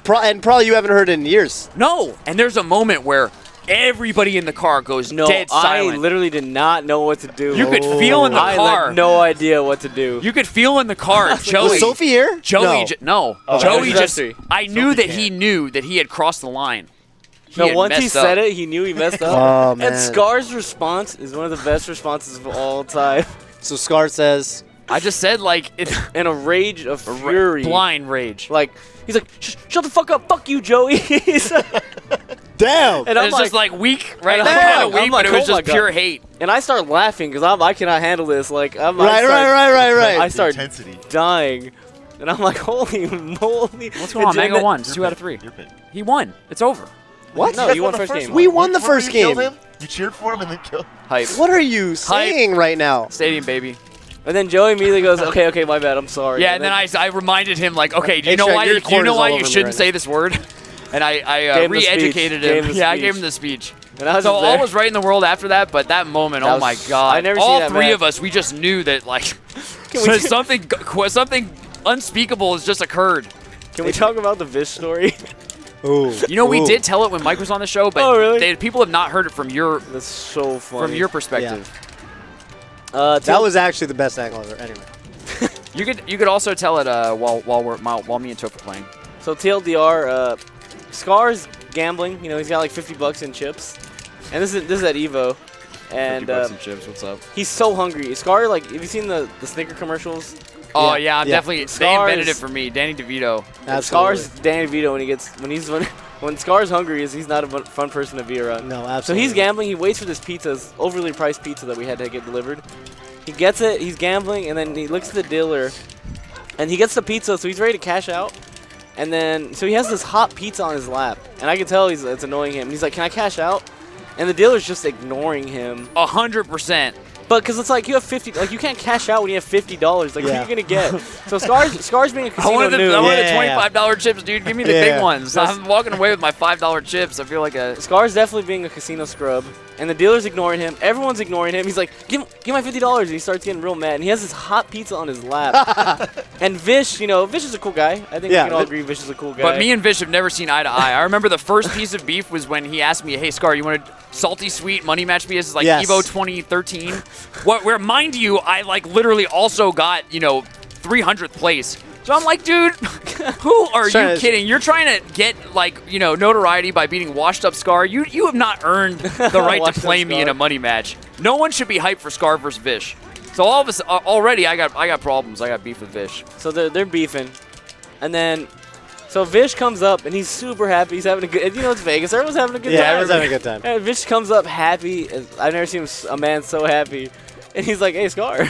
And probably you haven't heard it in years. No. And there's a moment where everybody in the car goes dead silent. I literally did not know what to do. You could feel in the I car. had no idea what to do. You could feel in the car, Joey. Was Sophie here? Joey, No. Joey that was just. Jesse. I knew that he knew that he had crossed the line. No, once he said it, he knew he messed up. Oh, man. And Scar's response is one of the best responses of all time. So Scar says, I just said like in a rage of fury, blind rage. Like he's like, shut the fuck up, fuck you, Joey. Damn. And I'm it's just like weak, right? And Like, I'm kind of like- weak, I'm like, but it was oh my just God. pure hate. And I start laughing because I cannot handle this. Like Right. I start Intensity. dying, and I'm like, holy moly! What's going on? Mango won. It's 2 out of 3. Your pick. He won. It's over. What? No, you won first game. We won the Remember first you killed game. him? You cheered for him and then killed him. Hype. What are you saying right now? Stadium, baby. And then Joey immediately goes, okay, my bad, I'm sorry. Yeah, and then I reminded him like, okay, do you Hey, know Shaq, why your you corner's know why all you over me shouldn't right say this word? And I Gave him the speech. re-educated Gave him. him the Yeah, I speech. gave him the speech. And I was So just all there. was right in the world after that, but that moment, That oh my was- God! I never seen all that three match. of us, we just knew that like Can we- something unspeakable has just occurred. Can we talk about the Vish story? Ooh. You know, we Ooh. did tell it when Mike was on the show, but Oh, really? people have not heard it from your That's so funny. perspective. That was actually the best angle ever. Anyway. You could also tell it while me and Toph were playing. So TLDR, Scar's gambling. You know, he's got like $50 in chips, and this is at Evo, and 50 bucks and chips. What's up? he's so hungry. Scar, like, have you seen the Snicker commercials? Oh Yeah, yeah, I'm yeah. definitely. They Scar invented it is- for me, Danny DeVito. Absolutely. Scar's Danny DeVito when Scar's hungry, he's not a fun person to be around. No, So absolutely. he's gambling. He waits for this pizza, this overly priced pizza that we had to get delivered. He gets it. He's gambling, and then he looks at the dealer, and he gets the pizza. So he's ready to cash out. And then so he has this hot pizza on his lap, and I can tell it's annoying him. And he's like, "Can I cash out?" And the dealer's just ignoring him. 100%. But because it's like you have 50, like you can't cash out when you have $50. Like what Yeah. are you gonna get? So Scar's being a I casino wanted the Yeah. $25 chips, dude. Give me the Yeah. big ones. I'm walking away with my $5 chips. I feel like a. Scar's definitely being a casino scrub, and the dealer's ignoring him. Everyone's ignoring him. He's like, give my $50, and he starts getting real mad. And he has this hot pizza on his lap. And Vish, you know, Vish is a cool guy. I think Yeah, we can all Vi- agree Vish is a cool guy. But me and Vish have never seen eye to eye. I remember the first piece of beef was when he asked me, "Hey, Scar, you want to salty sweet money match me?" This is like Yes. Evo 2013. Where mind you, I like literally also got 300th place. So I'm like, dude, who are you Trying to- kidding? You're trying to get notoriety by beating washed up Scar. You have not earned the right to Washed up play me in Scar. a money match. No one should be hyped for Scar versus Vish. So all of us already, I got problems. I got beef with Vish. So they're beefing, and then so Vish comes up and he's super happy. He's having a good. You know, it's Vegas. Everyone's having a good Yeah, time. everyone's having a good time. And Vish comes up happy. I've never seen a man so happy. And he's like, "Hey, Scar."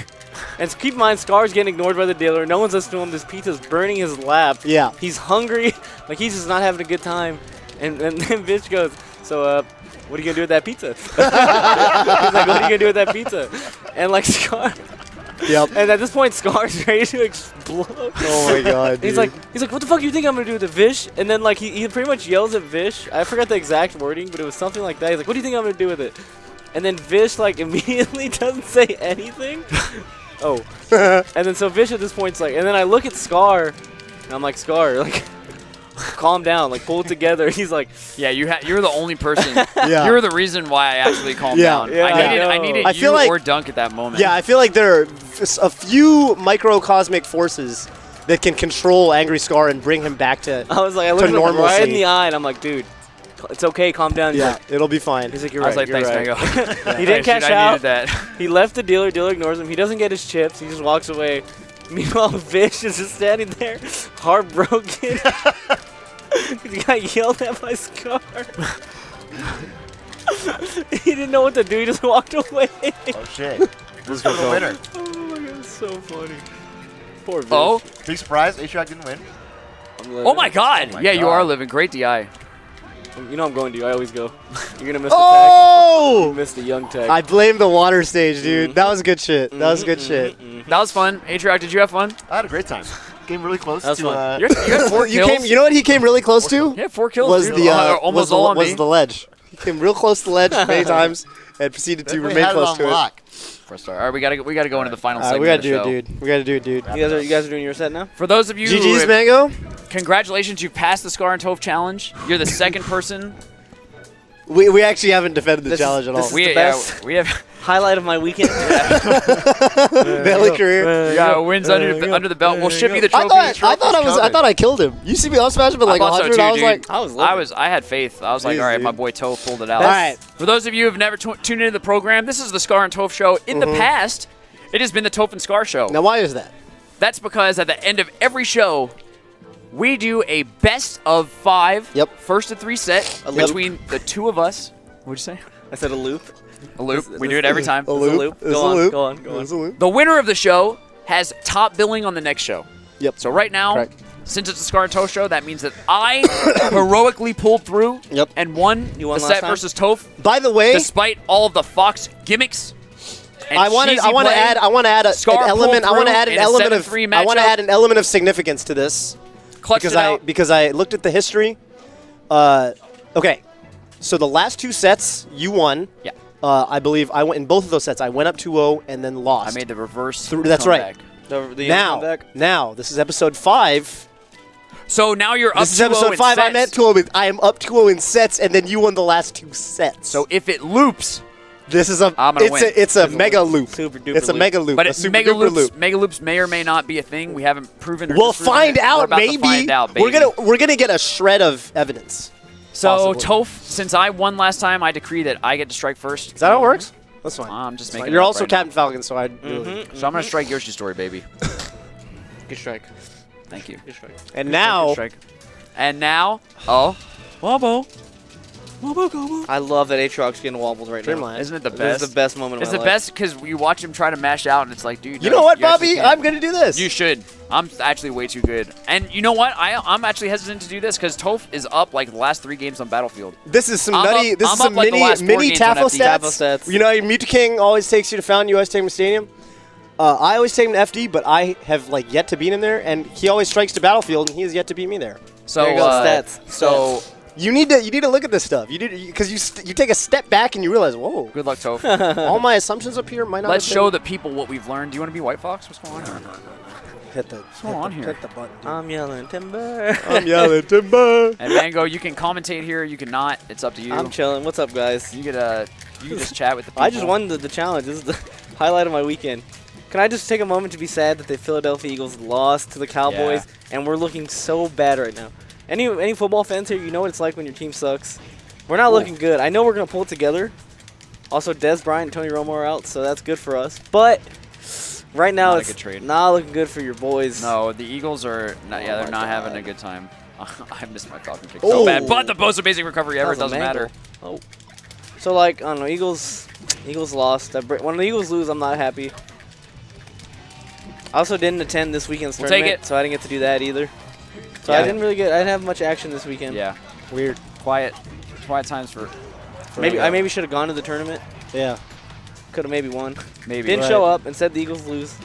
And keep in mind, Scar's getting ignored by the dealer. No one's listening to him. This pizza's burning his lap. Yeah. He's hungry. Like, he's just not having a good time. And then Vish goes, "So, what are you going to do with that pizza?" He's like, "What are you going to do with that pizza?" And, like, Scar. Yep. And at this point, Scar's ready to explode. Oh my God. He's dude. like, "What the fuck do you think I'm gonna do with the Vish?" And then like he pretty much yells at Vish. I forgot the exact wording, but it was something like that. He's like, "What do you think I'm gonna do with it?" And then Vish like immediately doesn't say anything. Oh. And then so Vish at this point's like, and then I look at Scar, and I'm like, "Scar, like, calm down, like pull it together." He's like, Yeah, you're the only person. Yeah. You're the reason why I actually calmed Yeah. down. Yeah, I I needed know. I you feel like- or Dunk at that moment. Yeah, I feel like there are a few microcosmic forces that can control Angry Scar and bring him back to. I was like, I looked at him right in normalcy. the eye, and I'm like, "Dude, it's okay, calm down." He's Yeah, like, it'll be fine. he's like, "You're I was right, like, you're thanks, right." Mango. He didn't Thanks, cash dude, I out. needed that. He left the dealer. Dealer ignores him. He doesn't get his chips. He just walks away. Meanwhile, Vish is just standing there, heartbroken. He got yelled at by Scar. He didn't know what to do. He just walked away. Oh shit. Let's go for the winner. Oh my god, it's so funny. Poor Vish. Oh, Big surprise, A-Track didn't win. I'm living. oh my God! Oh my yeah, you God. are living great DI. You know I'm going to. I always go. You're gonna miss the tag. Oh! You missed the young tag. I blame the water stage, dude. That was good shit. That was good shit. That was fun. Atrac, did you have fun? I had a great time. Came really close That was to. fun. You had 4 You kills. You know what he came really close to? Yeah, 4 kills. Was dude. the almost all on was me. the ledge. He came real close to the ledge many times and proceeded to Definitely remain had close it to on it. lock. First star. All right, we gotta go into the final We segment. gotta of the do show. it, dude. We gotta do it, dude. You guys are doing your set now? For those of you, who GG's, have- Mango. congratulations, you passed the Scar-Toph challenge. You're the second person. We actually haven't defended the This is- challenge at all. this is- We the best. we have Highlight of my weekend. Belly career. we got wins under the belt. We'll ship you the I trophy. thought I killed him. You see me on Smash, but like I thought so 100. too, I was dude. like, I had faith. I was like, Jeez, all right, dude. my boy Toph pulled it out. all right. For those of you who have never tuned into the program, this is the Scar and Toph show. In the past, It has been the Toph and Scar Show. Now, why is that? That's because at the end of every show, we do a best of 5, first to 3 set between the two of us. What'd you say? I said a loop. A loop. We do it every time. A loop. Go on. The winner of the show has top billing on the next show. Yep. So right now, since it's a Scar-Toph show, that means that I heroically pulled through and won the set versus Toph. By the way, despite all of the Fox gimmicks. I want to add an element. I want to add an element of significance to this. Because I looked at the history. Okay, so the last 2 sets you won. Yeah. I believe I went in both of those sets. I went up 2-0 and then lost. I made the reverse. That's comeback. right. Now this is episode 5. So now you're up 2-0 in sets. This is episode 5. I'm at 2-0. I am up 2-0 in sets, and then you won the last 2 sets. So if it loops. This is it's a mega loop. Super duper it's a mega loop. But a super mega duper loops, mega loops may or may not be a thing. We haven't proven. We'll find out. We're about maybe to find out, baby. we're gonna get a shred of evidence. So Toph, since I won last time, I decree that I get to strike first. Is that how it works? That's fine. I'm just making. You're also right Captain now. Falcon, so I. So I'm gonna strike Yoshi's story, baby. Good strike. Thank you. Good strike. And Good now. strike. And now. Oh. Wobble. I love that Aatrox getting wobbled right now. Isn't it the best? This is the best moment of It's my the life. best because you watch him try to mash out, and it's like, dude. You know what, actually Bobby? can't. I'm gonna do this. You should. I'm actually way too good. And you know what? I'm actually hesitant to do this because Toph is up like the last 3 games on Battlefield. This is some I'm nutty. up- This I'm is some up like the mini last 4 mini games on Tafel FD. stats. Tafel stats. You know, Mewtwo King always takes you to Fountain. You always take him to Stadium. I always take him to FD, but I have like yet to beat him there, and he always strikes to Battlefield, and he has yet to beat me there. So There you go, stats. So You need to look at this stuff. You because you take a step back and you realize, whoa, good luck, Toph. all my assumptions up here might not. Let's have show been- the people what we've learned. Do you want to be White Fox? What's going on here? Hit the. going on here? Hit the button. Dude. I'm yelling timber. I'm yelling timber. And Mango, you can commentate here. You can not. It's up to you. I'm chilling. What's up, guys? You can just chat with the people. I just won the challenge. This is the highlight of my weekend. Can I just take a moment to be sad that the Philadelphia Eagles lost to the Cowboys, and we're looking so bad right now? Any football fans here, you know what it's like when your team sucks. We're not looking good. I know we're gonna pull it together. Also, Des Bryant and Tony Romo are out, so that's good for us. But right now, Not a it's good trade. not looking good for your boys. No, the Eagles are not. Yeah, they're not having a good time. I missed my Falcon kick Oh. so bad, but the most amazing recovery ever. That was a Doesn't matter. mangle. Oh. So like, I don't know, Eagles lost. When the Eagles lose, I'm not happy. I also didn't attend this weekend's We'll tournament, take it. so I didn't get to do that either. So Yeah. I didn't have much action this weekend. Yeah, Weird. quiet times for. I maybe should have gone to the tournament. Yeah. Could have maybe won. Maybe. Didn't show up. Instead, the Eagles lose.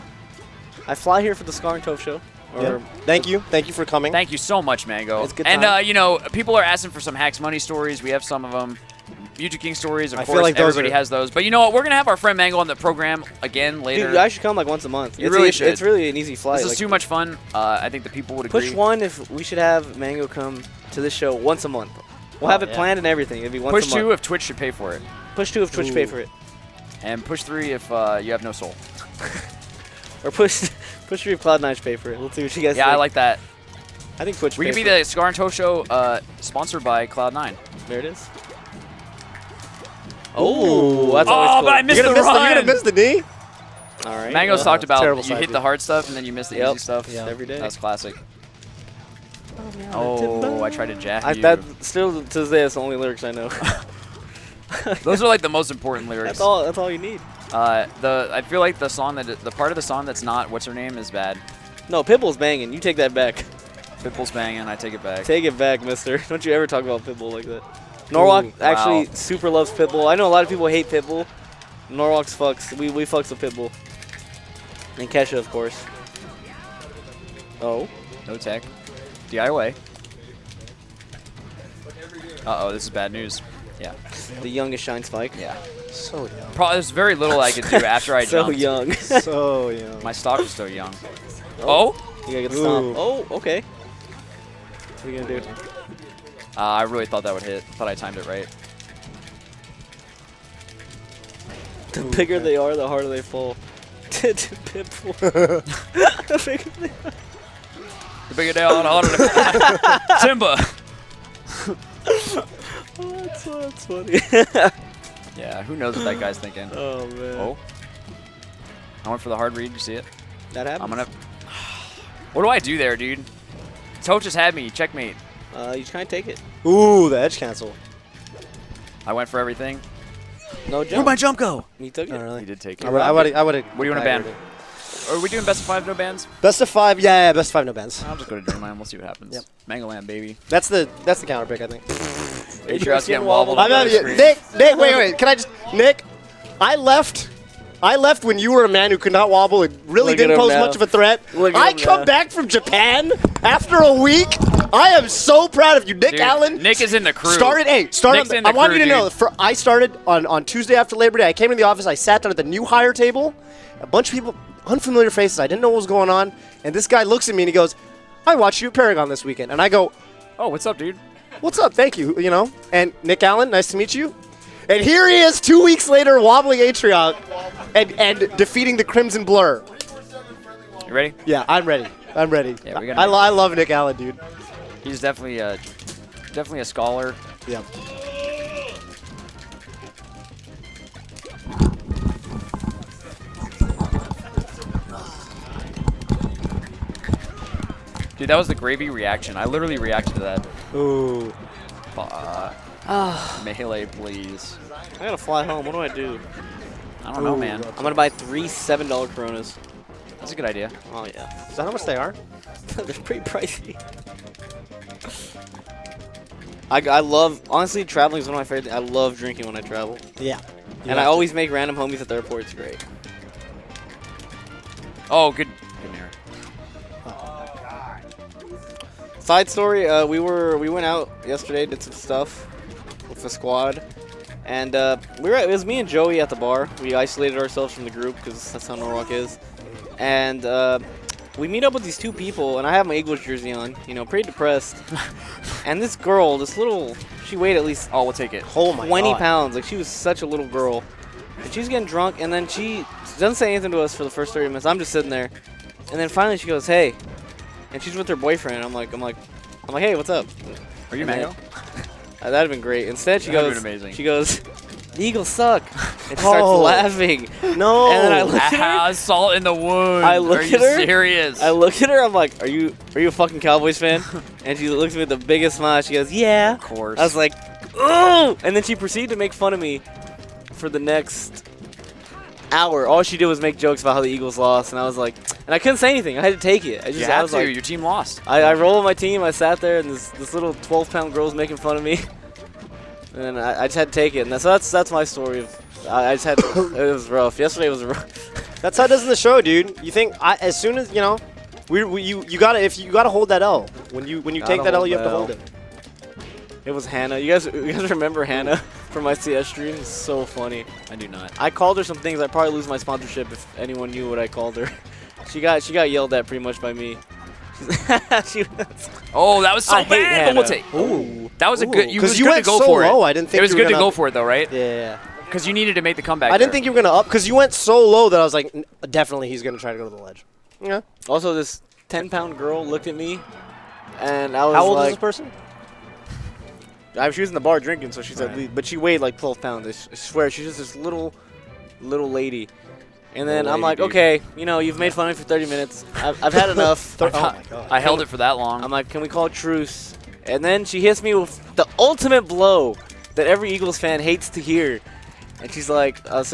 I fly here for the Scar-Toph show. Yeah. Thank you for coming. Thank you so much, Mango. It's good and time. you know, people are asking for some Hacks Money stories. We have some of them. Mewtwo King stories, of I course. feel like those everybody are- has those. But you know what? We're gonna have our friend Mango on the program again later. Dude, I should come like once a month. You really should. It's really an easy flight. This is like, too much fun. I think the people would agree. Push one if we should have Mango come to this show once a month. We'll have it yeah. planned and everything. It'd be once Push a month. 2 if Twitch should pay for it. Push 2 if Twitch pay for it. And push 3 if you have no soul. Or push 3 if Cloud9 should pay for it. We'll see what you guys Yeah, think. I like that. I think Twitch We pay could be for it. the Scar and Toe Show sponsored by Cloud9. There it is. Oh, that's always Oh, cool. but I missed You're the gonna run. miss the knee. All right. Mango's talked about terrible you side hit view. the hard stuff and then you miss the Yep. easy stuff. Yeah. Every day. That's classic. Oh, I tried to jack you. That still to this day, that's the only lyrics I know. Those are like the most important lyrics. That's all you need. I feel like the part of the song that's not what's her name is bad. No, Pitbull's banging. You take that back. Pitbull's banging. I take it back. Take it back, mister. Don't you ever talk about Pitbull like that. Norwalk actually super loves Pitbull. I know a lot of people hate Pitbull. Norwalk fucks. We fucks with Pitbull. And Kesha, of course. Oh. No tech. DIY. Uh-oh, this is bad news. Yeah. The youngest Shine Spike. Yeah. So young. Probably there's very little I could do after I So jumped. young. So young. My stock was so young. Oh? You gotta get the stomp. Ooh. Oh, okay. What are you gonna do? I really thought that would hit. Thought I timed it right. The bigger they are, the harder they fall. Pitbull. The bigger they are. The bigger they are, the harder they Timber. Oh, that's funny. Yeah, who knows what that guy's thinking. Oh, man. Oh. I went for the hard read. You see it? That happens. I'm gonna. What do I do there, dude? Toe just had me. Checkmate. You just kind of take it. Ooh, the edge cancel. I went for everything. No jump. Where'd my jump go? He took it. Oh, really? He did take it. I would have. What do you want to ban? Are we doing best of 5, no bans? Best of 5, yeah, best of 5, no bans. I'll just go to Dreamland. We'll see what happens. Yep. Mango Land, baby. That's the counter pick, I think. Atrios getting wobbled. I'm not, Nick, wait. Can I just, Nick? I left when you were a man who could not wobble and really Look at didn't him pose now. much of a threat. Look at I him come now. back from Japan after a week. I am so proud of you, Nick Dude, Allen. Nick is in the crew. Started. Nick's in the I want crew, you to know. dude. I started on Tuesday after Labor Day. I came into the office. I sat down at the new hire table. A bunch of people, unfamiliar faces. I didn't know what was going on. And this guy looks at me and he goes, "I watched you at Paragon this weekend." And I go, Oh, what's up, dude? "What's up? Thank you." You know. And Nick Allen, nice to meet you. And here he is 2 weeks later, wobbling Atrion and defeating the Crimson Blur. You ready? Yeah, I'm ready. Yeah, we gotta I love Nick Allen, dude. He's definitely a scholar. Yeah. Dude, that was the gravy reaction. I literally reacted to that. Ooh. Melee, please. I gotta fly home. What do I do? I don't know, man. I'm gonna buy 3 $7 Coronas. That's a good idea. Oh yeah. Is that how much they are? They're pretty pricey. I love, honestly, traveling is one of my favorite things. I love drinking when I travel. Yeah. And I always make random homies at the airport. It's great. Oh, good mirror. Side story, we went out yesterday, did some stuff with the squad. And it was me and Joey at the bar. We isolated ourselves from the group because that's how Norwalk is. And we meet up with these 2 people, and I have my Eagles jersey on, you know, pretty depressed. And this girl, she weighed at least Oh, we'll take it. Oh my 20 God. pounds. Like, she was such a little girl. And she was getting drunk, and then she doesn't say anything to us for the first 30 minutes. I'm just sitting there. And then finally she goes, "Hey." And she's with her boyfriend. I'm like, "Hey, what's up?" Are you And then- Mango? That'd have been great. Instead, she That'd goes, been amazing. She goes, "The Eagles suck," and she starts Oh. laughing. No. And then I look at Ah, her. salt in the wound. I look Are you at her. serious? I look at her. I'm like, "Are you a fucking Cowboys fan?" And she looks at me with the biggest smile. She goes, "Yeah." Of course. I was like, "Oh!" And then she proceeded to make fun of me for the next hour. All she did was make jokes about how the Eagles lost, and I was like, and I couldn't say anything. I had to take it. you I have was to. like, Your team lost. I roll with my team. I sat there, and this little 12-pound girl's making fun of me, and I just had to take it. And so that's my story of. I just had. It was rough. Yesterday was rough. That's how it does in the show, dude. You think as soon as you know, you gotta hold that L. When you Gotta take that L, hold you have to the hold L. it. It was Hannah. You guys remember Hannah from my CS stream? It's so funny. I do not. I called her some things. I'd probably lose my sponsorship if anyone knew what I called her. She got yelled at pretty much by me. She was, Oh, that was so I hate bad. Hannah. But we'll take. Ooh. That was a good. You 'Cause was you good went to go so for low, it. I didn't think it was you were good to gonna- go for it though, right? Yeah. Because you needed to make the comeback. I didn't there. think you were gonna up because you went so low that I was like, definitely he's gonna try to go to the ledge. Yeah. also, this 10-pound girl looked at me, and I was How old like, is this person? she was in the bar drinking, so she said, but she weighed like 12 pounds. I swear, she's just this little lady. And then Little I'm lady, like, dude. okay, you know, you've made fun of me for 30 minutes. I've had enough. Oh my God. I held it for that long. I'm like, can we call a truce? And then she hits me with the ultimate blow that every Eagles fan hates to hear. And she's like, all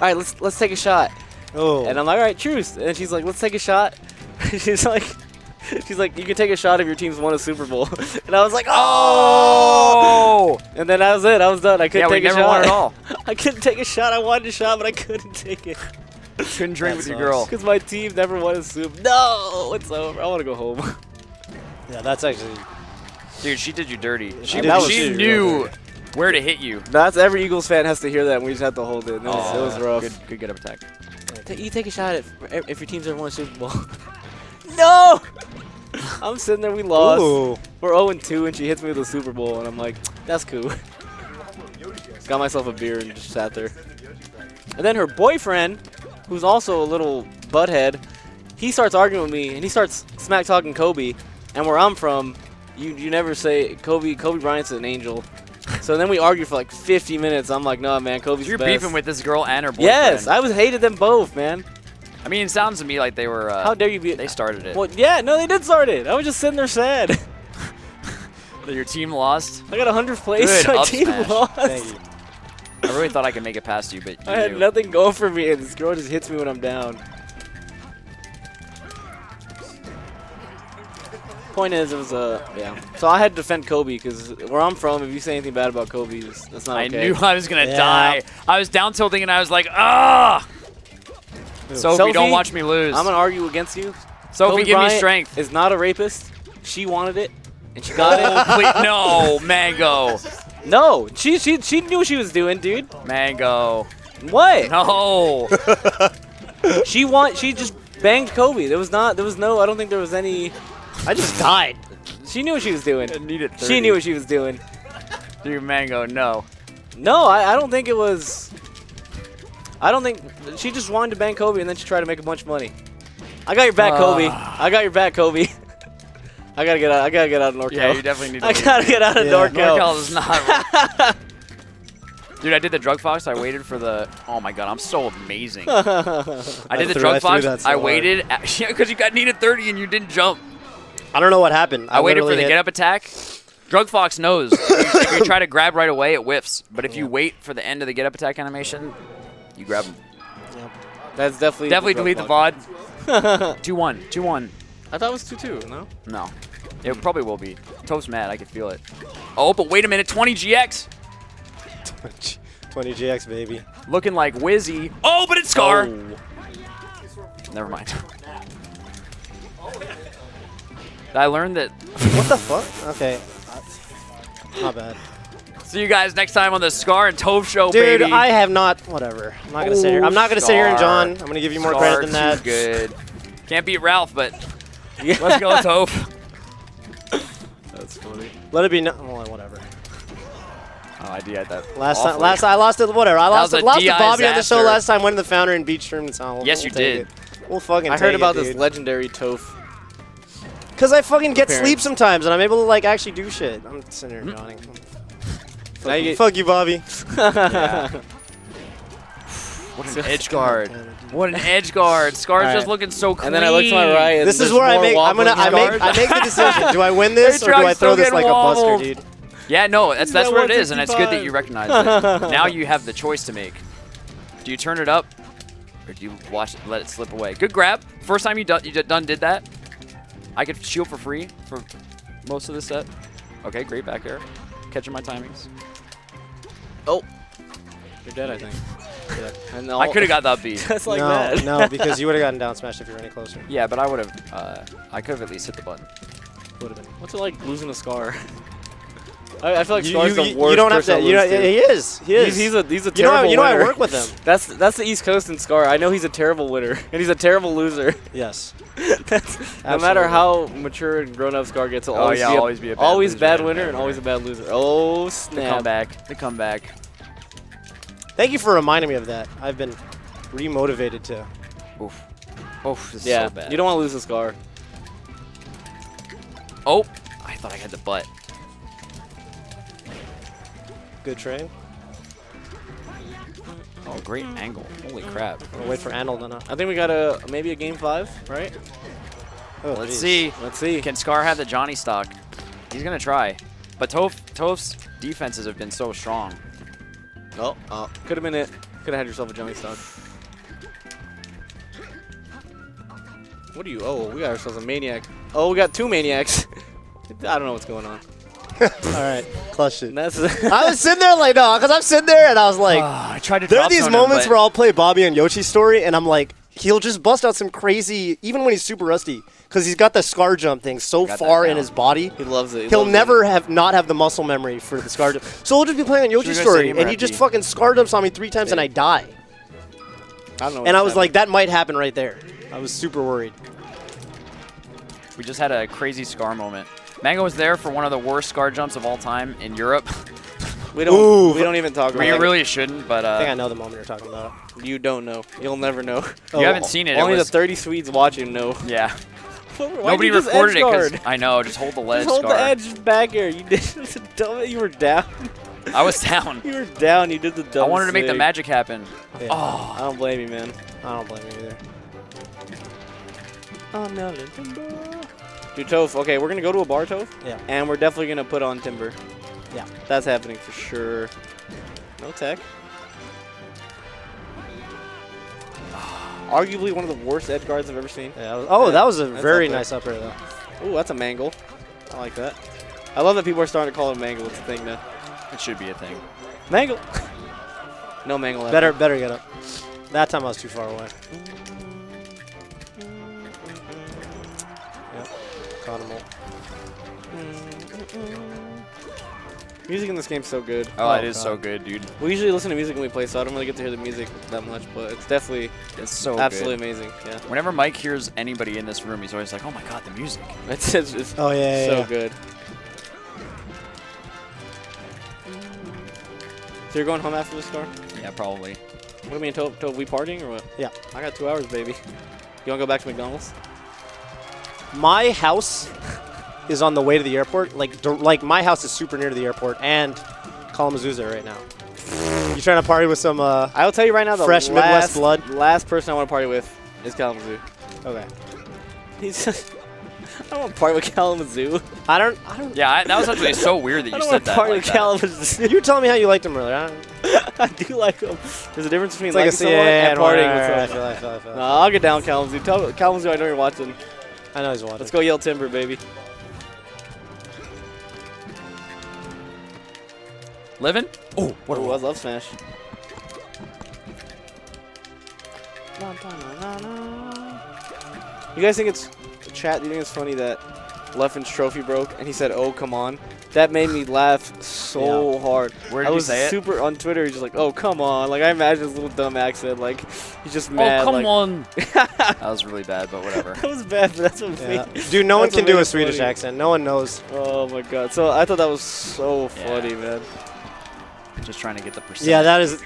right, let's take a shot. Oh. And I'm like, all right, truce. And she's like, let's take a shot. she's like, you can take a shot if your team's won a Super Bowl. And I was like, oh! And then that was it. I was done. I couldn't Yeah, we take a never shot. won at all. I couldn't take a shot. I wanted a shot, but I couldn't take it. Couldn't drink That with your sucks. girl. Because my team never won a Super. No, it's over. I want to go home. Yeah, that's actually. Dude, she did you dirty. She, did she you knew dirty. where to hit you. That's every Eagles fan has to hear that, and we just have to hold it. It was rough. Good get up attack. You take a shot if your team's ever won a Super Bowl. No! I'm sitting there, we lost. Ooh. We're 0-2, and she hits me with a Super Bowl, and I'm like, that's cool. Got myself a beer and just sat there. And then her boyfriend, who's also a little butthead, he starts arguing with me, and he starts smack-talking Kobe. And where I'm from, you never say Kobe Bryant's an angel. So then we argued for like 50 minutes. I'm like, no, man, Kobe's You're the best. beefing with this girl and her boyfriend. Yes, I hated them both, man. I mean, it sounds to me like they were. How dare you be? They started it. Well, yeah, no, they did start it. I was just sitting there sad. That your team lost. I got 100th place. Good My up team smash. lost. Thank you. I really thought I could make it past you, but you I had knew. nothing going for me, and this girl just hits me when I'm down. Point is, it was yeah. So I had to defend Kobe because where I'm from, if you say anything bad about Kobe, that's not I okay. knew I was gonna Yeah. die. I was down tilting and I was like, ah! Sophie, don't watch me lose. I'm gonna argue against you. Sophie, Kobe give me Bryant strength. Is not a rapist. She wanted it, and she got it. Please, no, Mango. No, she knew what she was doing, dude. Mango. What? No. She just banged Kobe. There was no. I don't think there was any. I just died. She knew what she was doing. I needed 30. She knew what she was doing. Dude, Mango, no. No, I don't think it was. I don't think she just wanted to bang Kobe and then she tried to make a bunch of money. I got your back, Kobe. I got your back, Kobe. I gotta get out. I gotta get out of NorCal. Yeah, you definitely need to I leave. gotta get out of NorCal. NorCal is not. Dude, I did the drug fox. I waited for the. Oh my god, I'm so amazing. I did the drug threw that fox. so I hard. waited. Yeah, because you got needed 30 and you didn't jump. I don't know what happened. I waited for literally the hit- get up attack. Drug fox knows. If you try to grab right away, it whiffs. But if you wait for the end of the get up attack animation, you grab him. That's definitely Definitely delete the VOD. 2-1. 2-1. I thought it was 2-2. No. No. It probably will be. Toph's mad. I can feel it. Oh, but wait a minute. 20 GX. 20 GX, baby. Looking like Wizzy. Oh, but it's Scar. Oh. Never mind. I learned that. What the fuck? Okay. Not bad. See you guys next time on the Scar and Toph show, Dude, baby. I have not. Whatever. I'm not gonna sit here. I'm not gonna sit here and John. I'm gonna give you more Scar credit than that. too good. Can't beat Ralph, but let's go, Toph. That's funny. Let it be. Well, whatever. Oh, I did that. Last awfully. time, I lost it. Whatever. I lost was it. a Lost to Bobby on the show disaster. last time. Went to the founder and beat Stream and Sound. Yes, you did. We'll fucking. I heard take about it, this dude. legendary Toph. Cause I fucking get Appearance. sleep sometimes and I'm able to like actually do shit. I'm sitting here yawning. Now you get- Fuck you, Bobby. Yeah. What an edge guard. What an edge guard. Scar's All just right. looking so clean. And then I look to my right. And This is there's where I more make. I'm gonna. wobbling I guards. make the decision. Do I win this or do Truck's I still throw this getting like a buster, wobbled. dude? Yeah, no, that's That what it is, and it's good that 155. you recognize it. Now you have the choice to make. Do you turn it up, or do you watch it, let it slip away? Good grab. First time you did that. I could shield for free for most of the set. Okay, great back air. Catching my timings. Oh, you're dead, I think. Yeah. And I could have got that beat. Just like no, that. no, because you would have gotten down smashed if you were any closer. Yeah, but I would have. I could have at least hit the button. Would have been. What's it like losing a Scar? I feel like You, Scar's you, the you worst don't have person to. You know, lose to. he is. He is. He's a you know, terrible you know, I winner. work with him. That's the East Coast and Scar. I know he's a terrible winner and he's a terrible loser. Yes. No matter how mature and grown up Scar gets, he'll always, yeah, always be a bad always loser bad and winner bad and always a bad loser. Oh The snap! comeback. The comeback. Thank you for reminding me of that. I've been remotivated to. Oof. Oof. This is Yeah, so bad. you don't want to lose a Scar. Oh, I thought I had the butt. Good train. Oh, great angle. Holy crap. I'll wait for Arnold to know. I think we got maybe a game 5, right? Oh, Let's geez. see. Let's see. Can Scar have the Johnny stock? He's going to try. But Toph's defenses have been so strong. Oh, could have been it. Could have had yourself a Johnny stock. What do you? Oh, we got ourselves a maniac. Oh, we got 2 maniacs. I don't know what's going on. All right, clutch it. That's I was sitting there like, no, because I'm sitting there and I was like, I tried to there are drop these zone moments him, where I'll play Bobby and Yochi's story and I'm like, he'll just bust out some crazy, even when he's super rusty, because he's got the Scar jump thing so Got that far in down. his body. he loves it. He'll loves never not have the muscle memory for the Scar jump. So we'll just be playing on Should we Yochi's go story Stadium or and he just FD? fucking Scar jumps on me 3 times and I die. it. I don't know. And I was what's like, that might happen right there. I was super worried. We just had a crazy Scar moment. Mango was there for one of the worst Scar jumps of all time in Europe. happening. we don't even talk about We it. really shouldn't, but I think I know the moment you're talking about. You don't know. You'll never know. you haven't seen it. Only it the was, 30 Swedes watching know. Yeah. Why'd Nobody you just recorded edge it guard? because I know. Just hold the ledge, Just hold Scar. the edge back here. You did. You were down. I was down. You were down. You did the dumb I wanted to make the thing. magic happen. Yeah. Oh. I don't blame you, man. I don't blame you either. Dude, Toph, okay, we're going to go to a bar, Toph. Yeah. And we're definitely going to put on Timber. Yeah. That's happening for sure. No tech. Arguably one of the worst edge guards I've ever seen. Yeah, that was a That's very up there. nice up air, though. Ooh, that's a mangle. I like that. I love that people are starting to call it a mangle. It's a thing now. It should be a thing. Mangle. No mangle left. Better get up. That time I was too far away. Yep. Caught him all. Music in this game's so good. Oh, it is God. so good, dude. We usually listen to music when we play, so I don't really get to hear the music that much, but it's definitely It's so absolutely good. amazing. Yeah. Whenever Mike hears anybody in this room, he's always like, "Oh my god, the music!" It's Oh, yeah, so yeah. good. So you're going home after this, Scar? Yeah, probably. What do you mean, Toph, we partying or what? Yeah. I got 2 hours, baby. You want to go back to McDonald's? My house is on the way to the airport. Like my house is super near to the airport, and Kalamazoo's there right now. You trying to party with some? I will tell you right now, the Fresh Midwest blood? last person I want to party with is Kalamazoo. Okay. He's just, I don't want to party with Kalamazoo. I don't. Yeah, that was actually so weird that I you don't said want to that. party Like with that. Kalamazoo. You were telling me how you liked him earlier. I do like him. There's a difference between It's like liking someone and partying with someone. I feel. No, I'll get down, Kalamazoo. Tell Kalamazoo I know you're watching. I know he's watching. Let's go yell timber, baby. Living? Oh, What was love smash? You guys think it's chat? Do you think it's funny that Leffen's trophy broke and he said, "Oh, come on"? That made me laugh so hard. Where did I you was say it? super on Twitter. He's just like, "Oh, come on!" Like I imagine his little dumb accent. Like he's just mad. Oh, come like, on. That was really bad, but whatever. That was bad, but that's what Yeah. made. Dude, no one That's can what do made a it Swedish funny. accent. No one knows. Oh my god! So I thought that was so funny, Yeah. man. Just trying to get the percent. Yeah, that is.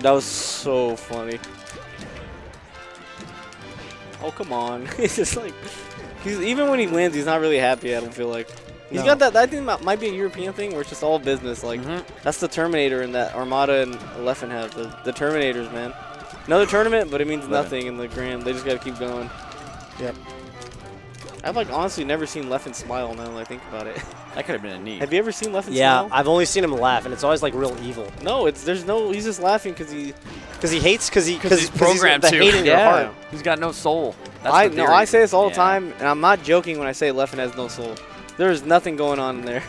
That was so funny. Oh come on! It's just like even when he wins, he's not really happy. I don't feel like he's No. got that. I think that might be a European thing where it's just all business. Like Mhm. that's the Terminator and that Armada and Leffen have the Terminators, man. Another tournament, but it means nothing in the grand. They just got to keep going. Yep. I've like honestly never seen Leffen smile now that I think about it. That could have been a need. Have you ever seen Leffen Yeah, smile? I've only seen him laugh, and it's always like real evil. No, there's no. He's just laughing because he. Because he hates. Because he's programmed the to. hate in your Yeah. heart. He's got no soul. That's I the no, theory. I say this all the Yeah. time, and I'm not joking when I say Leffen has no soul. There is nothing going on in there.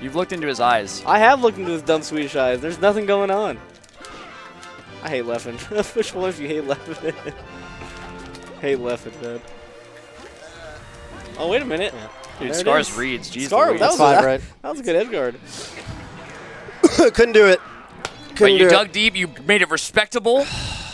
You've looked into his eyes. I have looked into his dumb Swedish eyes. There's nothing going on. I hate Leffen. Which one if you hate Leffen? Hate Leffen, man. Oh, wait a minute. Dude, There it Scar's is. reads. Jeez Scar, Louise. that was, Five, a, right? that was a good edge guard. Couldn't do it. But Couldn't you do dug deep. You made it respectable.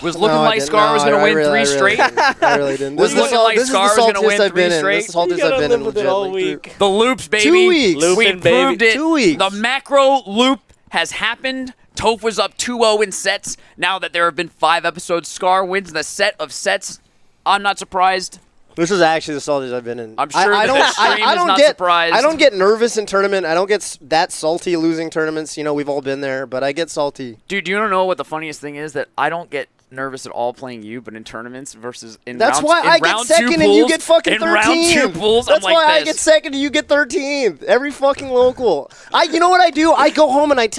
Was looking No, I like didn't. Scar No, was going to I win really- three I straight. didn't. I really didn't. Was looking like Scar was going to win I've been three in. straight. This is the hardest You I've gotta been in live with it legit, all like, week. The loops, baby. 2 weeks. We Looping, baby. proved it. 2 weeks. The macro loop has happened. Toph was up 2-0 in sets. Now that there have been 5 episodes, Scar wins the set of sets. I'm not surprised. This is actually the saltiest I've been in. I'm sure I that don't, the stream I is don't not get, surprised. I don't get nervous in tournament. I don't get that salty losing tournaments. You know, we've all been there, but I get salty. Dude, you don't know what the funniest thing is? That I don't get nervous at all playing you, but in tournaments versus in That's round, why in I get round second two and you pools, get fucking 13th. in round 2 pools, That's I'm like why I this. get second and you get 13th. Every fucking local. You know what I do? I go home and I have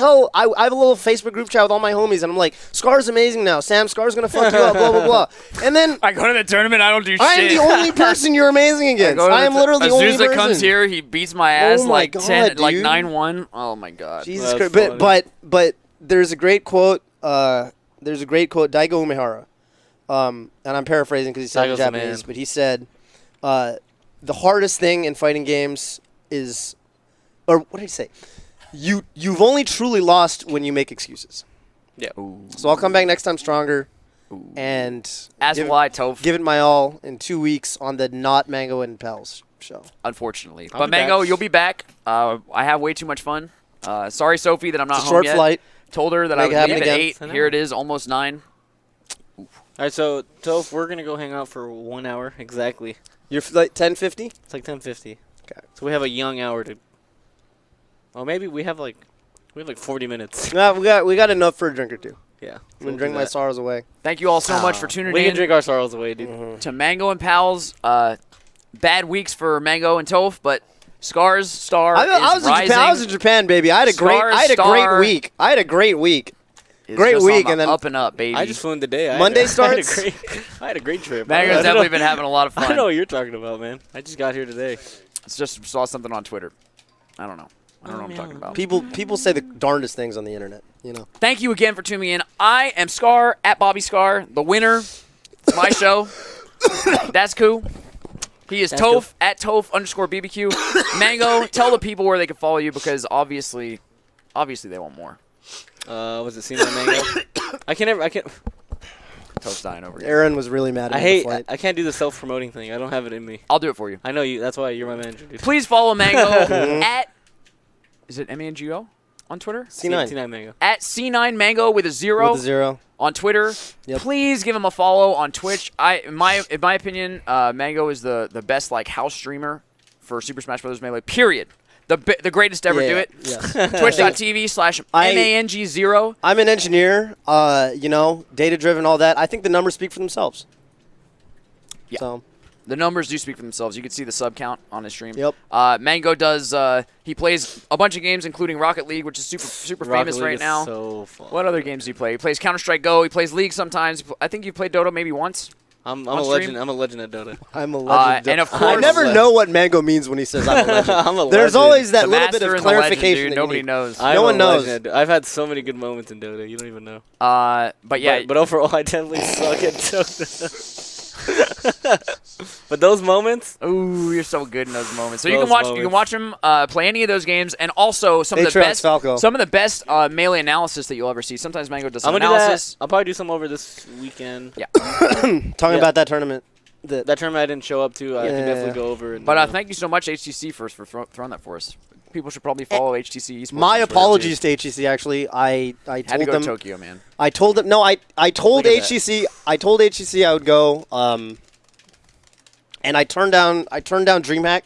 a little Facebook group chat with all my homies, and I'm like, Scar's amazing now. Sam, Scar's gonna fuck you up, blah, blah, blah. And then I go to the tournament, I don't do I am shit. the only person you're amazing against. go to I am literally the only Azusa person. comes here, he beats my ass Oh my like God, 10, like dude. 9-1. Oh my god. Jesus That's Christ. funny. But there's a great quote. Daigo Umehara. And I'm paraphrasing because he said it in Daigo's the Japanese, man. but he said, the hardest thing in fighting games is, or what did he say? You've only truly lost when you make excuses. Yeah. So I'll come back next time stronger, and As give, will I, Toph. give it my all in 2 weeks on the not Mango and Pals show. Unfortunately. I'll But be Mango, back. you'll be back. I have way too much fun. Sorry, Sophie, that I'm not It's a home short yet. flight. Told her that Make it I would happen leave at again. 8. Here it is, almost 9. All right, so Toph, we're gonna go hang out for 1 hour exactly. Your flight 10:50. It's like 10:50. Okay. So we have a young hour to. Oh, maybe we have like We have like 40 minutes. Nah, we got enough for a drink or two. Yeah. I'm gonna drink my sorrows away. Thank you all so much for tuning We in can drink our sorrows away, dude. to Mango and Pals. Bad weeks for Mango and Toph, but Scar's star I is was in rising. Japan. I was in Japan, baby. I had a great week. I had a great week. Is Great just week, on the and then up and up, baby. I just flew in today. Monday I starts? had a great trip. Mango's I don't definitely know- been having a lot of I fun. don't know what you're talking about, man. I just got here today. Just saw something on Twitter. I don't know. I don't know what I'm talking about. people say the darndest things on the internet. You know. Thank you again for tuning in. I am Scar at Bobby Scar, the winner. It's my show. That's cool. He is Toph at Toph_BBQ. Mango, tell the people where they can follow you because obviously they want more. Was it C9 Mango? I can't. Toph's dying over here. Aaron was really mad at me. I can't do the self-promoting thing. I don't have it in me. I'll do it for you. I know you. That's why you're my manager, dude. Please follow Mango at, is it MANGO on Twitter? C9 Mango. At C9 Mango with a 0. with a 0. On Twitter. Yep. Please give him a follow on Twitch. In my opinion, Mango is the best like house streamer for Super Smash Bros. Melee. Period. The greatest to ever do it. Yes. Twitch.tv/MANG0. I'm an engineer. Data driven, all that. I think the numbers speak for themselves. Yeah. So. The numbers do speak for themselves. You can see the sub count on his stream. Yep. Mango does. He plays a bunch of games, including Rocket League, which is super famous League right is now. So fun. What other games do you play? He plays Counter-Strike Go. He plays League sometimes. I think you played Dota maybe once. I'm on a stream? legend. I'm a legend at Dota. I'm a legend. And of I course- never know what Mango means when he says I'm a legend. I'm a There's legend. always that The little bit master of and the legend, clarification. dude. that you Nobody need. knows. I'm No a one knows. legend. I've had so many good moments in Dota. You don't even know. But yeah. But overall, I definitely suck at Dota. But those moments, Ooh, you're so good in those moments. So Those you can moments. watch him play any of those games, and also some of the Aatrox best Falco. Melee analysis that you'll ever see. Sometimes Mango does I'm some gonna do analysis. that. I'll probably do some over this weekend. Yeah. Talking Yeah. about that tournament. That tournament I didn't show up to, I can definitely go over. And, But thank you so much, HTC, for throwing that for us. People should probably follow HTC Esports. My on Twitter, apologies too. to HEC. Actually, I Had told to go them. to Tokyo, man. I told them. No, I told Look at that. HEC. I told HEC I would go. And I turned down DreamHack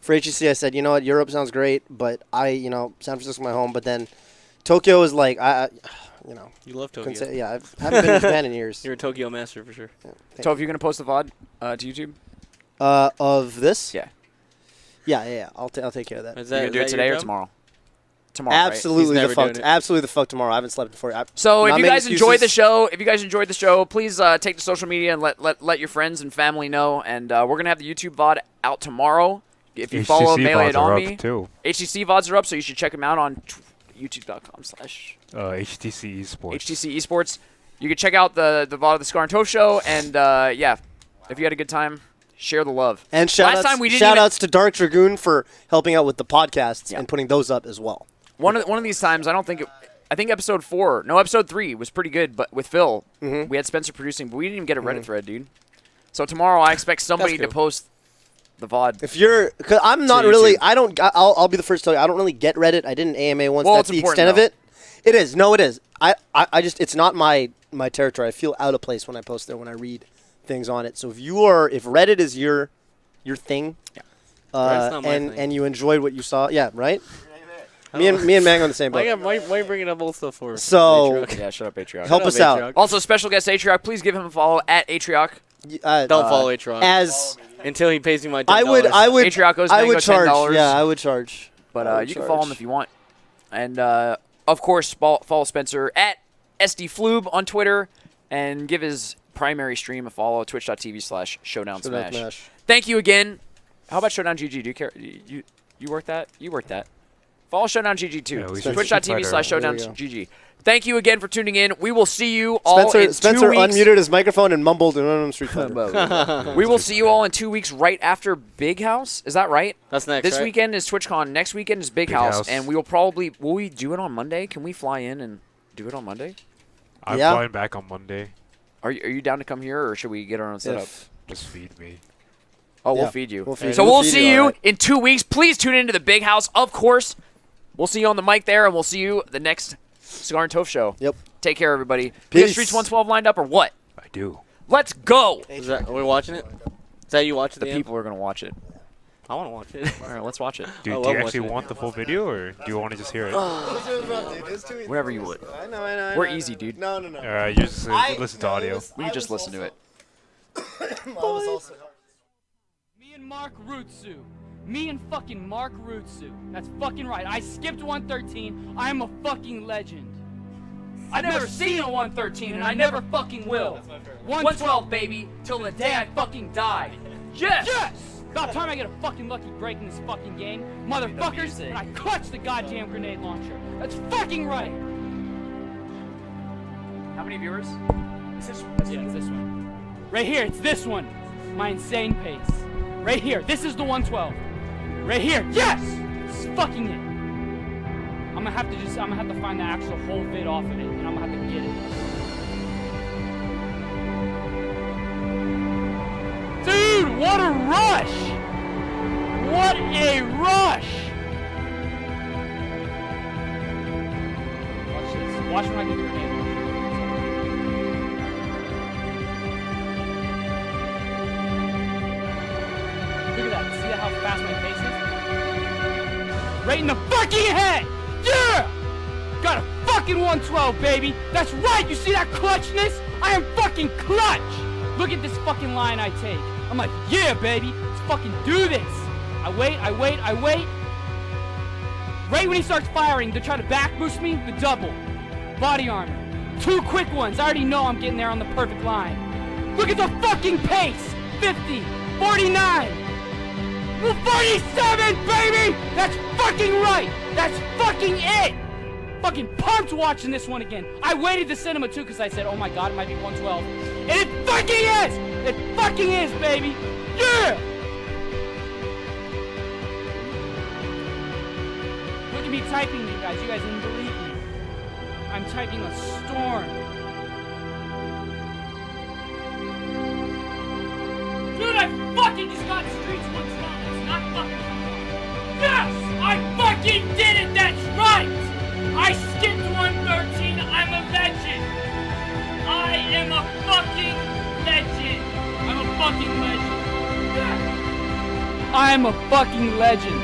for HEC. I said, you know what, Europe sounds great, but San Francisco's my home. But then Tokyo is like, you love Tokyo. I haven't been to Japan in years. You're a Tokyo master for sure. So if you're going to post the VOD to YouTube? Of this? Yeah. Yeah. I'll take care of that. Is You're that, going to do it is that today your or job? tomorrow? Tomorrow, right? Absolutely He's the never fuck. doing it. Absolutely the fuck tomorrow. I haven't slept before. So if not you making guys enjoyed the excuses. show, please take to social media and let your friends and family know. And we're gonna have the YouTube VOD out tomorrow. If you follow Melee VODs are on me, up too. HTC VODs are up, so you should check them out on youtube.com/HTC HTC Esports. Esports. You can check out the VOD of the Scar and Toph show, and if you had a good time, share the love. And Last time we didn't shout even- outs to Dark Dragoon for helping out with the podcasts Yeah. and putting those up as well. One of these times, I think episode 3 was pretty good, but with Phil, we had Spencer producing, but we didn't even get a Reddit thread, dude. So tomorrow, I expect somebody to cool. post the VOD. If you're, cause I'm not To really, YouTube. I'll be the first to tell you, I don't really get Reddit. I didn't AMA once. Well, That's it's the important, extent of it. It is. No, it is. I just, it's not my territory. I feel out of place when I post there, when I read things on it. So if Reddit is your thing, Reddit's not my thing. and you enjoyed what you saw, yeah, right? Me and Mang on the same boat. Why are you bringing up old stuff for? So- Atrioc? Yeah, shut up, Atrioc. Help us out. Also, special guest Atrioc, please give him a follow at Atrioc. Don't follow Atrioc As until he pays me my $10. I would Atrioc owes Mango charge. $10. Yeah, I would charge. But you can follow him if you want. And, of course, follow Spencer at SDFloob on Twitter and give his primary stream a follow, twitch.tv/Showdown Smash. Thank you again. How about Showdown GG? Do you care? You work that? You work that. Follow Showdown GG too. Yeah, we should Twitch.tv/Showdown There you go. GG. Thank you again for tuning in. We will see you all in 2 Spencer weeks. unmuted his microphone and mumbled Street Fighter. We will see you all in 2 weeks right after Big House. Is that right? That's next. This right? weekend weekend is TwitchCon. Next weekend is Big Big House. House. And we will we do it on Monday? Can we fly in and do it on Monday? I'm Yeah. flying back on Monday. Are you down to come here, or should we get our own setup? Just feed me. Oh, Yeah, we'll feed you. we'll feed So you. we'll We'll feed see you, you alright. in 2 weeks. Please tune into the Big House, of course. We'll see you on the mic there, and we'll see you the next Scar and Toph show. Yep. Take care, everybody. We got Peace. Streets 112 lined up, or what? I do. Let's go. Are we watching it? Is that you watching The the end? people are going to watch it. I want to watch it. All right, let's watch it. Do you actually want the full video, or do you want to just hear it? Whatever you would. I know. We're easy, dude. No. You just listen to audio. We can just listen to it. Me and Mark Rutsu. Me and fucking Mark Rutsu. That's fucking right. I skipped 113. I'm a fucking legend. I've never seen a 113, and I never fucking will. 112, baby, till the day I fucking die. Yes! Yes! About time I get a fucking lucky break in this fucking game. Motherfuckers, and I clutch the goddamn grenade launcher. That's fucking right! How many viewers? Yeah, it's this one. Right here, it's this one. My insane pace. Right here, this is the 112. Right here, yes! This is fucking it. I'm gonna have to find the actual whole vid off of it, and I'm gonna have to get it. Dude, what a rush! What a rush! Watch this. Watch when I get the grenade launcher. Look at that. See how fast my pace is? Right in the fucking head! Yeah! Got a fucking 112, baby! That's right! You see that clutchness? I am fucking clutch! Look at this fucking line I take. I'm like, yeah, baby! Let's fucking do this! I wait. Right when he starts firing, to try to back boost me, the double. Body armor. 2 quick ones. I already know I'm getting there on the perfect line. Look at the fucking pace! 50, 49, 47, baby! That's fucking right! That's fucking it! Fucking pumped watching this one again. I waited to cinema too because I said, oh my god, it might be 112. And it fucking is! It fucking is, baby! Yeah! Look at me typing, you guys. You guys didn't believe me. I'm typing a storm. Dude, I fucking just got Streets 112. It's not fucking hard. Yes! I fucking did it! That's right! I skipped 113. I'm a legend. I am a fucking legend. I'm a fucking legend. Yeah. I'm a fucking legend.